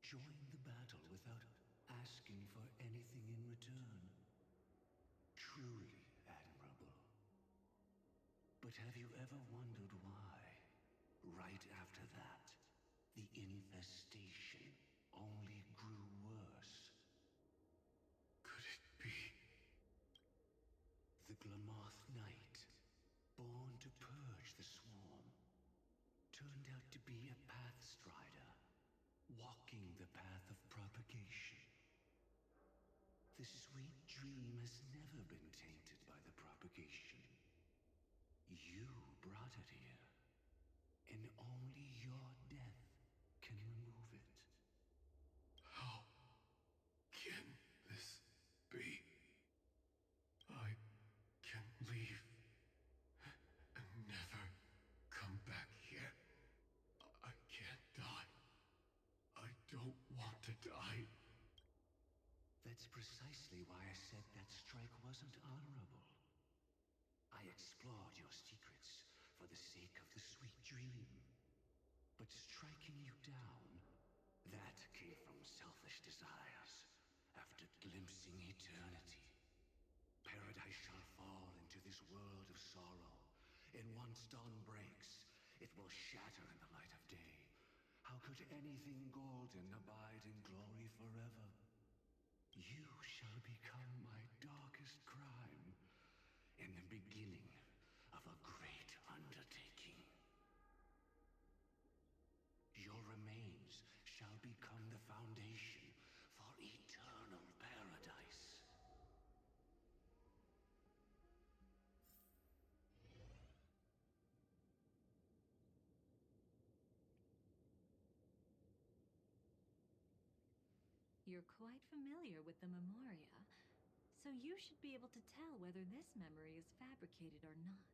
joined the battle without asking for anything in return. Truly admirable. But have you ever wondered why, right after that, the infestation only grew worse? Could it be? The Glamoth Knight, born to purge the swarm, turned out to be a pathstrider, walking the path of propagation. The sweet dream has never been tainted by the propagation. You brought it here, and only your death can remove it. How can this be? I can leave and never come back here. I can't die. I don't want to die. That's precisely why I said that strike wasn't honorable. explored your secrets for the sake of the sweet dream. But striking you down, that came from selfish desires after glimpsing eternity. Paradise shall fall into this world of sorrow, and once dawn breaks, it will shatter in the light of day. How could anything golden abide in glory forever? You shall become my darkest crime, and the beginning of a great undertaking. Your remains shall become the foundation for eternal paradise. You're quite familiar with the Memoria, so you should be able to tell whether this memory is fabricated or not.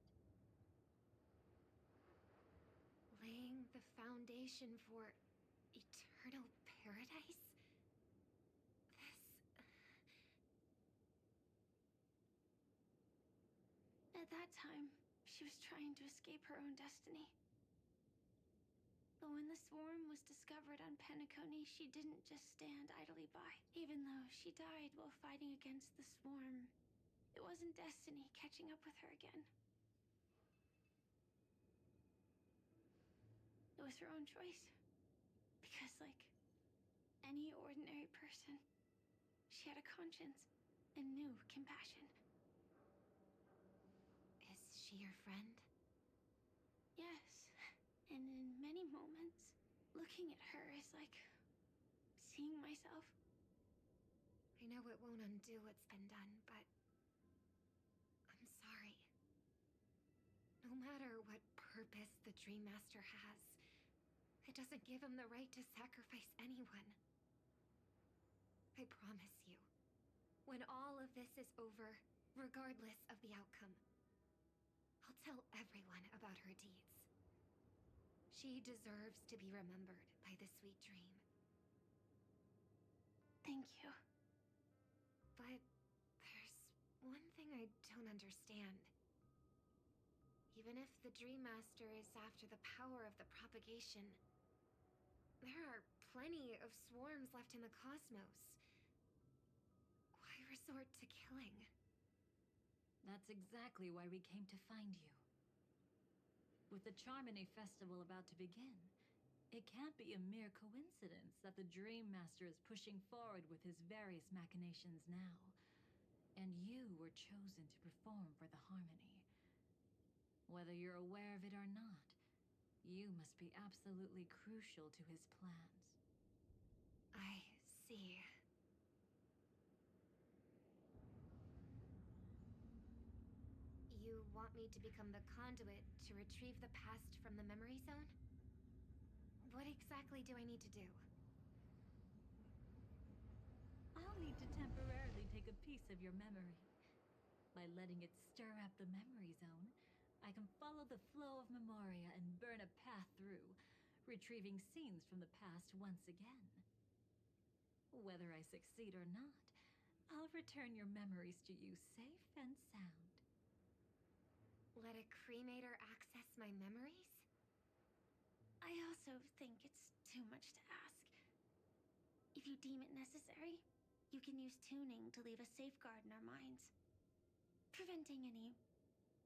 Laying the foundation for eternal paradise? At that time, she was trying to escape her own destiny. But when the swarm was discovered on Penacony, she didn't just stand idly by. Even though she died while fighting against the swarm, it wasn't destiny catching up with her again. It was her own choice. Because, like any ordinary person, she had a conscience and knew compassion. Is she your friend? Yes. And in many moments, looking at her is like seeing myself. I know it won't undo what's been done, but I'm sorry. No matter what purpose the Dream Master has, it doesn't give him the right to sacrifice anyone. I promise you, when all of this is over, regardless of the outcome, I'll tell everyone about her deeds. She deserves to be remembered by the sweet dream. Thank you. But there's one thing I don't understand. Even if the Dream Master is after the power of the propagation, there are plenty of swarms left in the cosmos. Why resort to killing? That's exactly why we came to find you. With the Charmony Festival about to begin, it can't be a mere coincidence that the Dream Master is pushing forward with his various machinations now, and you were chosen to perform for the Harmony. Whether you're aware of it or not, you must be absolutely crucial to his plans. I see. You want me to become the conduit to retrieve the past from the memory zone? What exactly do I need to do? I'll need to temporarily take a piece of your memory. By letting it stir up the memory zone, I can follow the flow of Memoria and burn a path through, retrieving scenes from the past once again. Whether I succeed or not, I'll return your memories to you safe and sound. Let a cremator access my memories? I also think it's too much to ask. If you deem it necessary, you can use tuning to leave a safeguard in our minds, preventing any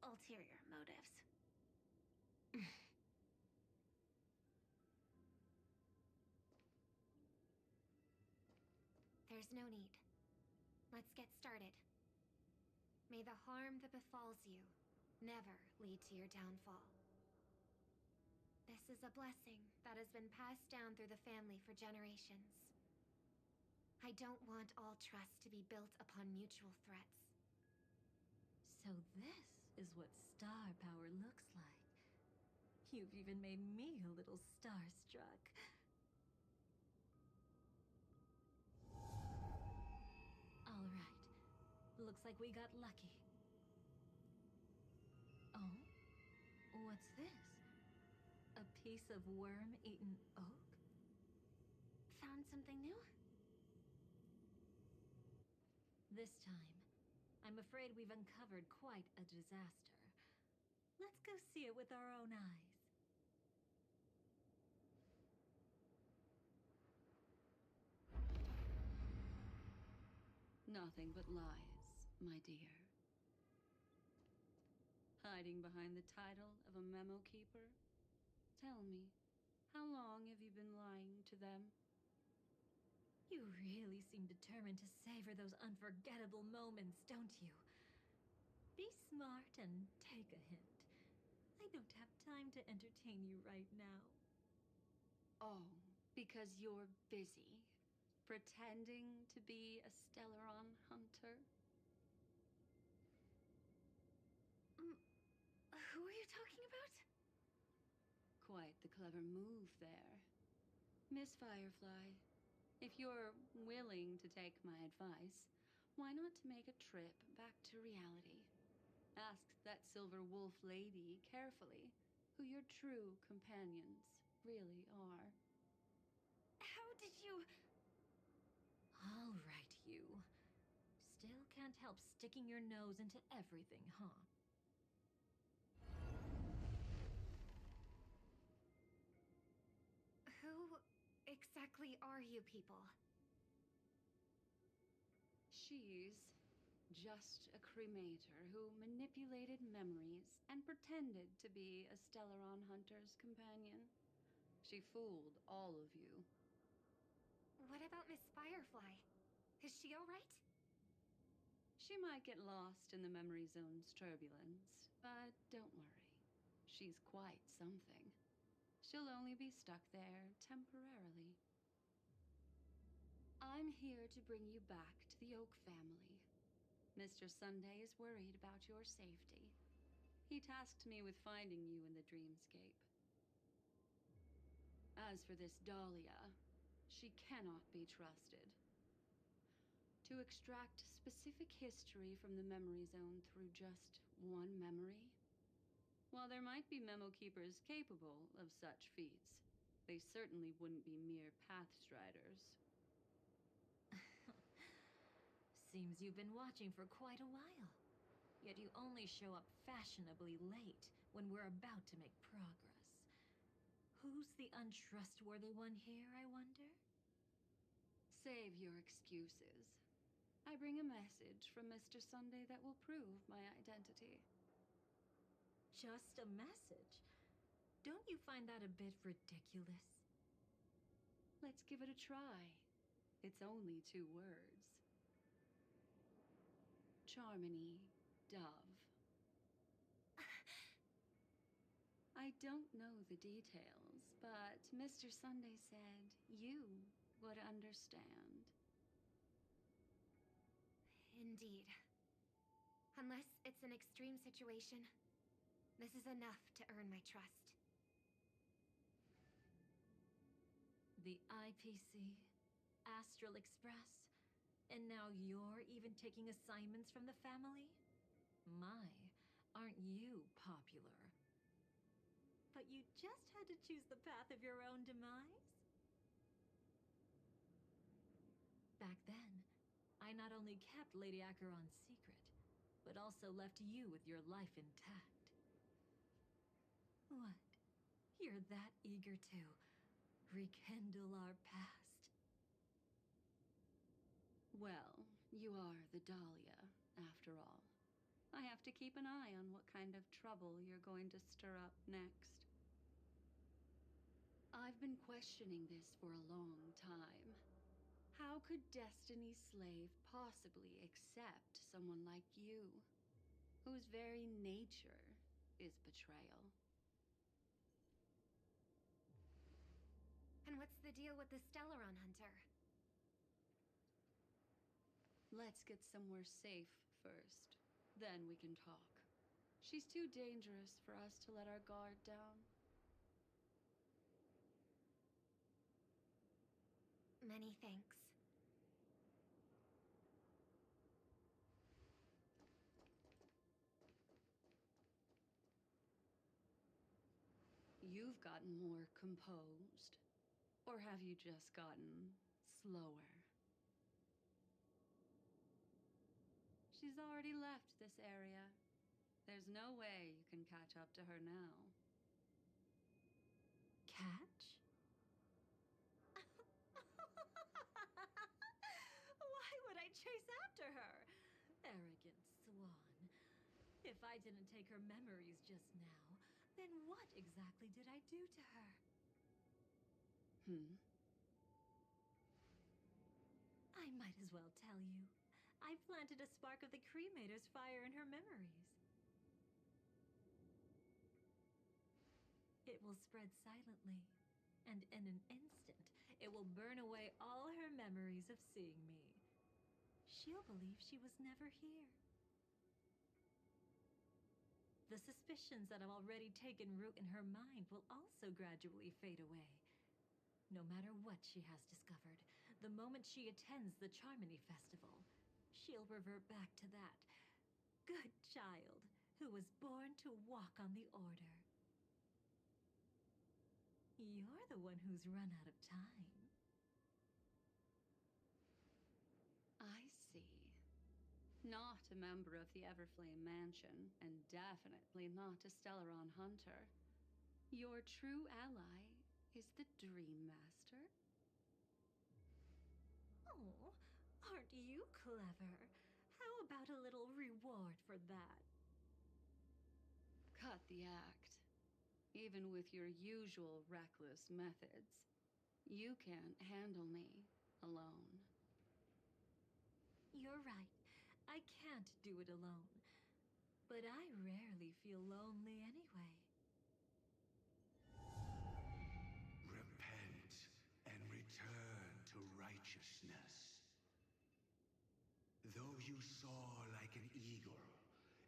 ulterior motives. There's no need. Let's get started. May the harm that befalls you never lead to your downfall. This is a blessing that has been passed down through the family for generations. I don't want all trust to be built upon mutual threats. So this is what star power looks like. You've even made me a little starstruck. All right. Looks like we got lucky. Oh? What's this? A piece of worm-eaten oak? Found something new? This time, I'm afraid we've uncovered quite a disaster. Let's go see it with our own eyes. Nothing but lies, my dear. Hiding behind the title of a memo keeper? Tell me, how long have you been lying to them? You really seem determined to savor those unforgettable moments, don't you? Be smart and take a hint. I don't have time to entertain you right now. Oh, because you're busy pretending to be a Stellaron hunter? Who are you talking about? Quite the clever move there. Miss Firefly, if you're willing to take my advice, why not make a trip back to reality? Ask that Silver Wolf lady carefully who your true companions really are. How did you... All right, you. Still can't help sticking your nose into everything, huh? Who exactly are you people? She's just a cremator who manipulated memories and pretended to be a Stellaron hunter's companion. She fooled all of you. What about Miss Firefly? Is she alright? She might get lost in the memory zone's turbulence, but don't worry. She's quite something. She'll only be stuck there temporarily. I'm here to bring you back to the Oak family. Mr. Sunday is worried about your safety. He tasked me with finding you in the dreamscape. As for this Dahlia, she cannot be trusted. To extract specific history from the memory zone through just one memory? While there might be memo keepers capable of such feats, they certainly wouldn't be mere pathstriders. Seems you've been watching for quite a while. Yet you only show up fashionably late when we're about to make progress. Who's the untrustworthy one here, I wonder? Save your excuses. I bring a message from Mr. Sunday that will prove my identity. Just a message? Don't you find that a bit ridiculous? Let's give it a try. It's only 2 words. Charmony Dove. I don't know the details, but Mr. Sunday said you would understand. Indeed. Unless it's an extreme situation, this is enough to earn my trust. The IPC, Astral Express, and now you're even taking assignments from the family? My, aren't you popular? But you just had to choose the path of your own demise? Back then, I not only kept Lady Acheron's secret, but also left you with your life intact. What? You're that eager to rekindle our past? Well, you are the Dahlia, after all. I have to keep an eye on what kind of trouble you're going to stir up next. I've been questioning this for a long time. How could Destiny's slave possibly accept someone like you, whose very nature is betrayal? And what's the deal with the Stellaron hunter? Let's get somewhere safe first. Then we can talk. She's too dangerous for us to let our guard down. Many thanks. You've gotten more composed. Or have you just gotten slower? She's already left this area. There's no way you can catch up to her now. Catch? Why would I chase after her? Arrogant swan. If I didn't take her memories just now, then what exactly did I do to her? I might as well tell you. I planted a spark of the cremator's fire in her memories. It will spread silently, and in an instant, it will burn away all her memories of seeing me. She'll believe she was never here. The suspicions that have already taken root in her mind will also gradually fade away. No matter what she has discovered, the moment she attends the Charmony Festival, she'll revert back to that good child who was born to walk on the Order. You're the one who's run out of time. I see. Not a member of the Everflame Mansion, and definitely not a Stellaron hunter. Your true ally is the Dream Master? Oh, aren't you clever? How about a little reward for that? Cut the act. Even with your usual reckless methods, you can't handle me alone. You're right. I can't do it alone. But I rarely feel lonely anyway. Repent and return to righteousness. Though you soar like an eagle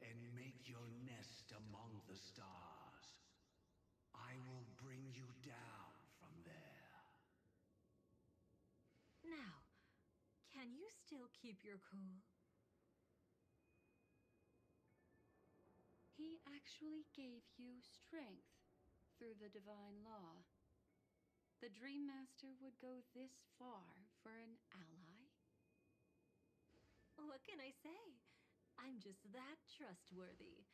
and make your nest among the stars, I will bring you down from there. Now, can you still keep your cool? He actually gave you strength through the divine law. The Dream Master would go this far for an ally? What can I say? I'm just that trustworthy.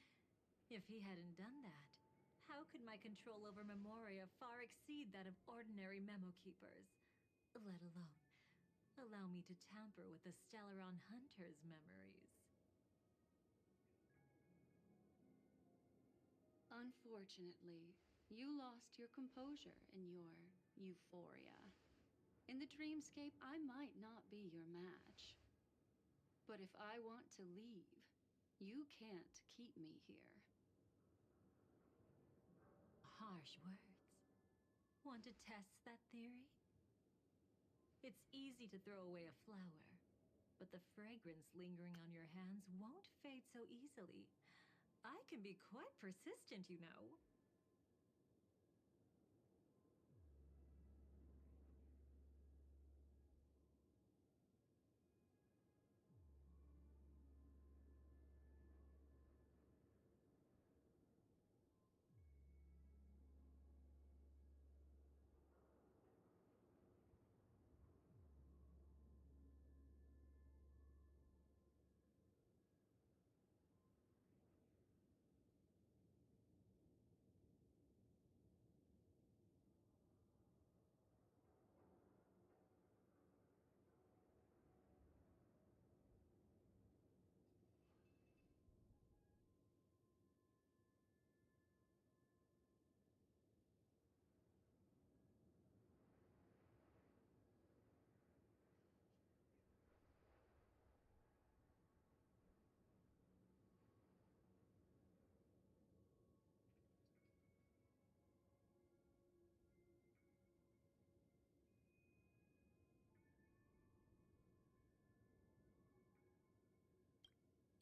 If he hadn't done that, how could my control over Memoria far exceed that of ordinary memo keepers? Let alone allow me to tamper with the Stellaron Hunter's memories. Unfortunately, you lost your composure in your euphoria. In the dreamscape, I might not be your match. But if I want to leave, you can't keep me here. Harsh words. Want to test that theory? It's easy to throw away a flower, but the fragrance lingering on your hands won't fade so easily. I can be quite persistent, you know.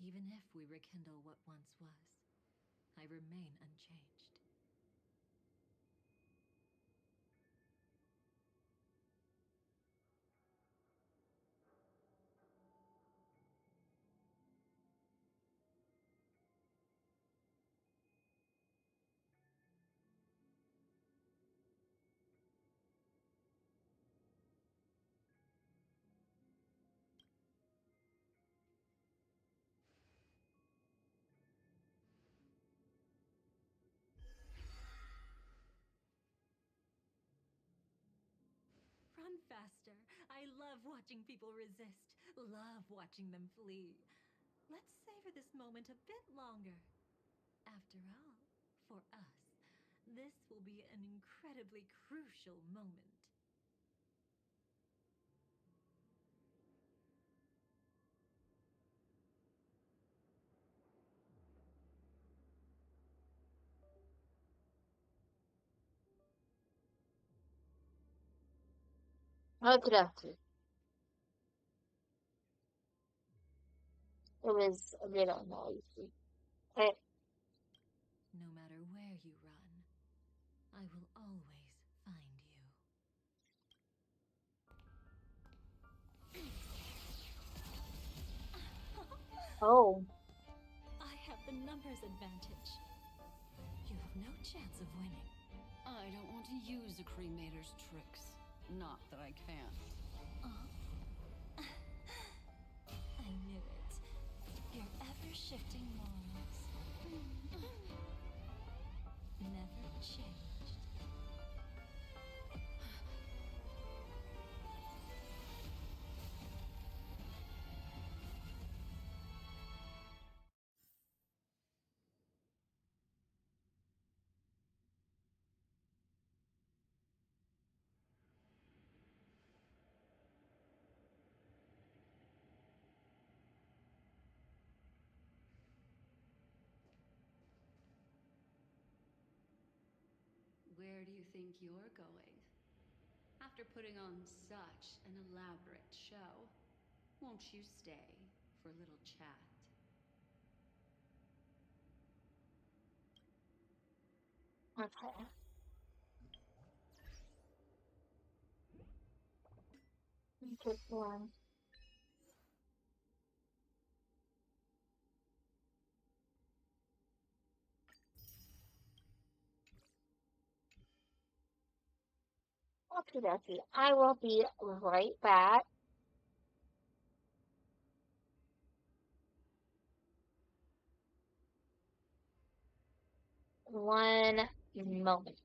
Even if we rekindle what once was, I remain unchanged. run faster. I love watching people resist, love watching them flee. Let's savor this moment a bit longer. After all, for us, this will be an incredibly crucial moment. Okay. It was a little noisy. Okay. No matter where you run, I will always find you. Oh. I have the numbers advantage. You have no chance of winning. I don't want to use a cremator's tricks. Not that I can. I knew it. Your ever-shifting morals. Never changed. Where do you think you're going? After putting on such an elaborate show, won't you stay for a little chat? Okay. Just one. Okay. I will be right back. 1 moment.